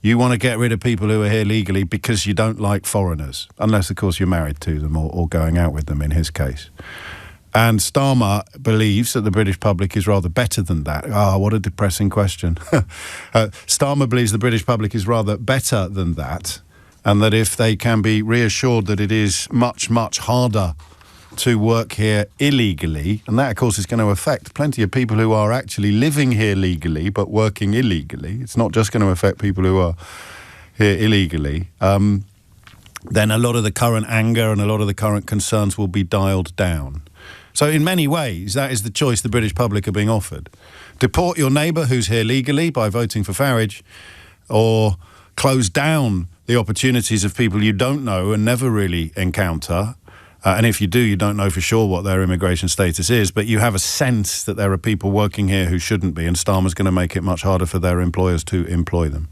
You want to get rid of people who are here legally because you don't like foreigners, unless, of course, you're married to them or going out with them, in his case. And Starmer believes that the British public is rather better than that. What a depressing question. Starmer believes the British public is rather better than that, and that if they can be reassured that it is much, much harder to work here illegally, and that, of course, is going to affect plenty of people who are actually living here legally but working illegally. It's not just going to affect people who are here illegally. Then a lot of the current anger and a lot of the current concerns will be dialed down. So in many ways, that is the choice the British public are being offered. Deport your neighbour who's here legally by voting for Farage, or close down the opportunities of people you don't know and never really encounter. And if you do, you don't know for sure what their immigration status is, but you have a sense that there are people working here who shouldn't be, and Starmer's going to make it much harder for their employers to employ them.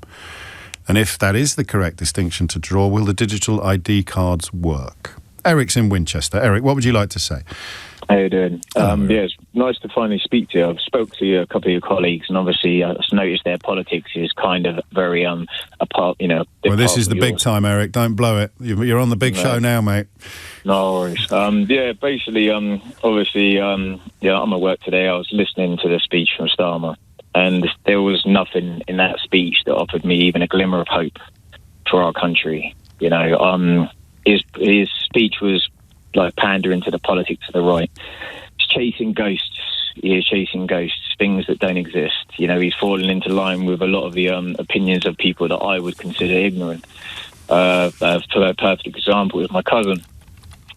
And if that is the correct distinction to draw, will the digital ID cards work? Eric's in Winchester. Eric, what would you like to say?
How you doing? It's nice to finally speak to you. I've spoke to a couple of your colleagues, and obviously I've noticed their politics is kind of very apart.
Well, this is the big time, Eric. Don't blow it. You're on the big show now, mate.
No worries. Basically, obviously, I'm at work today. I was listening to the speech from Starmer, and there was nothing in that speech that offered me even a glimmer of hope for our country. His speech was like pandering to the politics of the right. He's chasing ghosts. He is chasing ghosts, things that don't exist. He's fallen into line with a lot of the opinions of people that I would consider ignorant. For a perfect example is my cousin.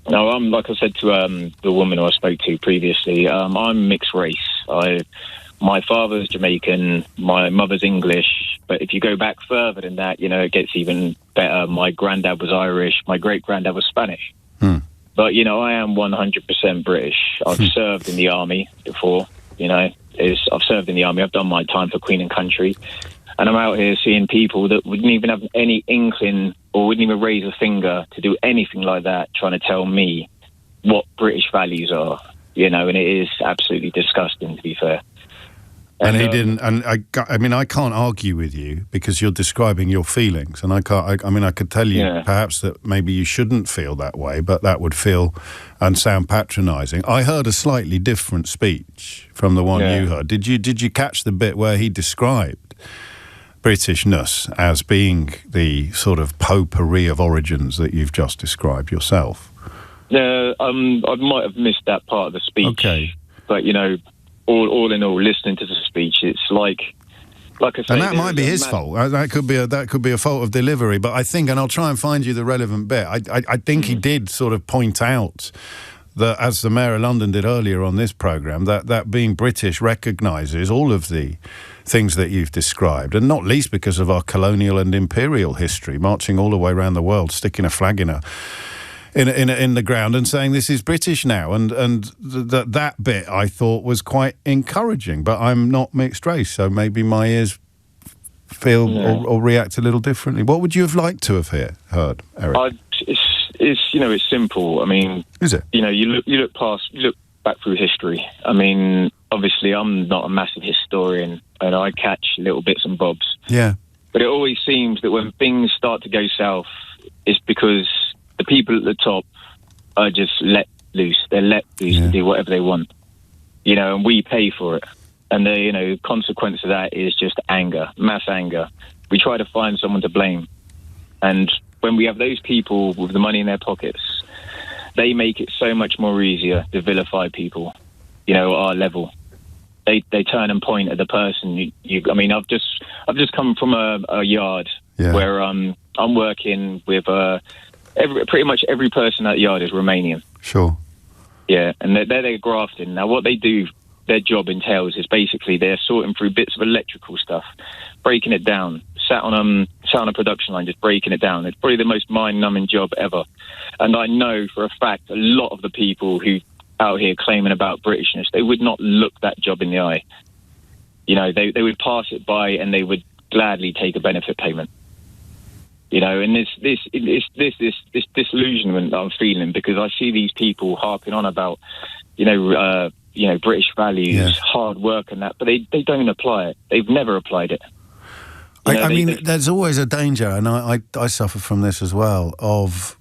Now, like I said to the woman who I spoke to previously, I'm mixed race. My father's Jamaican, my mother's English, but if you go back further than that, it gets even better. My granddad was Irish, my great-granddad was Spanish. But, I am 100% British. I've served in the army before, I've served in the army. I've done my time for Queen and Country. And I'm out here seeing people that wouldn't even have any inkling or wouldn't even raise a finger to do anything like that, trying to tell me what British values are, and it is absolutely disgusting, to be fair.
And he didn't. And I can't argue with you because you're describing your feelings, and I can't. I could tell you perhaps that maybe you shouldn't feel that way, but that would feel and sound patronising. I heard a slightly different speech from the one you heard. Did you catch the bit where he described Britishness as being the sort of potpourri of origins that you've just described yourself?
Yeah, I might have missed that part of the speech.
Okay,
but all in all, listening to the speech, it's like I say,
and that might be his fault. That could be a fault of delivery. But I think, and I'll try and find you the relevant bit. I think he did sort of point out that, as the Mayor of London did earlier on this programme, that being British recognises all of the things that you've described, and not least because of our colonial and imperial history, marching all the way around the world, sticking a flag in the ground and saying this is British now, and that bit I thought was quite encouraging. But I'm not mixed race, so maybe my ears feel or react a little differently. What would you have liked to have heard, Eric?
It's simple.
Is it?
You look back through history. Obviously, I'm not a massive historian, and I catch little bits and bobs.
Yeah.
But it always seems that when things start to go south, it's because the people at the top are just let loose. They're let loose to do whatever they want, and we pay for it. And the consequence of that is just anger, mass anger. We try to find someone to blame. And when we have those people with the money in their pockets, they make it so much more easier to vilify people, at our level. They turn and point at the person. I've just come from a yard where I'm working with pretty much every person at the yard is Romanian.
Sure.
Yeah, and they're grafting. Now, what they do, their job entails is basically they're sorting through bits of electrical stuff, breaking it down, sat on a production line, just breaking it down. It's probably the most mind-numbing job ever. And I know for a fact a lot of the people who out here claiming about Britishness, they would not look that job in the eye. They would pass it by and they would gladly take a benefit payment. And this disillusionment that I'm feeling because I see these people harping on about, British values, hard work and that, but they don't apply it. They've never applied it.
There's always a danger, and I suffer from this as well, of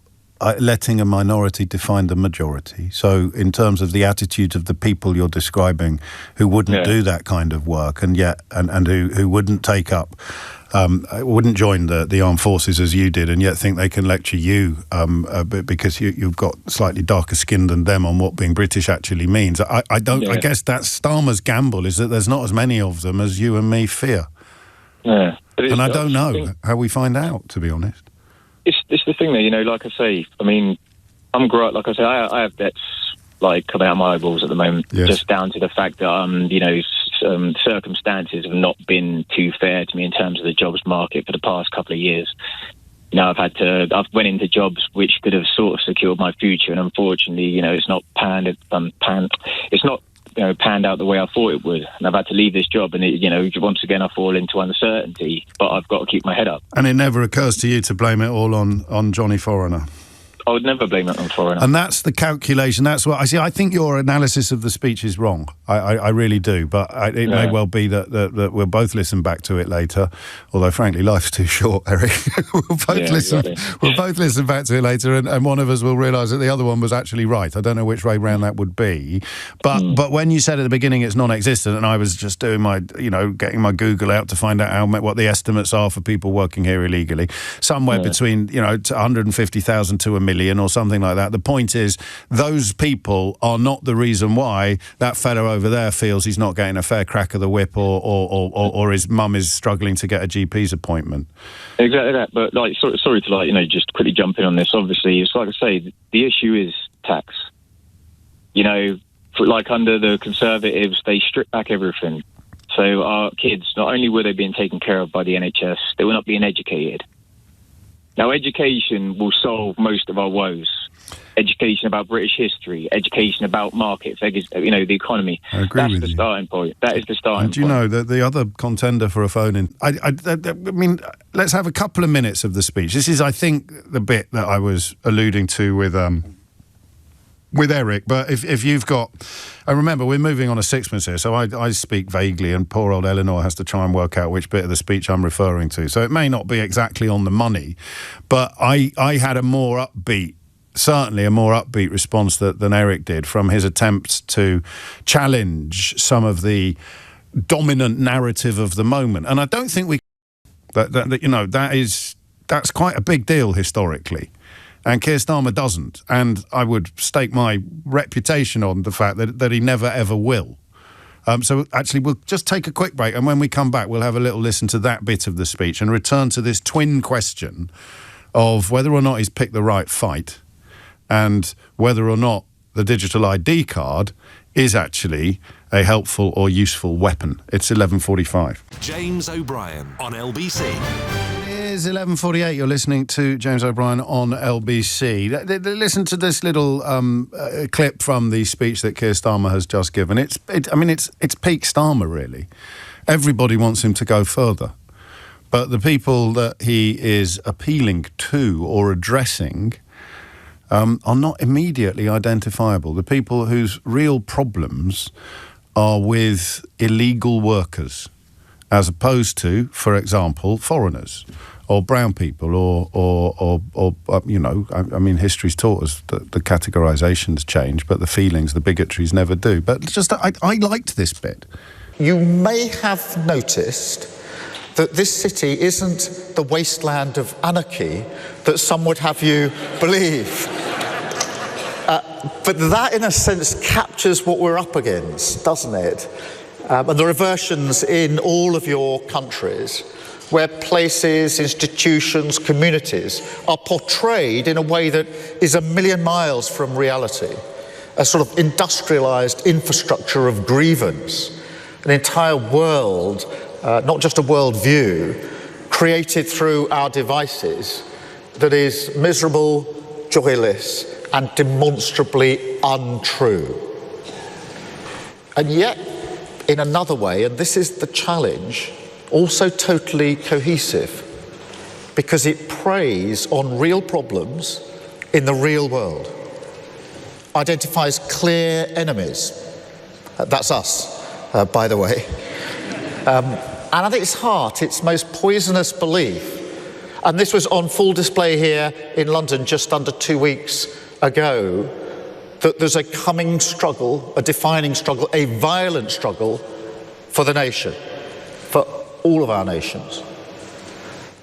letting a minority define the majority. So in terms of the attitude of the people you're describing who wouldn't do that kind of work and who wouldn't take up, wouldn't join the armed forces as you did, and yet think they can lecture you because you've got slightly darker skin than them on what being British actually means. I guess that's Starmer's gamble, is that there's not as many of them as you and me fear.
Yeah.
And I don't know how we find out, to be honest.
It's the thing that, like I say, I'm great. Like I say, I have debts coming out of my eyeballs at the moment, just down to the fact that circumstances have not been too fair to me in terms of the jobs market for the past couple of years. I've went into jobs which could have sort of secured my future, and unfortunately, it's not panned out the way I thought it would, and I've had to leave this job, and once again I fall into uncertainty, but I've got to keep my head up.
And it never occurs to you to blame it all on Johnny Foreigner?
would never blame it on foreigners.
And that's the calculation. That's what I see. I think your analysis of the speech is wrong. I really do. But it may well be that we'll both listen back to it later. Although, frankly, life's too short, Eric. We'll both listen back to it later, and one of us will realise that the other one was actually right. I don't know which way round that would be. But when you said at the beginning it's non-existent, and I was just doing my, getting my Google out to find out what the estimates are for people working here illegally, somewhere between 150,000 to 1 million or something like that. The point is, those people are not the reason why that fellow over there feels he's not getting a fair crack of the whip, or his mum is struggling to get a GP's appointment.
Exactly that. But sorry to just quickly jump in on this. Obviously, it's like I say, the issue is tax. Under the Conservatives, they strip back everything. So our kids, not only were they being taken care of by the NHS, they were not being educated. Now, education will solve most of our woes. Education about British history, education about markets, the economy.
I agree with you.
That's the starting point. That is the starting point.
Do you know that the other contender for a phone-in... I mean, let's have a couple of minutes of the speech. This is, I think, the bit that I was alluding to with Eric, but if you've got... And remember, we're moving on a sixpence here, so I speak vaguely, and poor old Eleanor has to try and work out which bit of the speech I'm referring to. So it may not be exactly on the money, but I had certainly a more upbeat response than Eric did from his attempts to challenge some of the dominant narrative of the moment. And I don't think that's quite a big deal historically. And Keir Starmer doesn't. And I would stake my reputation on the fact that he never, ever will. So actually, we'll just take a quick break. And when we come back, we'll have a little listen to that bit of the speech and return to this twin question of whether or not he's picked the right fight and whether or not the digital ID card is actually a helpful or useful weapon. It's 11:45.
James O'Brien on LBC.
It is 11:48. You're listening to James O'Brien on LBC. Listen to this little clip from the speech that Keir Starmer has just given. It's peak Starmer, really. Everybody wants him to go further. But the people that he is appealing to or addressing are not immediately identifiable. The people whose real problems are with illegal workers, as opposed to, for example, foreigners or brown people history's taught us that the categorisations change, but the feelings, the bigotries never do. But I liked this bit.
You may have noticed that this city isn't the wasteland of anarchy that some would have you believe. But that, in a sense, captures what we're up against, doesn't it? And there are versions in all of your countries where places, institutions, communities are portrayed in a way that is a million miles from reality. A sort of industrialised infrastructure of grievance, an entire world, not just a world view, created through our devices that is miserable, joyless, and demonstrably untrue. And yet, in another way, and this is the challenge, also totally cohesive, because it preys on real problems in the real world, identifies clear enemies. That's us, by the way. And at its heart, its most poisonous belief, and this was on full display here in London just under 2 weeks ago, that there's a coming struggle, a defining struggle, a violent struggle for the nation, for all of our nations.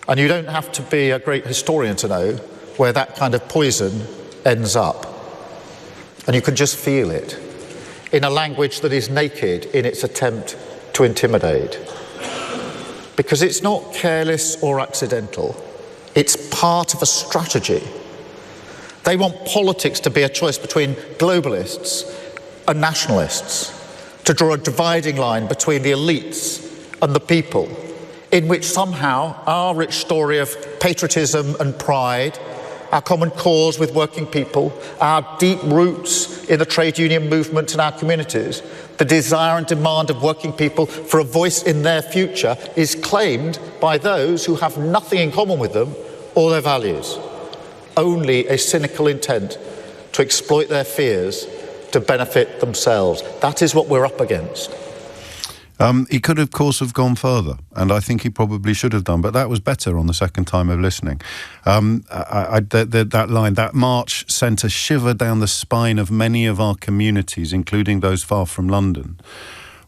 And you don't have to be a great historian to know where that kind of poison ends up. And you can just feel it in a language that is naked in its attempt to intimidate. Because it's not careless or accidental. It's part of a strategy. They want politics to be a choice between globalists and nationalists, to draw a dividing line between the elites and the people, in which somehow our rich story of patriotism and pride, our common cause with working people, our deep roots in the trade union movement in our communities, the desire and demand of working people for a voice in their future is claimed by those who have nothing in common with them or their values. only a cynical intent to exploit their fears to benefit themselves. That is what we're up against.
He could, of course, have gone further, and I think he probably should have done, but that was better on the second time of listening. That line, that march sent a shiver down the spine of many of our communities, including those far from London.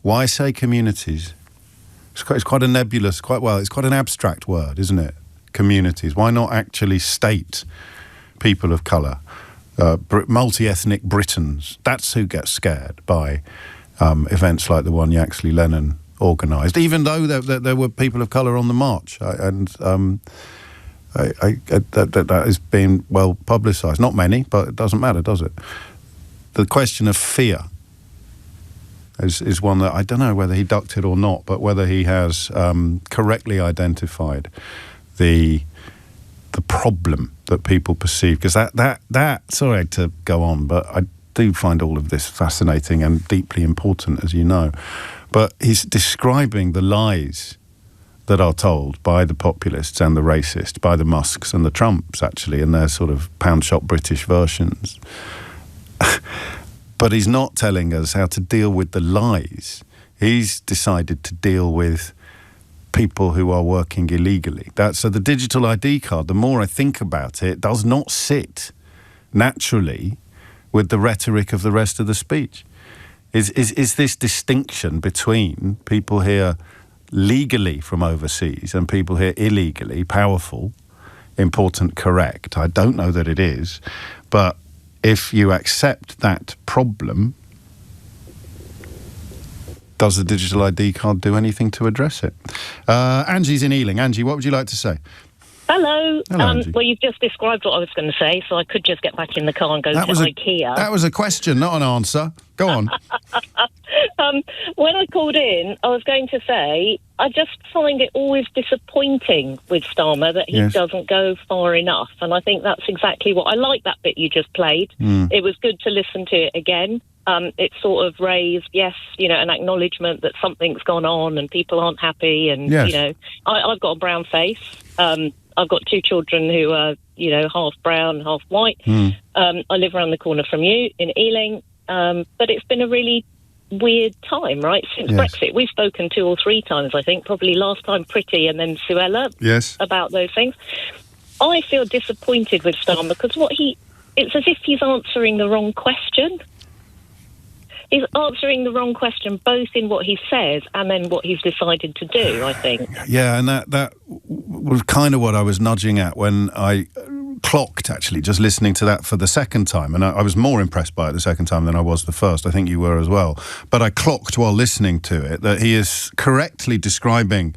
Why say communities? It's quite a nebulous, it's quite an abstract word, isn't it? Communities. Why not actually state people of colour, multi-ethnic Britons? That's who gets scared by events like the one Yaxley Lennon organised, even though there were people of colour on the march, that has been well publicised. Not many, but it doesn't matter, does it? The question of fear is one that I don't know whether he ducked it or not, but whether he has correctly identified the problem that people perceive, because that sorry to go on, but I do find all of this fascinating and deeply important, as you know. But he's describing the lies that are told by the populists and the racists, by the Musks and the Trumps, actually, in their sort of pound-shop British versions. But he's not telling us how to deal with the lies. He's decided to deal with people who are working illegally. So the digital ID card, the more I think about it, does not sit naturally with the rhetoric of the rest of the speech. Is this distinction between people here legally from overseas and people here illegally, powerful, important, correct? I don't know that it is, but if you accept that problem, does the digital ID card do anything to address it? Angie's in Ealing. Angie, what would you like to say?
Hello.
Hello,
well, you've just described what I was going to say, so I could just get back in the car and go to IKEA.
That was a question, not an answer. Go on.
When I called in, I was going to say, I just find it always disappointing with Starmer that he doesn't go far enough. And I think that's exactly what I like, that bit you just played. It was good to listen to it again. It sort of raised, an acknowledgement that something's gone on and people aren't happy. And, I've got a brown face. I've got two children who are, half brown, half white. I live around the corner from you in Ealing. But it's been a really weird time, right? Since Brexit. We've spoken 2 or 3 times, I think. Probably last time Pretty and then Suella about those things. I feel disappointed with Starmer because it's as if he's answering the wrong question. He's answering the wrong question both in what he says and then what he's decided to do, I think. Yeah,
and that was kind of what I was nudging at when I clocked, actually, just listening to that for the second time. And I was more impressed by it the second time than I was the first. I think you were as well. But I clocked while listening to it that he is correctly describing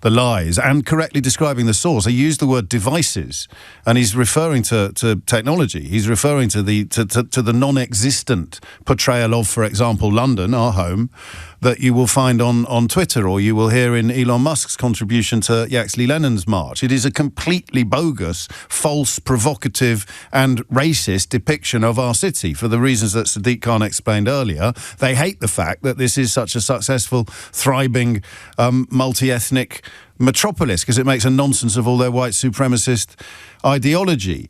the lies and correctly describing the source. He used the word devices, and he's referring to technology. He's referring to the non-existent portrayal of, for example, London, our home, that you will find on Twitter, or you will hear in Elon Musk's contribution to Yaxley Lennon's march. It is a completely bogus, false, provocative and racist depiction of our city for the reasons that Sadiq Khan explained earlier. They hate the fact that this is such a successful, thriving, multi-ethnic metropolis because it makes a nonsense of all their white supremacist ideology.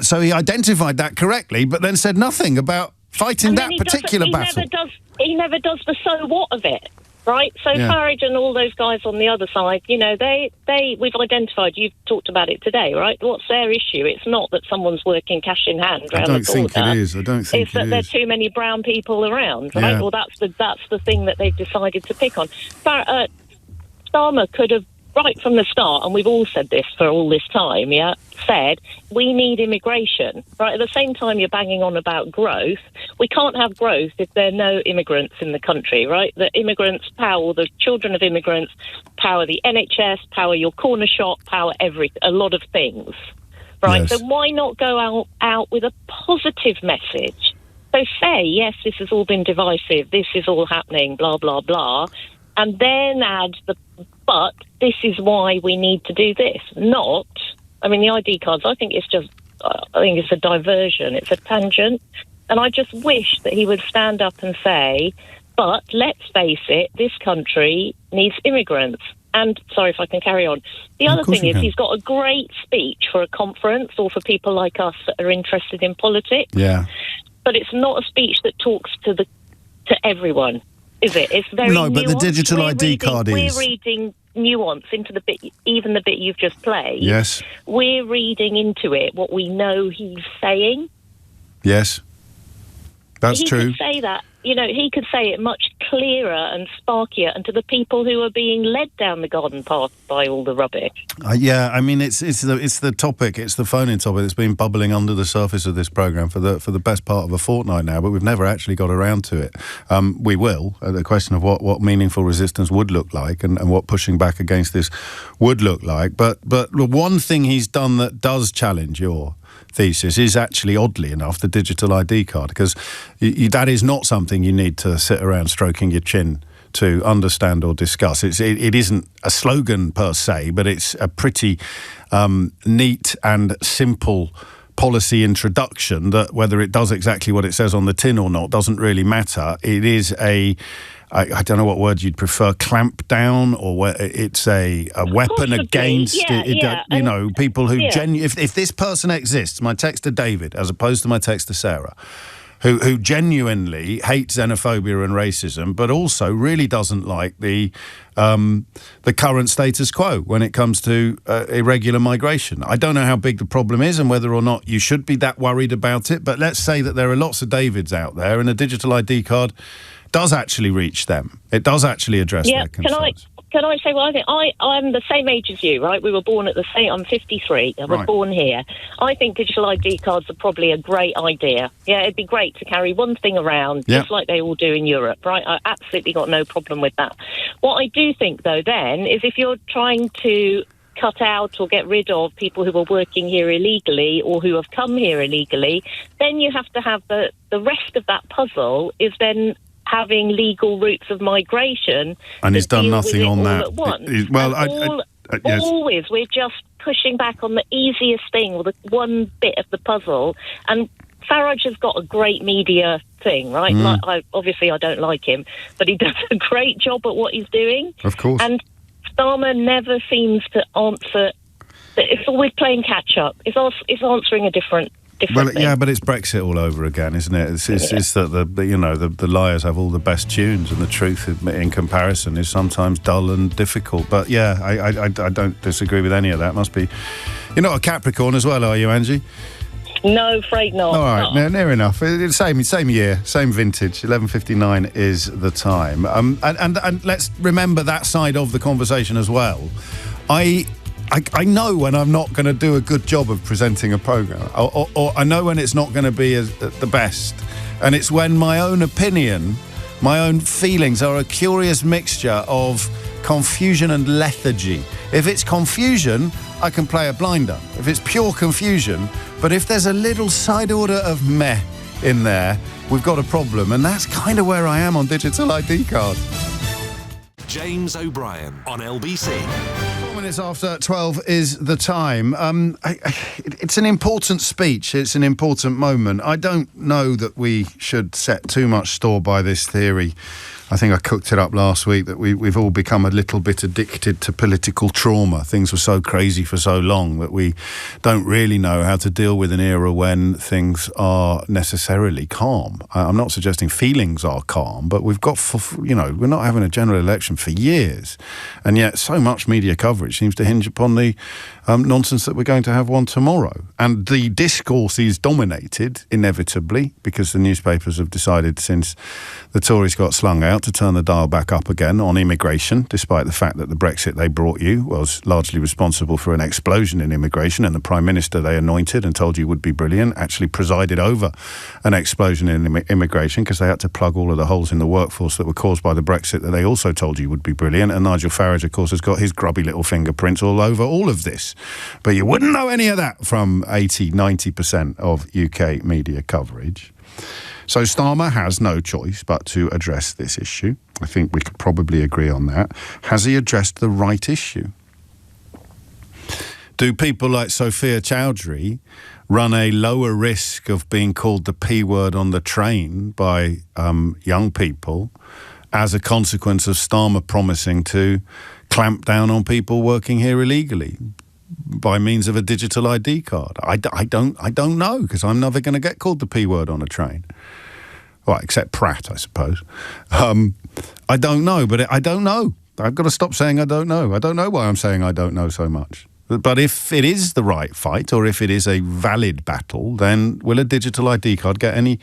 So he identified that correctly, but then said nothing about fighting that particular battle.
He never does the so what of it, right? So Farage and all those guys on the other side, we've identified, you've talked about it today, right? What's their issue? It's not that someone's working cash in hand around the border. I don't think it is. It's that there are too many brown people around, right? Yeah. Well, that's the thing that they've decided to pick on. Starmer could have, right from the start, and we've all said this for all this time, said, we need immigration. Right, at the same time you're banging on about growth, we can't have growth if there are no immigrants in the country, right? The immigrants power, the children of immigrants power the NHS, power your corner shop, power a lot of things, right? Yes. So why not go out with a positive message? So say, yes, this has all been divisive, this is all happening, blah, blah, blah, and then add but this is why we need to do this. The ID cards, I think it's a diversion, it's a tangent. And I just wish that he would stand up and say, but let's face it, this country needs immigrants. And sorry if I can carry on. The other thing is he's got a great speech for a conference or for people like us that are interested in politics.
Yeah.
But it's not a speech that talks to everyone, is it? It's very
No, but
nuanced.
the digital ID card is.
We're reading nuance into the bit, even the bit you've just played.
Yes.
We're reading into it what we know he's saying.
Yes. That's true.
He could say that. He could say it much clearer and sparkier, and to the people who are being led down the garden path by all the rubbish.
Yeah, I mean, it's the topic, it's the phone-in topic that's been bubbling under the surface of this programme for the best part of a fortnight now, but we've never actually got around to it. We will. The question of what meaningful resistance would look like and what pushing back against this would look like. But one thing he's done that does challenge your thesis is actually, oddly enough, the digital ID card, because that is not something you need to sit around stroking your chin to understand or discuss. It isn't a slogan per se, but it's a pretty neat and simple policy introduction that, whether it does exactly what it says on the tin or not, doesn't really matter. It is I don't know what word you'd prefer, clamp down, or it's a weapon against, people who if this person exists, my text to David, as opposed to my text to Sarah, who genuinely hates xenophobia and racism, but also really doesn't like the current status quo when it comes to irregular migration. I don't know how big the problem is and whether or not you should be that worried about it, but let's say that there are lots of Davids out there, and a digital ID card does actually reach them. It does actually address their concerns.
Can I say what I think? I'm the same age as you, right? We were born at the same... I'm 53. I was born here. I think digital ID cards are probably a great idea. Yeah, it'd be great to carry one thing around, just like they all do in Europe, right? I absolutely got no problem with that. What I do think, though, then, is if you're trying to cut out or get rid of people who are working here illegally or who have come here illegally, then you have to have the rest of that puzzle is then having legal routes of migration,
and he's done nothing on that.
Always, we're just pushing back on the easiest thing, or the one bit of the puzzle. And Farage has got a great media thing, right? Obviously, I don't like him, but he does a great job at what he's doing.
Of course.
And Starmer never seems to answer. It's always playing catch up. It's answering a different.
Yeah, but it's Brexit all over again, isn't it? It's that the liars have all the best tunes, and the truth in comparison is sometimes dull and difficult. But yeah, I don't disagree with any of that. Must be, you're not a Capricorn as well, are you, Angie?
No, afraid not.
All right, near enough. It's same year, same vintage. 11:59 is the time. And let's remember that side of the conversation as well. I know when I'm not going to do a good job of presenting a programme, or I know when it's not going to be the best, and it's when my own opinion, my own feelings are a curious mixture of confusion and lethargy. If it's confusion, I can play a blinder. If it's pure confusion, but if there's a little side order of meh in there, we've got a problem, and that's kind of where I am on digital ID cards.
James O'Brien on LBC.
4 minutes after 12 is the time. It's an important speech. It's an important moment. I don't know that we should set too much store by this theory. I think I cooked it up last week that we've all become a little bit addicted to political trauma. Things were so crazy for so long that we don't really know how to deal with an era when things are necessarily calm. I'm not suggesting feelings are calm, but we've got, we're not having a general election for years. And yet so much media coverage seems to hinge upon the nonsense that we're going to have one tomorrow. And the discourse is dominated, inevitably, because the newspapers have decided since the Tories got slung out to turn the dial back up again on immigration, despite the fact that the Brexit they brought you was largely responsible for an explosion in immigration, and the Prime Minister they anointed and told you would be brilliant actually presided over an explosion in immigration because they had to plug all of the holes in the workforce that were caused by the Brexit that they also told you would be brilliant. And Nigel Farage, of course, has got his grubby little fingerprints all over all of this. But you wouldn't know any of that from 80-90% of UK media coverage. So Starmer has no choice but to address this issue. I think we could probably agree on that. Has he addressed the right issue? Do people like Sophia Chowdhury run a lower risk of being called the P word on the train by young people as a consequence of Starmer promising to clamp down on people working here illegally by means of a digital ID card? I don't know, because I'm never going to get called the P word on a train. Well, except Pratt, I suppose. I don't know, but I don't know. I've got to stop saying I don't know. I don't know why I'm saying I don't know so much. But if it is the right fight, or if it is a valid battle, then will a digital ID card get any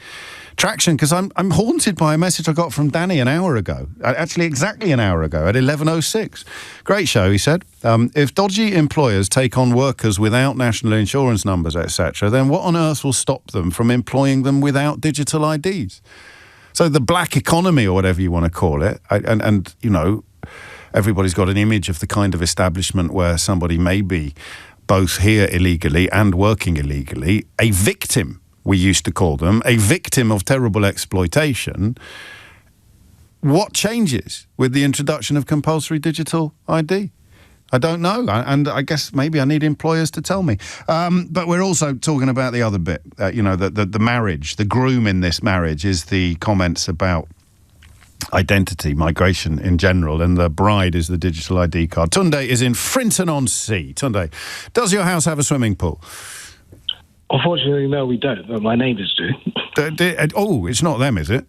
traction? Because I'm haunted by a message I got from Danny an hour ago. Actually, exactly an hour ago at 11:06. Great show, he said. If dodgy employers take on workers without national insurance numbers, etc., then what on earth will stop them from employing them without digital IDs? So the black economy, or whatever you want to call it, and you know, everybody's got an image of the kind of establishment where somebody may be both here illegally and working illegally, a victim, we used to call them, a victim of terrible exploitation. What changes with the introduction of compulsory digital ID? I don't know, and I guess maybe I need employers to tell me. But we're also talking about the other bit, the marriage, the groom in this marriage is the comments about identity, migration in general, and the bride is the digital ID card. Tunde is in Frinton-on-Sea. Tunde, does your house have a swimming pool?
Unfortunately, no, we don't. My neighbours do.
Oh, it's not them, is it?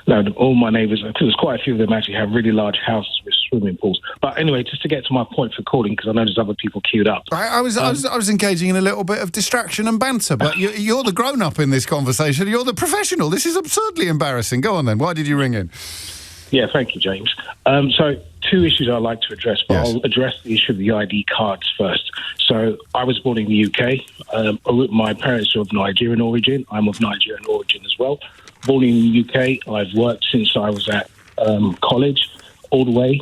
No, all my neighbours, there's quite a few of them actually have really large houses with swimming pools. But anyway, just to get to my point for calling, because I know there's other people queued up.
I was engaging in a little bit of distraction and banter, but you're the grown-up in this conversation. You're the professional. This is absurdly embarrassing. Go on then. Why did you ring in?
Yeah, thank you, James. So two issues I'd like to address, but yes. I'll address the issue of the ID cards first. So I was born in the UK. My parents are of Nigerian origin. I'm of Nigerian origin as well. Born in the UK, I've worked since I was at college, all the way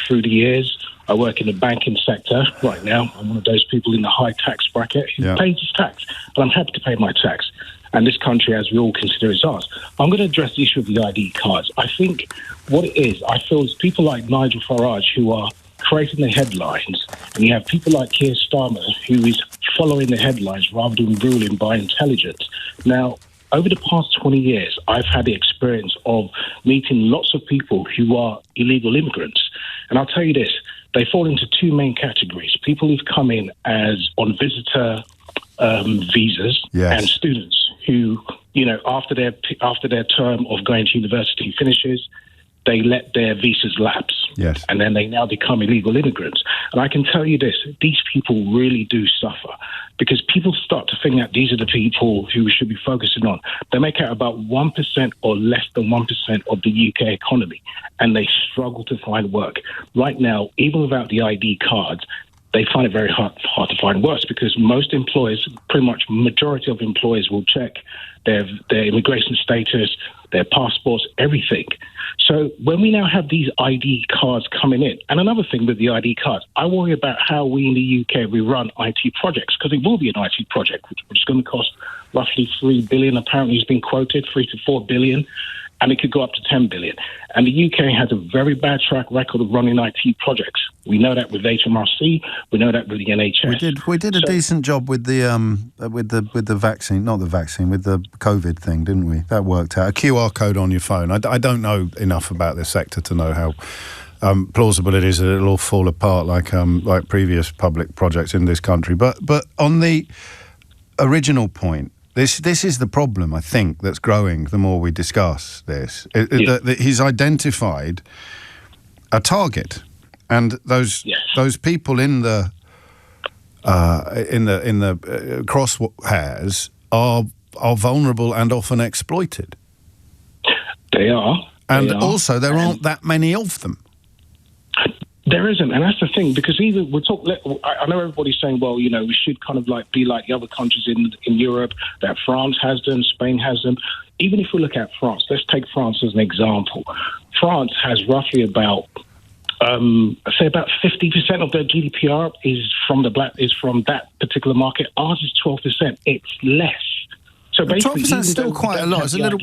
through the years. I work in the banking sector right now. I'm one of those people in the high tax bracket who pays his tax, and I'm happy to pay my tax. And this country, as we all consider, is ours. I'm going to address the issue of the ID cards. I think what it is, I feel, is people like Nigel Farage who are creating the headlines, and you have people like Keir Starmer who is following the headlines rather than ruling by intelligence. Now, over the past 20 years, I've had the experience of meeting lots of people who are illegal immigrants. And I'll tell you this, they fall into two main categories. People who've come in as on visitor visas, and students who, you know, after their term of going to university finishes, they let their visas lapse.
Yes.
And then they now become illegal immigrants. And I can tell you this, these people really do suffer, because people start to think that these are the people who we should be focusing on. They make out about 1% or less than 1% of the UK economy, and they struggle to find work. Right now, even without the ID cards, they find it very hard to find work, because most employers, pretty much majority of employers, will check their immigration status, their passports, everything. So when we now have these ID cards coming in, and another thing with the ID cards, I worry about how we in the UK, we run IT projects, because it will be an IT project, which is going to cost roughly 3 billion. Apparently it's been quoted, 3 to 4 billion. And it could go up to 10 billion. And the UK has a very bad track record of running IT projects. We know that with HMRC. We know that with the NHS.
We did a decent job with the vaccine, not the vaccine, with the COVID thing, didn't we? That worked out. A QR code on your phone. I don't know enough about this sector to know how plausible it is that it'll all fall apart like previous public projects in this country. But on the original point, This is the problem, I think, that's growing the more we discuss this. He's identified a target, and those people in the crosshairs are vulnerable and often exploited.
They are,
also there aren't that many of them.
There isn't, and that's the thing, because even I know everybody's saying, well, you know, we should kind of be like the other countries in Europe, that France has them, Spain has them. Even if we look at France, let's take France as an example. France has roughly about, say about 50% of their GDPR is from that particular market. Ours is 12%. It's less. So
12% is still quite a lot. It's a little,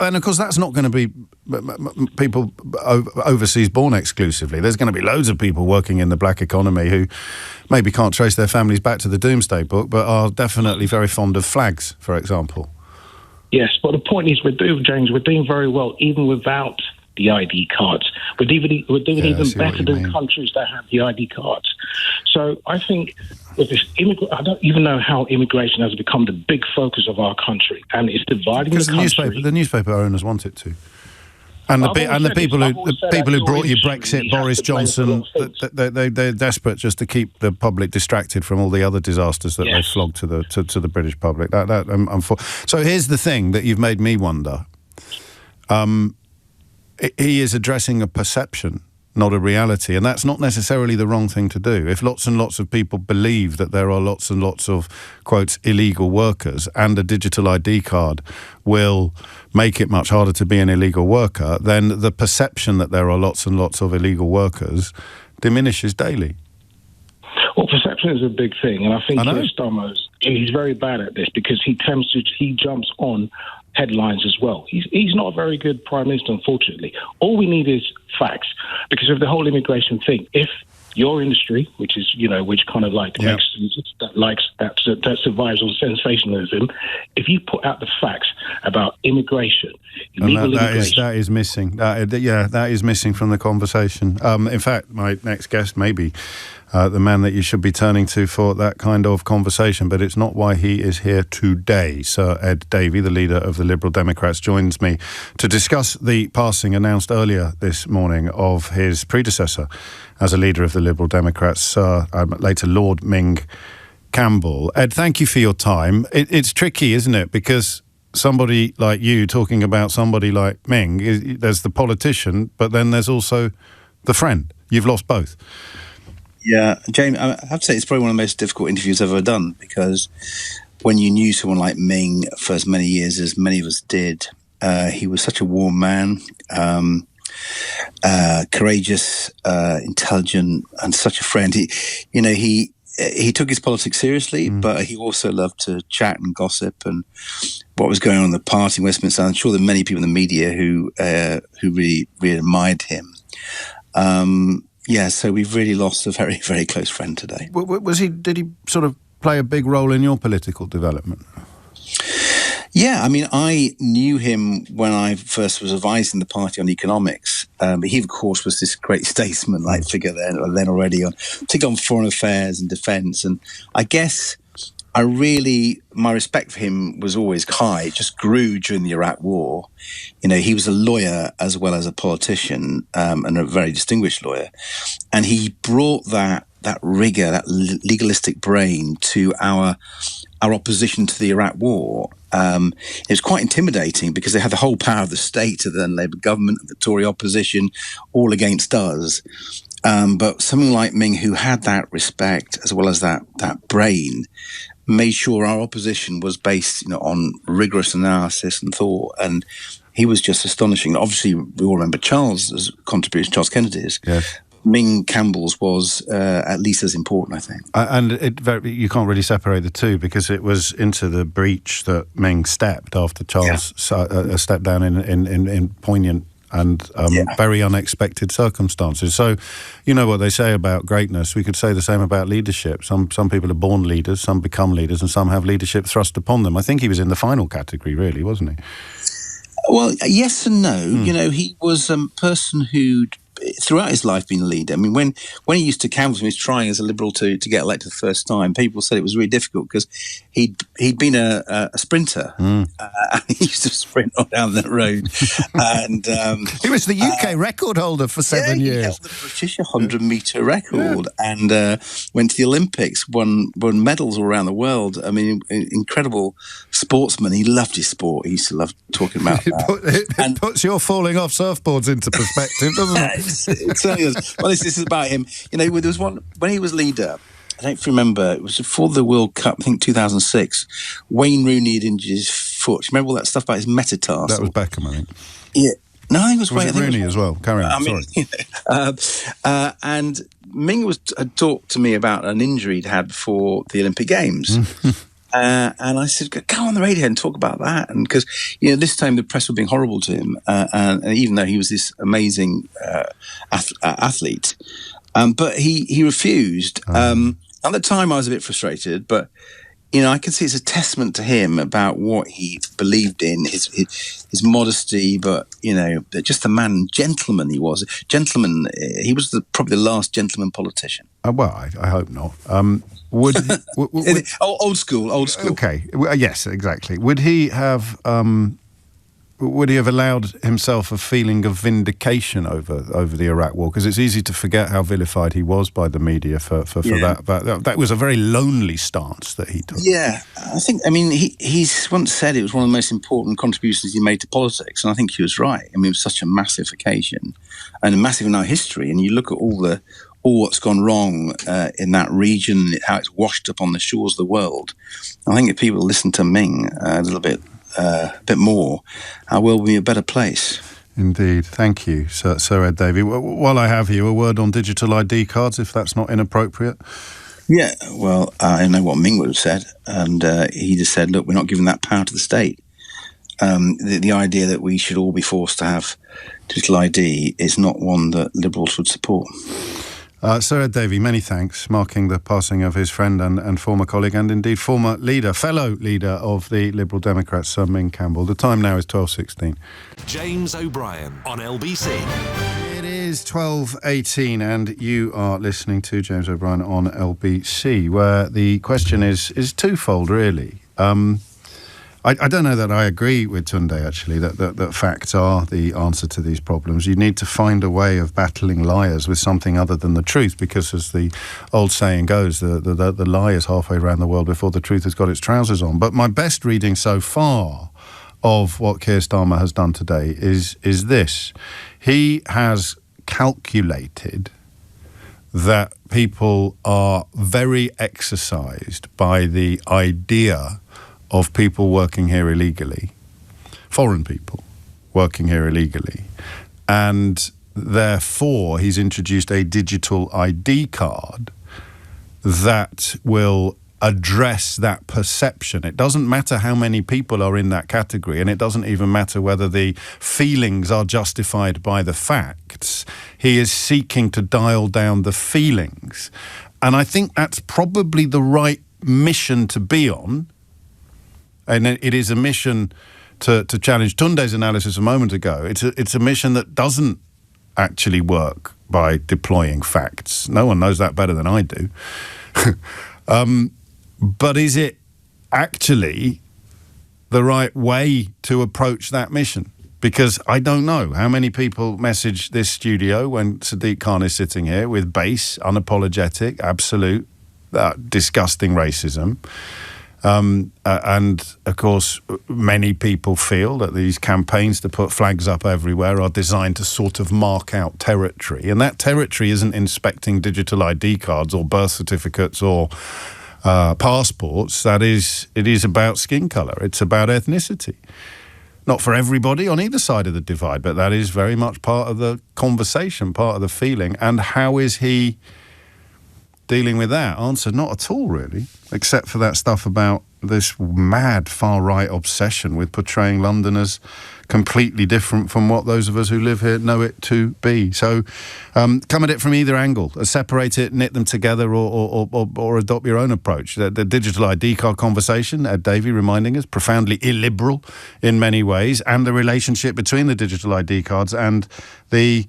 and of course that's not going to be people overseas born exclusively. There's going to be loads of people working in the black economy who maybe can't trace their families back to the Doomsday Book, but are definitely very fond of flags, for example.
Yes, but the point is, James, we're doing very well even without the ID cards. We're doing even better than countries that have the ID cards. So I think with this I don't even know how immigration has become the big focus of our country, and it's dividing the country.
The newspaper owners want it to. And the people who brought you Brexit, Boris Johnson, they're desperate just to keep the public distracted from all the other disasters that they flogged to the British public. So here's the thing that you've made me wonder. He is addressing a perception, not a reality, and that's not necessarily the wrong thing to do. If lots and lots of people believe that there are lots and lots of, quote, illegal workers, and a digital ID card will make it much harder to be an illegal worker, then the perception that there are lots and lots of illegal workers diminishes daily.
Well, perception is a big thing, and I think Keir Starmer, he's very bad at this because he jumps on headlines as well. He's not a very good Prime Minister, unfortunately. All we need is facts, because of the whole immigration thing. If your industry, which is, which kind of like that survives on sensationalism, if you put out the facts about immigration, illegal immigration,
that is missing. That is missing from the conversation. In fact, my next guest may be the man that you should be turning to for that kind of conversation, but it's not why he is here today. Sir Ed Davey, the leader of the Liberal Democrats, joins me to discuss the passing announced earlier this morning of his predecessor as a leader of the Liberal Democrats, later Lord Ming Campbell. Ed, thank you for your time. It's tricky, isn't it? Because somebody like you talking about somebody like Ming, there's the politician, but then there's also the friend. You've lost both.
Yeah, James, I have to say it's probably one of the most difficult interviews I've ever done, because when you knew someone like Ming for as many years as many of us did, he was such a warm man, courageous, intelligent, and such a friend. He took his politics seriously, but he also loved to chat and gossip and what was going on in the party in Westminster. I'm sure there are many people in the media who really, really admired him. So we've really lost a very, very close friend today.
Did he sort of play a big role in your political development?
Yeah, I mean, I knew him when I first was advising the party on economics. But he, of course, was this great statesman-like figure then already, particularly on foreign affairs and defence. And I guess my respect for him was always high. It just grew during the Iraq War. He was a lawyer as well as a politician, and a very distinguished lawyer. And he brought that rigour, that legalistic brain to our opposition to the Iraq War. It was quite intimidating because they had the whole power of the state, of the Labour government and the Tory opposition, all against us. But something like Ming, who had that respect as well as that brain, made sure our opposition was based, on rigorous analysis and thought, and he was just astonishing. Obviously, we all remember Charles' contribution, Charles Kennedy's. Yes. Ming Campbell's was at least as important, I think.
And you can't really separate the two, because it was into the breach that Ming stepped after Charles stepped down in poignant and very unexpected circumstances. So, you know what they say about greatness. We could say the same about leadership. Some people are born leaders, some become leaders, and some have leadership thrust upon them. I think he was in the final category, really, wasn't he?
Well, yes and no. He was a person who'd throughout his life been a leader. I mean, when he used to canvass, when he was trying as a Liberal to get elected the first time, people said it was really difficult because he'd been a sprinter. And he used to sprint on down that road. And
he was the UK record holder for 7 years.
He held the British 100-metre record and went to the Olympics, won medals all around the world. I mean, incredible sportsman. He loved his sport. He used to love talking about that.
It puts your falling off surfboards into perspective, doesn't it?
It certainly does. Well, this is about him. There was one when he was leader. I don't remember. It was before the World Cup. I think 2006. Wayne Rooney had injured his foot. Remember all that stuff about his metatarsal?
That was Beckham, I think.
Yeah. No, I think it was
Wayne. Rooney as well. Carry on. Sorry.
And Ming had talked to me about an injury he'd had before the Olympic Games. And I said, go on the radio and talk about that. And because, this time the press were being horrible to him. And even though he was this amazing athlete, but he refused. At the time I was a bit frustrated, but I can see it's a testament to him about what he believed in, his modesty, but, just the man, gentleman he was. Gentleman, he was probably the last gentleman politician.
Well, I hope not. Would
old school.
Okay, yes, exactly. Would he have allowed himself a feeling of vindication over the Iraq War? Because it's easy to forget how vilified he was by the media for that. That was a very lonely stance that he took.
Yeah, he's once said it was one of the most important contributions he made to politics, and I think he was right. It was such a massive occasion and a massive in our history, and you look at all what's gone wrong in that region, how it's washed up on the shores of the world. I think if people listen to Ming a little bit more, our world will be a better place.
Indeed. Thank you, Sir Ed Davey. While I have you, a word on digital ID cards, if that's not inappropriate.
Yeah, well, I know what Ming would have said, and he just said, look, we're not giving that power to the state. The idea that we should all be forced to have digital ID is not one that Liberals would support.
Sir Ed Davey, many thanks, marking the passing of his friend and former colleague and indeed former fellow leader of the Liberal Democrats, Sir Ming Campbell. The time now is 12:16.
James O'Brien on LBC.
It is 12:18 and you are listening to James O'Brien on LBC, where the question is twofold, really. I don't know that I agree with Tunde, actually, that facts are the answer to these problems. You need to find a way of battling liars with something other than the truth, because as the old saying goes, the lie is halfway around the world before the truth has got its trousers on. But my best reading so far of what Keir Starmer has done today is this. He has calculated that people are very exercised by the idea of people working here illegally, foreign people working here illegally, and therefore he's introduced a digital ID card that will address that perception. It doesn't matter how many people are in that category, and it doesn't even matter whether the feelings are justified by the facts. He is seeking to dial down the feelings. And I think that's probably the right mission to be on. And it is a mission to challenge Tunde's analysis a moment ago. It's a mission that doesn't actually work by deploying facts. No one knows that better than I do. But is it actually the right way to approach that mission? Because I don't know how many people message this studio when Sadiq Khan is sitting here with base, unapologetic, absolute, disgusting racism. And, of course, many people feel that these campaigns to put flags up everywhere are designed to sort of mark out territory. And that territory isn't inspecting digital ID cards or birth certificates or passports. It is about skin colour. It's about ethnicity. Not for everybody on either side of the divide, but that is very much part of the conversation, part of the feeling. And how is he dealing with that? Answer, not at all, really, except for that stuff about this mad far-right obsession with portraying London as completely different from what those of us who live here know it to be. So come at it from either angle. Separate it, knit them together, or adopt your own approach. The digital ID card conversation, Davey reminding us, profoundly illiberal in many ways, and the relationship between the digital ID cards and the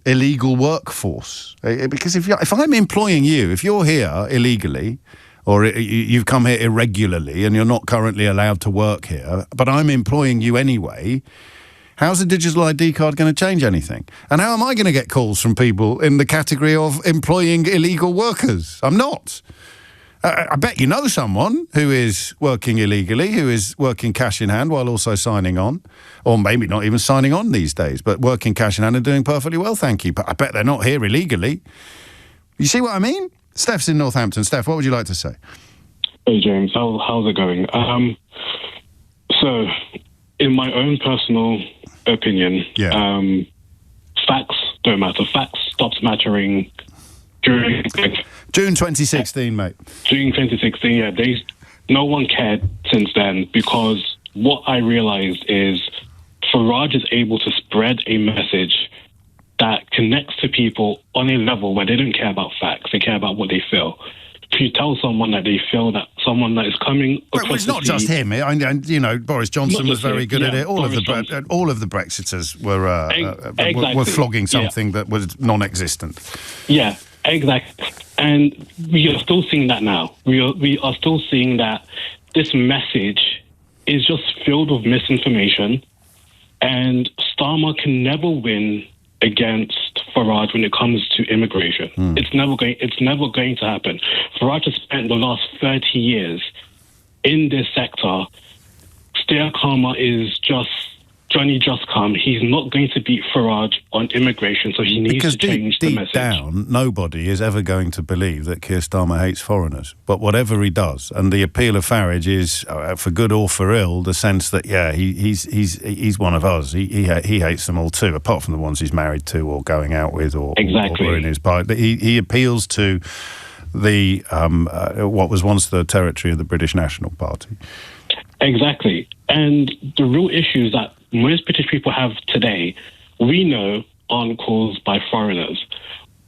illegal workforce. Because if I'm employing you, if you're here illegally, or you've come here irregularly and you're not currently allowed to work here, but I'm employing you anyway, how's a digital ID card going to change anything? And how am I going to get calls from people in the category of employing illegal workers? I'm not. I bet you know someone who is working illegally, who is working cash in hand while also signing on, or maybe not even signing on these days, but working cash in hand and doing perfectly well, thank you. But I bet they're not here illegally. You see what I mean? Steph's in Northampton. Steph, what would you like to say?
Hey, James. How's it going? So, in my own personal opinion, facts don't matter. Facts stopped mattering during
June 2016, mate.
June 2016, yeah. No one cared since then, because what I realized is Farage is able to spread a message that connects to people on a level where they don't care about facts, they care about what they feel. to tell someone that they feel that someone that is coming across
well, it's not just him. Boris Johnson was very good at it. All of the Brexiters were flogging something that was non-existent.
Yeah, exactly. And we are still seeing that now. We are still seeing that this message is just filled with misinformation, and Starmer can never win against Farage when it comes to immigration. It's never going to happen. Farage has spent the last 30 years in this sector. Steer Karma is just Johnny just come. He's not going to beat Farage on immigration, so he needs to change the message.
Deep down, nobody is ever going to believe that Keir Starmer hates foreigners. But whatever he does, and the appeal of Farage is, for good or for ill, the sense that, he's one of us. He hates them all too, apart from the ones he's married to or going out with or in his party. He appeals to the what was once the territory of the British National Party.
Exactly. And the real issues that most British people have today, we know aren't caused by foreigners.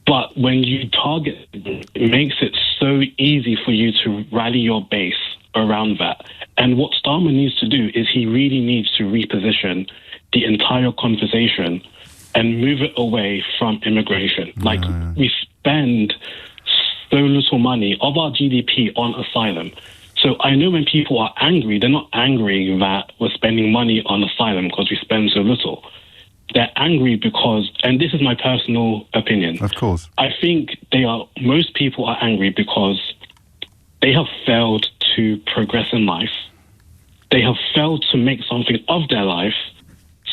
But when you target them, it makes it so easy for you to rally your base around that. And what Starmer needs to do is he really needs to reposition the entire conversation and move it away from immigration. We spend so little money of our GDP on asylum. So I know when people are angry, they're not angry that we're spending money on asylum because we spend so little. They're angry because, and this is my personal opinion.
Of course.
I think most people are angry because they have failed to progress in life. They have failed to make something of their life.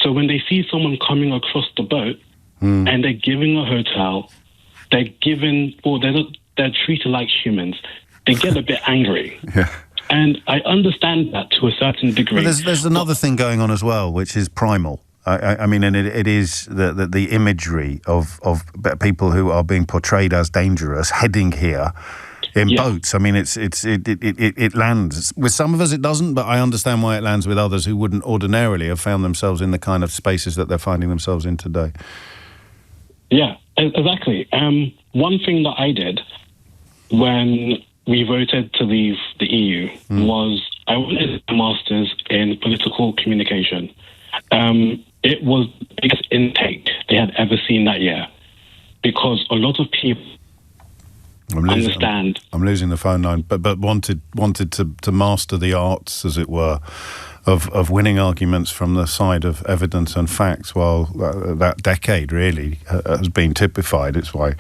So when they see someone coming across the boat and they're giving a hotel, they're treated like humans, they get a bit angry.
Yeah.
And I understand that to a certain degree.
But there's another thing going on as well, which is primal. I mean, and it is the imagery of people who are being portrayed as dangerous heading here in boats. I mean, it lands. With some of us it doesn't, but I understand why it lands with others who wouldn't ordinarily have found themselves in the kind of spaces that they're finding themselves in today.
Yeah, exactly. One thing that I did when we voted to leave the EU was I wanted a master's in political communication. It was the biggest intake they had ever seen that year because a lot of people understand.
I'm losing the phone line, but wanted to master the arts, as it were, of winning arguments from the side of evidence and facts. While that decade really has been typified. It's why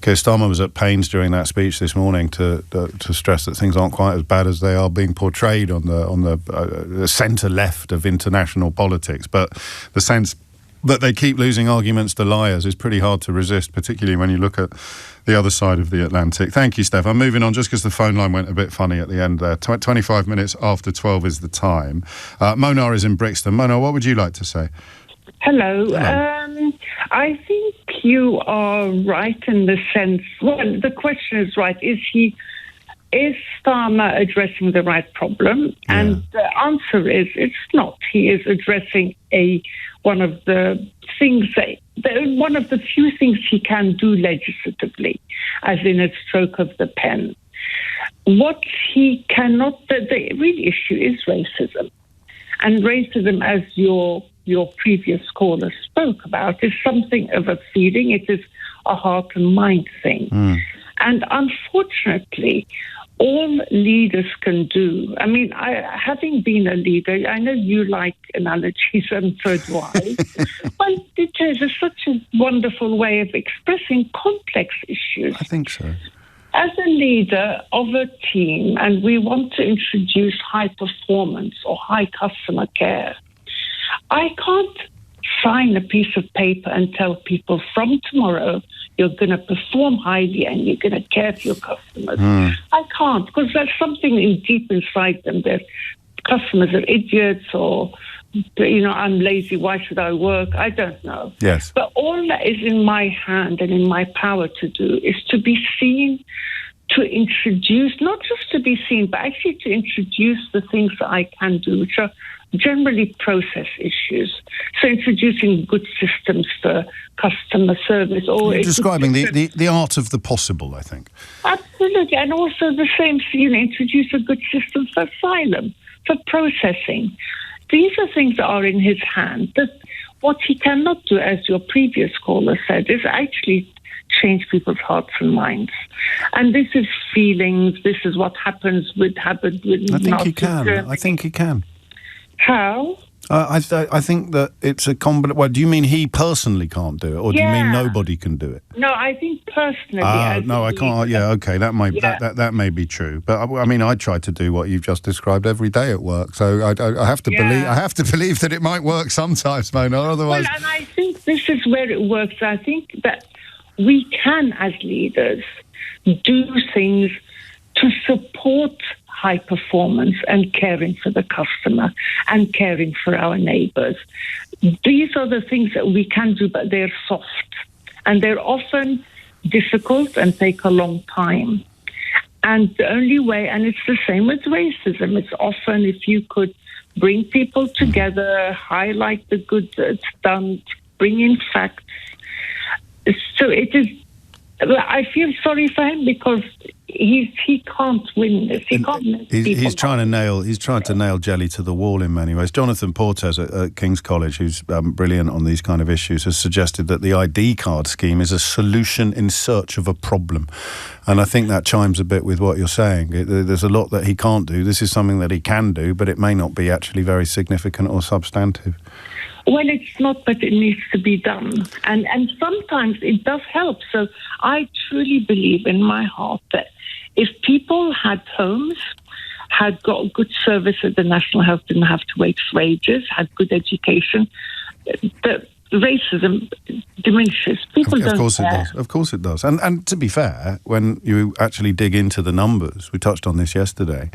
Keir Starmer was at pains during that speech this morning to stress that things aren't quite as bad as they are being portrayed on the centre left of international politics. But the sense that they keep losing arguments to liars is pretty hard to resist, particularly when you look at the other side of the Atlantic. Thank you, Steph. I'm moving on just because the phone line went a bit funny at the end there. 25 minutes after 12 is the time. Mona is in Brixton. Mona, what would you like to say?
Hello. I think you are right in the sense, well, the question is right. Is Starmer addressing the right problem? Yeah. And the answer is it's not. He is addressing one of the few things he can do legislatively, as in a stroke of the pen. What he cannot, the real issue is racism. And racism, as your previous caller spoke about, is something of a feeling. It is a heart and mind thing. And unfortunately, all leaders can do. I mean, having been a leader, I know you like analogies, and so do I. Well, it is such a wonderful way of expressing complex issues.
I think so.
As a leader of a team, and we want to introduce high performance or high customer care, I can't sign a piece of paper and tell people from tomorrow you're going to perform highly and you're going to care for your customers. I can't, because there's something deep inside them that customers are idiots or, I'm lazy, why should I work? I don't know.
Yes.
But all that is in my hand and in my power to do is to be seen, to introduce, not just to be seen, but actually to introduce the things that I can do, which are generally process issues. So introducing good systems for customer service. Or
you're describing the art of the possible, I think.
Absolutely. And also the same, introduce a good system for asylum, for processing. These are things that are in his hand. What he cannot do, as your previous caller said, is actually change people's hearts and minds. And this is feelings. This is what happened with
I think he can.
Germany.
I think he can.
How?
I think that it's a combination. Well, do you mean he personally can't do it, or do you mean nobody can do it?
No, I think personally.
No, I can't. Yeah, okay, that may be true. But I mean, I try to do what you've just described every day at work, so I have to believe. I have to believe that it might work sometimes, Mona. Otherwise,
well, and I think this is where it works. I think that we can, as leaders, do things to support high performance and caring for the customer and caring for our neighbours. These are the things that we can do, but they're soft and they're often difficult and take a long time. And the only way, and it's the same with racism, it's often if you could bring people together, highlight the good that's done, bring in facts. So it is. I feel sorry for him because he can't win this. He can't.
He's trying to nail jelly to the wall in many ways. Jonathan Portes at King's College, who's brilliant on these kind of issues, has suggested that the ID card scheme is a solution in search of a problem, and I think that chimes a bit with what you're saying. There's a lot that he can't do. This is something that he can do, but it may not be actually very significant or substantive.
Well, it's not, but it needs to be done. And sometimes it does help. So I truly believe in my heart that if people had homes, had got good service at the National Health, didn't have to wait for ages, had good education, the racism diminishes. People don't care.
Of course it does. And to be fair, when you actually dig into the numbers, we touched on this yesterday,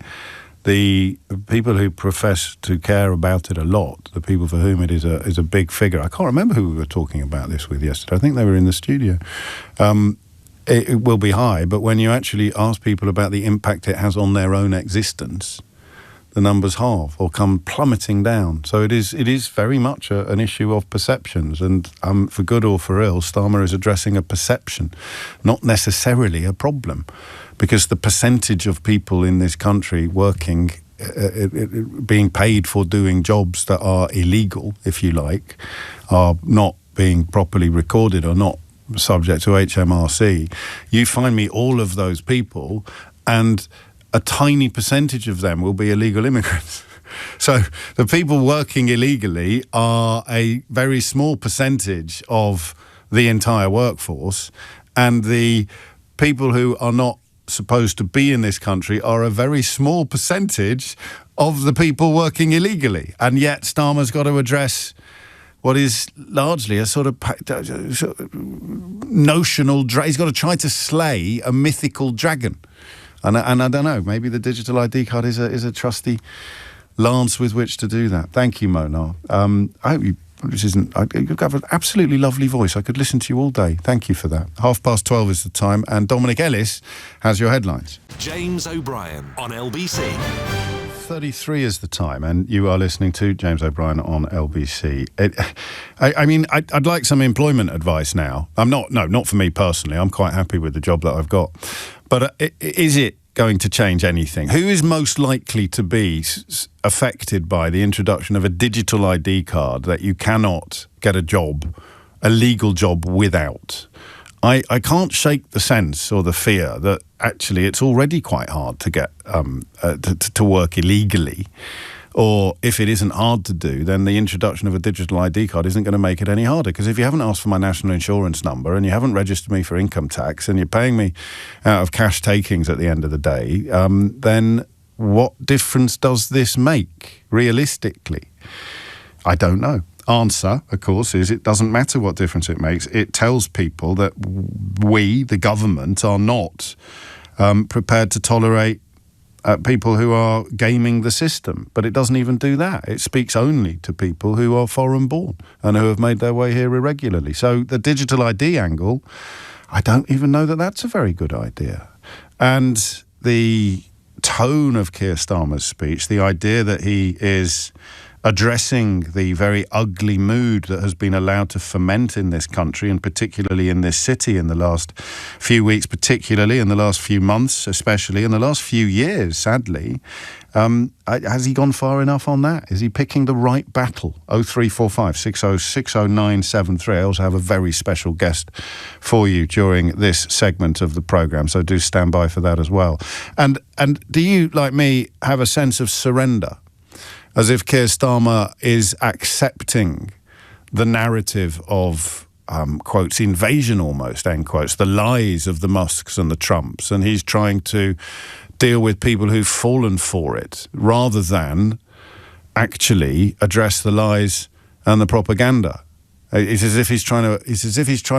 the people who profess to care about it a lot, the people for whom it is a big figure. I can't remember who we were talking about this with yesterday. I think they were in the studio. It will be high, but when you actually ask people about the impact it has on their own existence, the numbers halve or come plummeting down. So it is very much an issue of perceptions, and for good or for ill, Starmer is addressing a perception, not necessarily a problem. Because the percentage of people in this country working, being paid for doing jobs that are illegal, if you like, are not being properly recorded or not subject to HMRC, you find me all of those people, and a tiny percentage of them will be illegal immigrants. So the people working illegally are a very small percentage of the entire workforce, and the people who are not supposed to be in this country are a very small percentage of the people working illegally. And yet Starmer's got to address what is largely a sort of notional he's got to try to slay a mythical dragon. And I don't know, maybe the digital ID card is a trusty lance with which to do that. Thank you, Mona. I hope you you have an absolutely lovely voice. I could listen to you all day. Thank you for that. 12:30 is the time, and Dominic Ellis has your headlines.
James O'Brien on LBC.
33 is the time, and you are listening to James O'Brien on LBC. I'd like some employment advice now. Not for me personally. I'm quite happy with the job that I've got. But is it going to change anything? Who is most likely to be affected by the introduction of a digital ID card that you cannot get a legal job without? I can't shake the sense or the fear that actually it's already quite hard to get to work illegally. Or if it isn't hard to do, then the introduction of a digital ID card isn't going to make it any harder. Because if you haven't asked for my national insurance number and you haven't registered me for income tax and you're paying me out of cash takings at the end of the day, then what difference does this make, realistically? I don't know. Answer, of course, is it doesn't matter what difference it makes. It tells people that we, the government, are not prepared to tolerate people who are gaming the system. But it doesn't even do that. It speaks only to people who are foreign born and who have made their way here irregularly. So the digital ID angle, I don't even know that that's a very good idea. And the tone of Keir Starmer's speech, the idea that he is addressing the very ugly mood that has been allowed to ferment in this country, and particularly in this city in the last few weeks, particularly in the last few months, especially in the last few years, sadly. Has he gone far enough on that? Is he picking the right battle? 0345 6060973. I also have a very special guest for you during this segment of the programme, so do stand by for that as well. And do you, like me, have a sense of surrender? As if Keir Starmer is accepting the narrative of, quotes, invasion almost, end quotes, the lies of the Musks and the Trumps, and he's trying to deal with people who've fallen for it, rather than actually address the lies and the propaganda. It's as if he's trying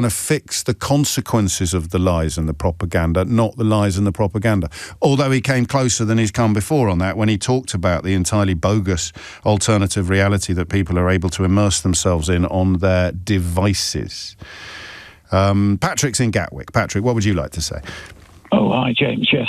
to fix the consequences of the lies and the propaganda, not the lies and the propaganda. Although he came closer than he's come before on that when he talked about the entirely bogus alternative reality that people are able to immerse themselves in on their devices. Patrick's in Gatwick. Patrick, what would you like to say?
Oh, hi, James. Yes.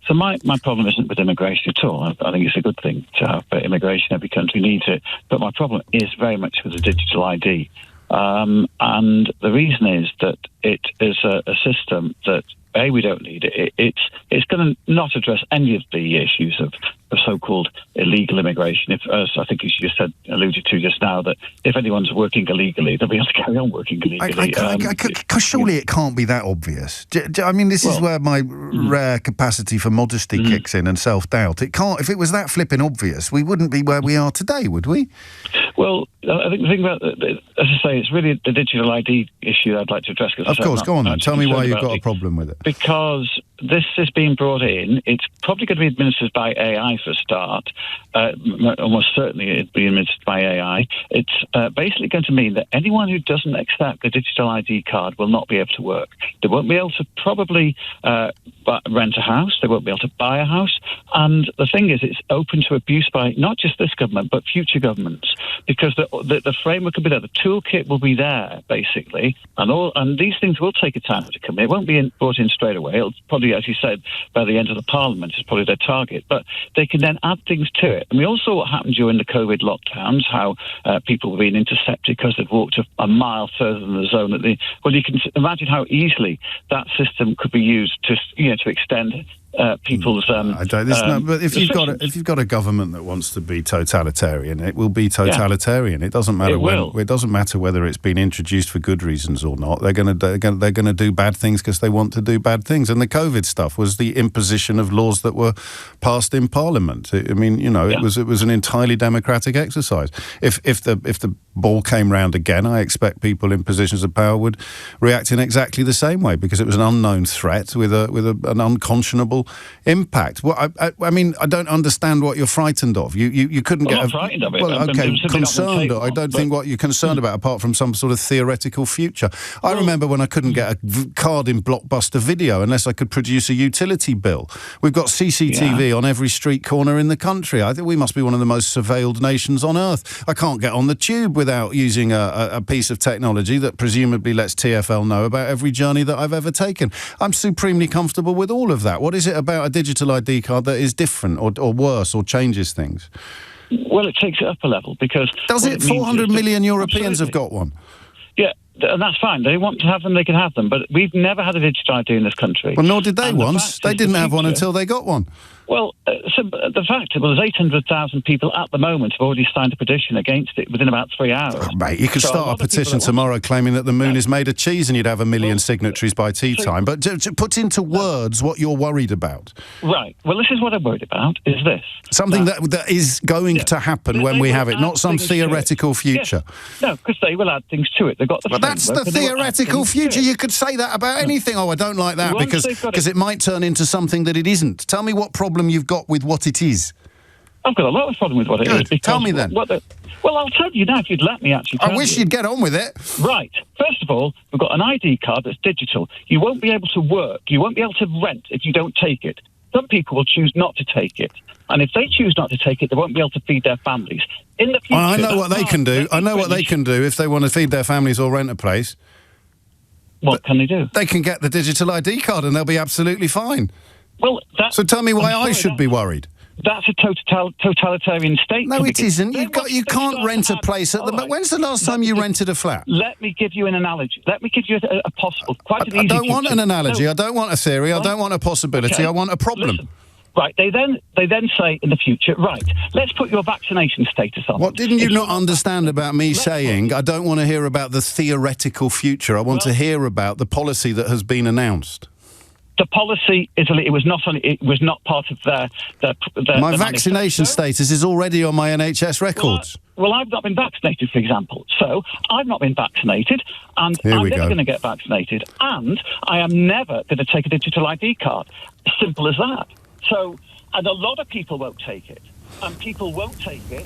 So my problem isn't with immigration at all. I think it's a good thing to have immigration. Every country needs it. But my problem is very much with the digital ID. And the reason is that it is a system that, A, we don't need it. It's going to not address any of the issues of so-called illegal immigration. If, as I think you just said, alluded to just now, that if anyone's working illegally, they'll be able to carry on working illegally.
Surely it can't be that obvious. I mean, this is where my rare capacity for modesty kicks in and self-doubt. It can't. If it was that flipping obvious, we wouldn't be where we are today, would we?
Well, I think the thing about, as I say, it's really the digital ID issue I'd like to address.
Of course, go on then. Tell me why you've got a problem with it.
Because this is being brought in. It's probably going to be administered by AI for a start. Almost certainly it'll be administered by AI. It's basically going to mean that anyone who doesn't accept the digital ID card will not be able to work. They won't be able to probably rent a house. They won't be able to buy a house. And the thing is, it's open to abuse by not just this government, but future governments. Because the framework will be there, the toolkit will be there, basically, and these things will take a time to come in. It won't be brought in straight away. It'll probably, as you said, by the end of the Parliament is probably their target. But they can then add things to it. And we all saw what happened during the COVID lockdowns, how people were being intercepted because they'd walked a mile further than the zone. Well, you can imagine how easily that system could be used to extend people's.
But if you've got a government that wants to be totalitarian, it will be totalitarian. Yeah. It doesn't matter it doesn't matter whether it's been introduced for good reasons or not. They're going to do bad things because they want to do bad things. And the COVID stuff was the imposition of laws that were passed in Parliament. It was an entirely democratic exercise. If the ball came round again, I expect people in positions of power would react in exactly the same way, because it was an unknown threat with an unconscionable impact. Well, I mean, I don't understand what you're frightened of. You couldn't get.
I'm not frightened of it.
Well, okay, concerned. I don't think what you're concerned about, apart from some sort of theoretical future. I remember when I couldn't get a card in Blockbuster Video unless I could produce a utility bill. We've got CCTV on every street corner in the country. I think we must be one of the most surveilled nations on earth. I can't get on the tube without using a piece of technology that presumably lets TfL know about every journey that I've ever taken. I'm supremely comfortable with all of that. What is it about a digital ID card that is different or worse or changes things?
Well, it takes it up a level, because...
Does it? 400 million Europeans have got one.
Yeah, and that's fine. They want to have them, they can have them. But we've never had a digital ID in this country.
Well, nor did they once. They didn't have one until they got one.
Well, so the fact is, there's 800,000 people at the moment have already signed a petition against it within about 3 hours.
Oh, mate, you could start a petition tomorrow claiming that the moon is made of cheese and you'd have 1 million signatories by tea time. But to put into words what you're worried about.
Right. Well, this is what I'm worried about, is this.
Something that is going to happen when we have it, not some theoretical future.
Yes. No, because they will add things to it. They've got the
Well, that's the theoretical future. You could say that about anything. Oh, I don't like that because it might turn into something that it isn't. Tell me what problem you've got with what it is.
I've got a lot of problem with what it is.
Tell me then.
Well, I'll tell you now if you'd let me actually tell you.
I wish you'd get on with it.
Right. First of all, we've got an ID card that's digital. You won't be able to work. You won't be able to rent if you don't take it. Some people will choose not to take it. And if they choose not to take it, they won't be able to feed their families. In the future...
I know what they can do. I know what they can do if they want to feed their families or rent a place.
What can they do?
They can get the digital ID card and they'll be absolutely fine.
Well,
so tell me why I should be worried.
That's a totalitarian state.
No, it isn't. You can't rent a place at the moment. When's the last time you rented a flat?
Let me give you an analogy. Let me give you a possible, quite an easy...
I don't want an analogy. I don't want a theory. I don't want a possibility.
Okay.
I want a problem.
Listen. Right, they then say in the future, right, let's put your vaccination status on.
What didn't you not understand about me saying I don't want to hear about the theoretical future? I want to hear about the policy that has been announced.
The policy it was not part of their
my vaccination status is already on my NHS records.
Well, I've not been vaccinated, for example. So I've not been vaccinated, and I'm never going to get vaccinated, and I am never going to take a digital ID card. Simple as that. So, and a lot of people won't take it, and people won't take it.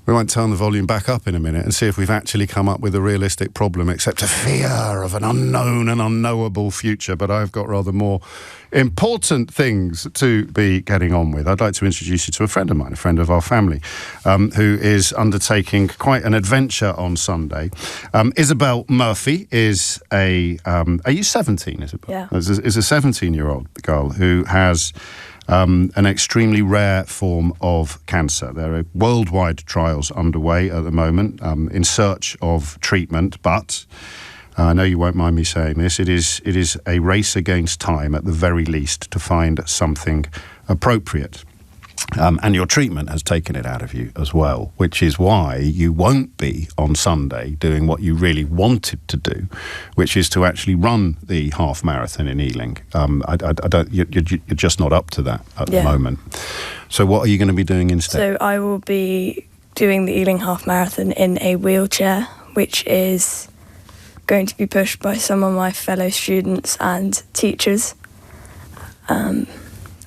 We won't turn the volume back up in a minute and see if we've actually come up with a realistic problem, except a fear of an unknown and unknowable future. But I've got rather more important things to be getting on with. I'd like to introduce you to a friend of mine, a friend of our family, who is undertaking quite an adventure on Sunday. Isabel Murphy is are you 17, Isabel?
Yeah.
Is a 17-year-old girl who has... an extremely rare form of cancer. There are worldwide trials underway at the moment in search of treatment, but I know you won't mind me saying this, it is a race against time at the very least to find something appropriate. And your treatment has taken it out of you as well, which is why you won't be on Sunday doing what you really wanted to do, which is to actually run the half marathon in Ealing. You're just not up to that at the moment. So what are you going to be doing instead?
So I will be doing the Ealing Half Marathon in a wheelchair, which is going to be pushed by some of my fellow students and teachers. And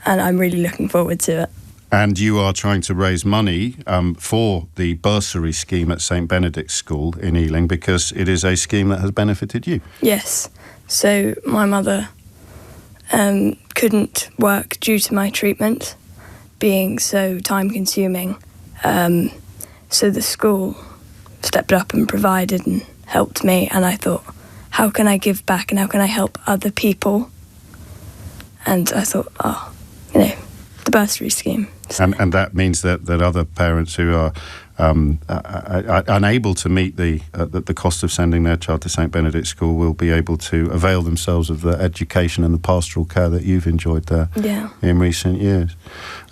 I'm really looking forward to it.
And you are trying to raise money for the bursary scheme at St Benedict School in Ealing because it is a scheme that has benefited you.
Yes. So my mother couldn't work due to my treatment being so time-consuming. So the school stepped up and provided and helped me. And I thought, how can I give back and how can I help other people? And I thought, the bursary scheme.
And that means that other parents who are unable to meet the cost of sending their child to St Benedict School will be able to avail themselves of the education and the pastoral care that you've enjoyed there in recent years.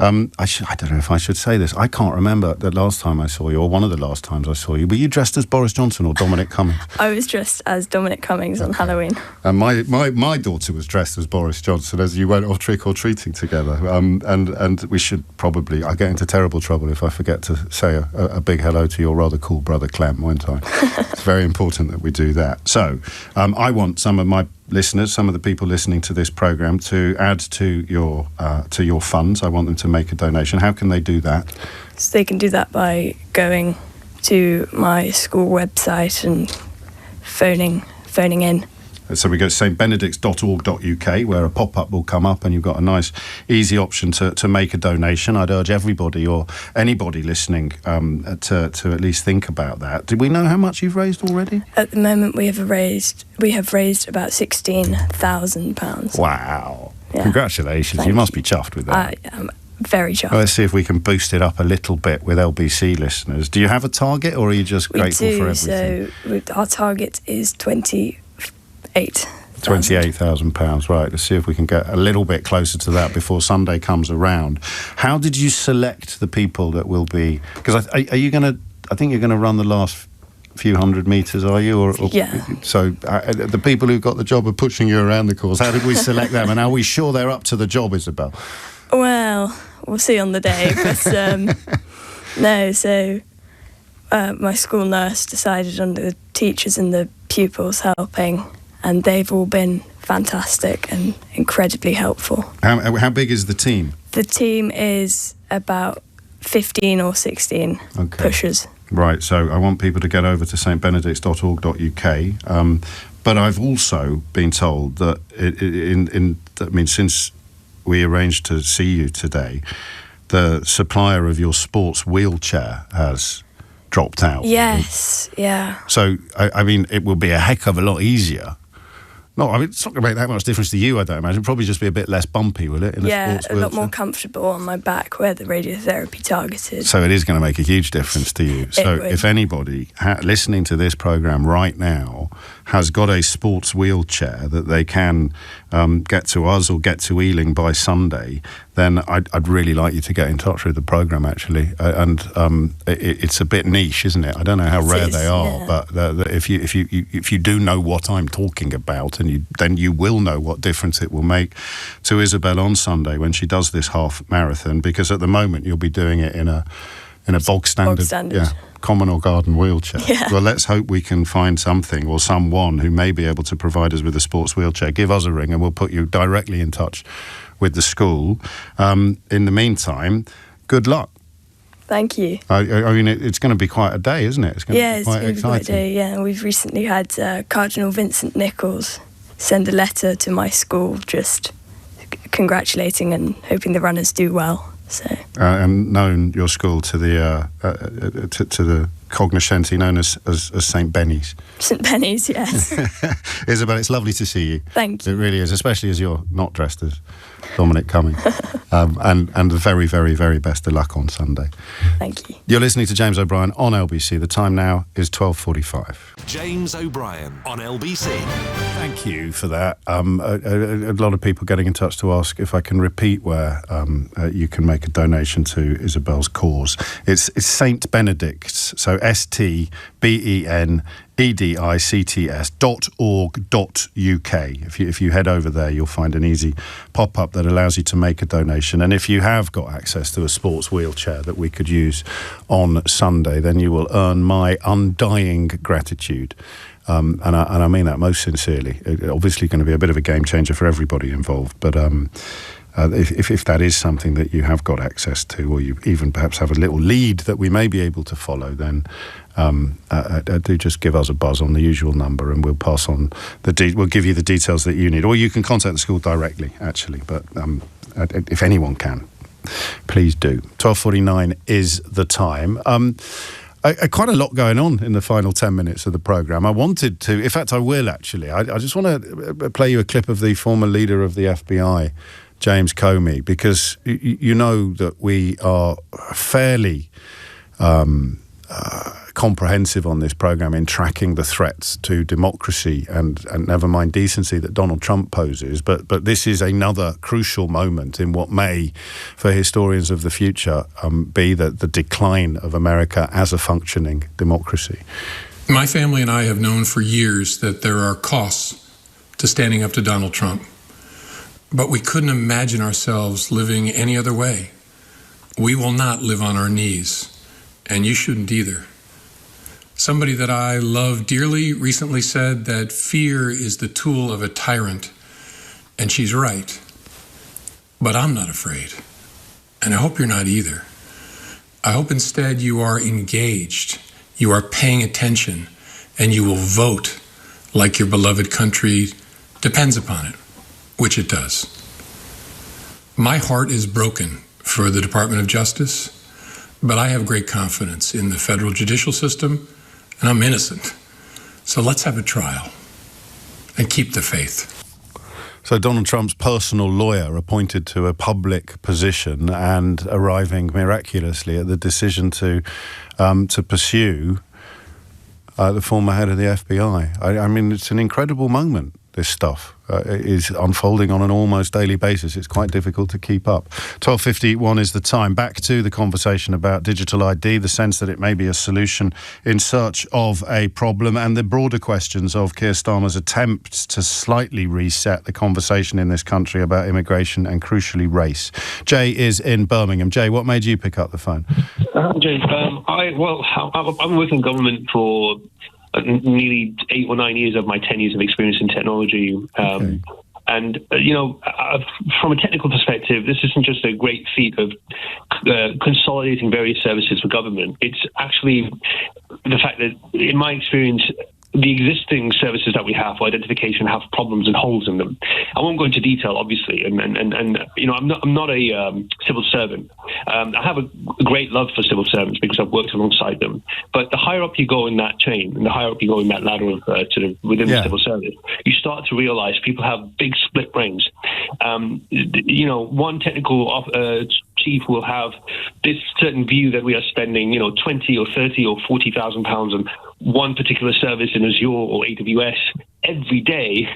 I don't know if I should say this. I can't remember the last time I saw you, or one of the last times I saw you. Were you dressed as Boris Johnson or Dominic Cummings?
I was dressed as Dominic Cummings on Halloween.
And my daughter was dressed as Boris Johnson as you went off trick-or-treating together. And we should probably... I get into terrible trouble if I forget to say a big hello to your rather cool brother Clem, won't I? It's very important that we do that. So I want some of my listeners, some of the people listening to this programme, to add to your funds. I want them to make a donation. How can they do that?
So they can do that by going to my school website and phoning in.
So we go to stbenedicts.org.uk, where a pop-up will come up and you've got a nice, easy option to make a donation. I'd urge everybody or anybody listening to at least think about that. Do we know how much you've raised already?
At the moment, we have raised about £16,000.
Wow.
Yeah.
Congratulations. You must be chuffed with that.
I am very chuffed.
Well, let's see if we can boost it up a little bit with LBC listeners. Do you have a target, or are you just grateful for everything?
So our target is
£28,000, right. Let's see if we can get a little bit closer to that before Sunday comes around. How did you select the people that will be... Because are you going to... I think you're going to run the last few hundred metres, are you?
Yeah.
So the people who got the job of pushing you around the course, how did we select them? And are we sure they're up to the job, Isabel?
Well, we'll see on the day. But no, so my school nurse decided on the teachers and the pupils helping... And they've all been fantastic and incredibly helpful.
How big is the team?
The team is about 15 or 16 pushers.
Right, so I want people to get over to stbenedicts.org.uk. But I've also been told that, since we arranged to see you today, the supplier of your sports wheelchair has dropped out.
Yes, yeah.
So, it will be a heck of a lot easier No, I mean, it's not going to make that much difference to you, I don't imagine. It'll probably just be a bit less bumpy, will it? In
a lot more comfortable on my back where the radiotherapy targeted.
So it is going to make a huge difference to you. So if anybody listening to this programme right now has got a sports wheelchair that they can get to us or get to Ealing by Sunday, then I'd really like you to get in touch with the programme, actually. It's a bit niche, isn't it? I don't know how rare they are, but if you do know what I'm talking about, and then you will know what difference it will make to Isabel on Sunday when she does this half marathon, because at the moment you'll be doing it in a bog standard. Common or garden wheelchair. Yeah. Well, let's hope we can find something or someone who may be able to provide us with a sports wheelchair. Give us a ring and we'll put you directly in touch with the school. In the meantime, good luck.
Thank you.
I mean, it's going to be quite a day, isn't it? It's going to be quite exciting. Quite a day,
yeah. We've recently had Cardinal Vincent Nichols send a letter to my school just congratulating and hoping the runners do well. So.
And known your school to the cognoscenti known as St. Benny's.
St. Benny's, yes.
Isabel, it's lovely to see you.
Thank you.
It really is, especially as you're not dressed as Dominic Cumming. And the very, very, very best of luck on Sunday.
Thank you.
You're listening to James O'Brien on LBC. The time now is 12:45.
James O'Brien on LBC.
Thank you for that. A lot of people getting in touch to ask if I can repeat where you can make a donation to Isabel's cause. It's St. Benedict's, so STBENEDICTS.org.uk. If you head over there, you'll find an easy pop-up that allows you to make a donation. And if you have got access to a sports wheelchair that we could use on Sunday, then you will earn my undying gratitude. And I mean that most sincerely. It's obviously going to be a bit of a game changer for everybody involved, but if that is something that you have got access to, or you even perhaps have a little lead that we may be able to follow, then do just give us a buzz on the usual number, and we'll pass on we'll give you the details that you need, or you can contact the school directly, actually. But if anyone can, please do. 12:49 is the time. Quite a lot going on in the final 10 minutes of the programme. I wanted to, in fact I will actually, I just want to play you a clip of the former leader of the FBI, James Comey, because you know that we are fairly comprehensive on this programme in tracking the threats to democracy and never mind decency that Donald Trump poses. But this is another crucial moment in what may, for historians of the future, be the decline of America as a functioning democracy.
My family and I have known for years that there are costs to standing up to Donald Trump. But we couldn't imagine ourselves living any other way. We will not live on our knees, and you shouldn't either. Somebody that I love dearly recently said that fear is the tool of a tyrant, and she's right. But I'm not afraid, and I hope you're not either. I hope instead you are engaged, you are paying attention, and you will vote like your beloved country depends upon it, which it does. My heart is broken for the Department of Justice, but I have great confidence in the federal judicial system, and I'm innocent. So let's have a trial and keep the faith.
So Donald Trump's personal lawyer appointed to a public position and arriving miraculously at the decision to pursue the former head of the FBI. I mean, it's an incredible moment, this stuff. Is unfolding on an almost daily basis. It's quite difficult to keep up. 12:51 is the time. Back to the conversation about digital ID, the sense that it may be a solution in search of a problem, and the broader questions of Keir Starmer's attempts to slightly reset the conversation in this country about immigration and, crucially, race. Jay is in Birmingham. Jay, what made you pick up the phone?
James, I've worked in government for nearly 8 or 9 years of my 10 years of experience in technology. And, from a technical perspective, this isn't just a great feat of consolidating various services for government. It's actually the fact that, in my experience, the existing services that we have for identification have problems and holes in them. I won't go into detail, obviously, and I'm not a civil servant. I have a great love for civil servants because I've worked alongside them. But the higher up you go in that chain, and the higher up you go in that ladder of within the civil service, you start to realise people have big split brains. One technical chief will have this certain view that we are spending, 20 or 30 or 40,000 pounds on one particular service in Azure or AWS every day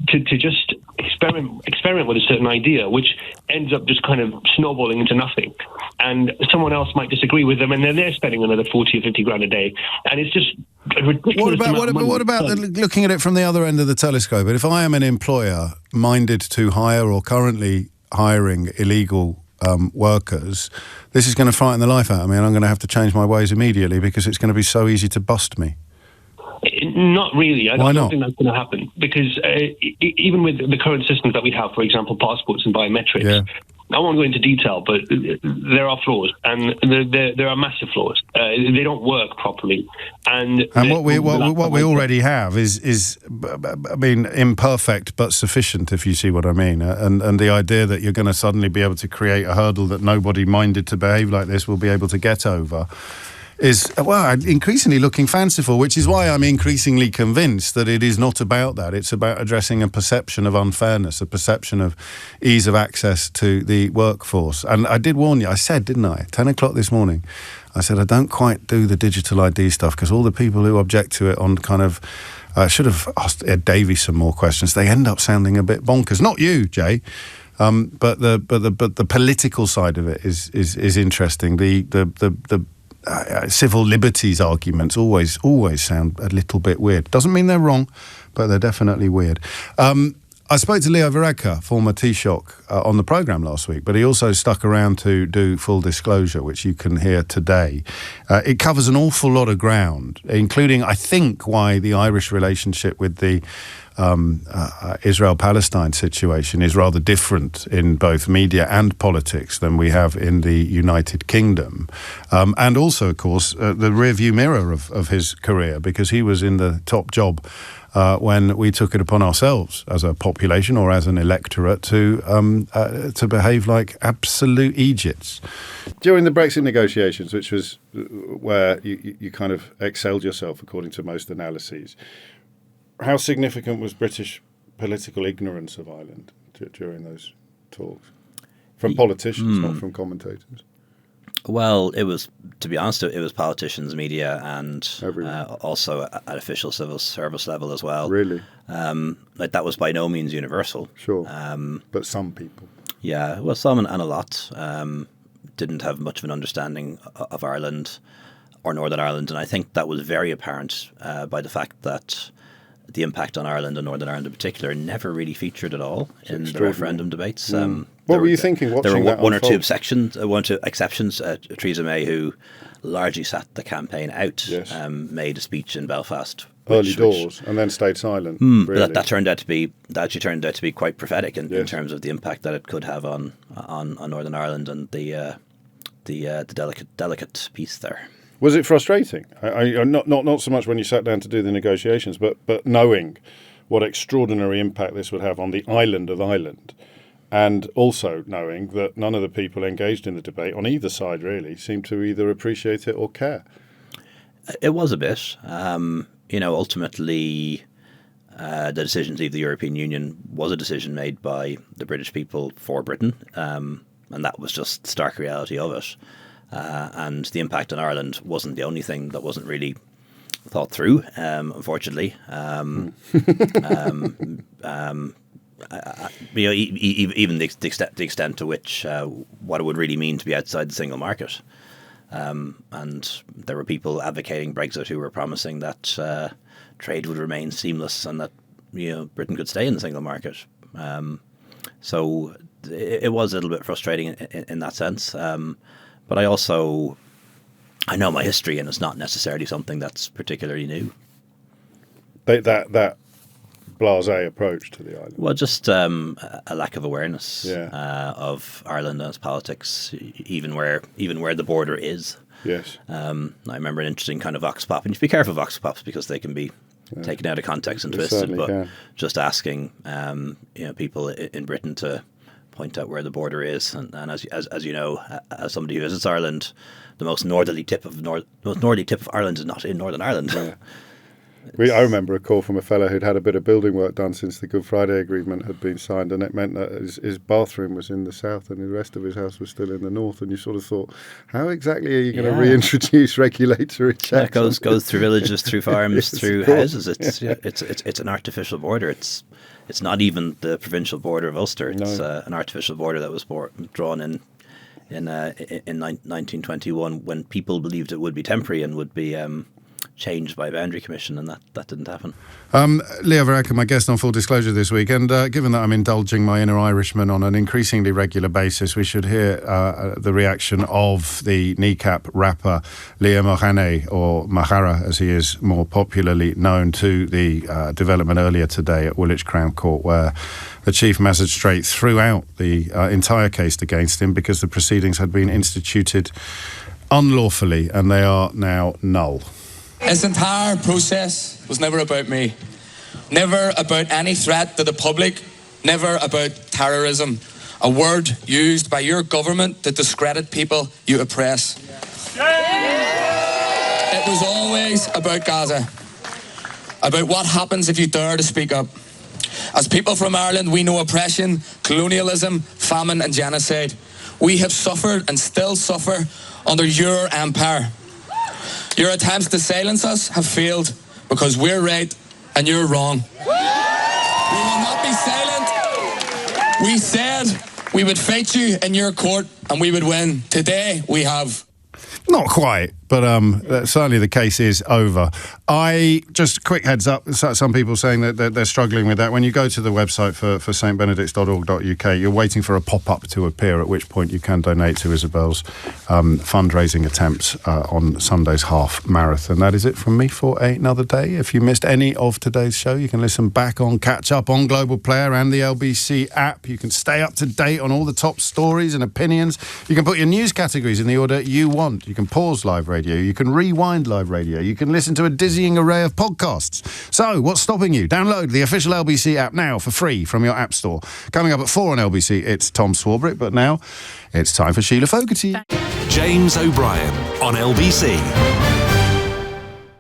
to just experiment with a certain idea, which ends up just kind of snowballing into nothing. And someone else might disagree with them, and then they're spending another 40 or 50 grand a day. And it's just a ridiculous
What about looking at it from the other end of the telescope? But if I am an employer minded to hire or currently hiring illegal workers, this is going to frighten the life out of me, and I'm going to have to change my ways immediately because it's going to be so easy to bust me.
Not really. I
Why
don't
not?
think that's going to happen because even with the current systems that we have, for example, passports and biometrics, I won't go into detail, but there are flaws, and there are massive flaws. They don't work properly, and
what we already have is imperfect but sufficient, if you see what I mean. And the idea that you're going to suddenly be able to create a hurdle that nobody minded to behave like this will be able to get over is, increasingly looking fanciful, which is why I'm increasingly convinced that it is not about that. It's about addressing a perception of unfairness, a perception of ease of access to the workforce. And I did warn you, I said, didn't I, 10 o'clock this morning, I said I don't quite do the digital ID stuff because all the people who object to it on kind of, I should have asked Davey some more questions, they end up sounding a bit bonkers. Not you, Jay. But the political side of it is interesting. The civil liberties arguments always sound a little bit weird. Doesn't mean they're wrong, but they're definitely weird. I spoke to Leo Varadkar, former Taoiseach, on the programme last week, but he also stuck around to do Full Disclosure, which you can hear today. It covers an awful lot of ground, including, I think, why the Irish relationship with the Israel-Palestine situation is rather different in both media and politics than we have in the United Kingdom. And also, of course, the rearview mirror of his career, because he was in the top job when we took it upon ourselves as a population or as an electorate to behave like absolute Egypts. During the Brexit negotiations, which was where you kind of excelled yourself according to most analyses, how significant was British political ignorance of Ireland during those talks? From politicians, not from commentators.
Well, it was, to be honest, it was politicians, media, and also at official civil service level as well.
Really?
That was by no means universal.
Sure. But some people.
Yeah, well, some and a lot didn't have much of an understanding of Ireland or Northern Ireland, and I think that was very apparent by the fact that the impact on Ireland and Northern Ireland in particular never really featured at all in the referendum debates.
What were you thinking watching
that? There were one or two exceptions. Theresa May, who largely sat the campaign out, made a speech in Belfast.
Early doors, and then stayed silent. Really.
But that turned out to be quite prophetic in terms of the impact that it could have on Northern Ireland and the delicate piece there.
Was it frustrating? Not so much when you sat down to do the negotiations, but knowing what extraordinary impact this would have on the island of Ireland, and also knowing that none of the people engaged in the debate on either side really seemed to either appreciate it or care.
It was a bit. Ultimately, the decision to leave the European Union was a decision made by the British people for Britain, and that was just the stark reality of it. And the impact on Ireland wasn't the only thing that wasn't really thought through, unfortunately. Even the extent to which what it would really mean to be outside the single market. And there were people advocating Brexit who were promising that trade would remain seamless and that Britain could stay in the single market. So it was a little bit frustrating in that sense. But I know my history, and it's not necessarily something that's particularly new.
That blasé approach to the island.
Well, just a lack of awareness of Ireland and its politics, even where the border is.
Yes.
I remember an interesting kind of vox pop, and you have to be careful of vox pops because they can be taken out of context and twisted. But just asking people in Britain to point out where the border is, and as you know, as somebody who visits Ireland, the most northerly tip of Ireland is not in Northern Ireland.
Yeah. I remember a call from a fellow who'd had a bit of building work done since the Good Friday Agreement had been signed, and it meant that his bathroom was in the south and the rest of his house was still in the north, and you sort of thought, how exactly are you going to reintroduce regulatory checks?
It goes through villages, through farms, through houses. It's an artificial border. It's not even the provincial border of Ulster. It's an artificial border that was drawn in 1921 when people believed it would be temporary and would be changed by a boundary commission, and that didn't happen.
Leo Varadkar, my guest on Full Disclosure this week, and given that I'm indulging my inner Irishman on an increasingly regular basis, we should hear the reaction of the Kneecap rapper Liam O'Haney, or Mahara as he is more popularly known, to the development earlier today at Woolwich Crown Court, where the Chief Magistrate threw out the entire case against him because the proceedings had been instituted unlawfully and they are now null.
This entire process was never about me. Never about any threat to the public. Never about terrorism. A word used by your government to discredit people you oppress. It was always about Gaza. About what happens if you dare to speak up. As people from Ireland, we know oppression, colonialism, famine and genocide. We have suffered and still suffer under your empire. Your attempts to silence us have failed because we're right and you're wrong. We will not be silent. We said we would fight you in your court and we would win. Today we have.
Not quite, but certainly the case is over. Just quick heads up, some people saying that they're struggling with that. When you go to the website for stbenedicts.org.uk, you're waiting for a pop-up to appear, at which point you can donate to Isabel's fundraising attempts on Sunday's half marathon. That is it from me for another day. If you missed any of today's show, you can listen back on Catch Up on Global Player and the LBC app. You can stay up to date on all the top stories and opinions. You can put your news categories in the order you want. You can pause live radio. You can rewind live radio. You can listen to a dizzying array of podcasts. So, what's stopping you? Download the official LBC app now for free from your app store. Coming up at 4 on LBC, it's Tom Swarbrick, but now it's time for Sheila Fogarty.
James O'Brien on LBC.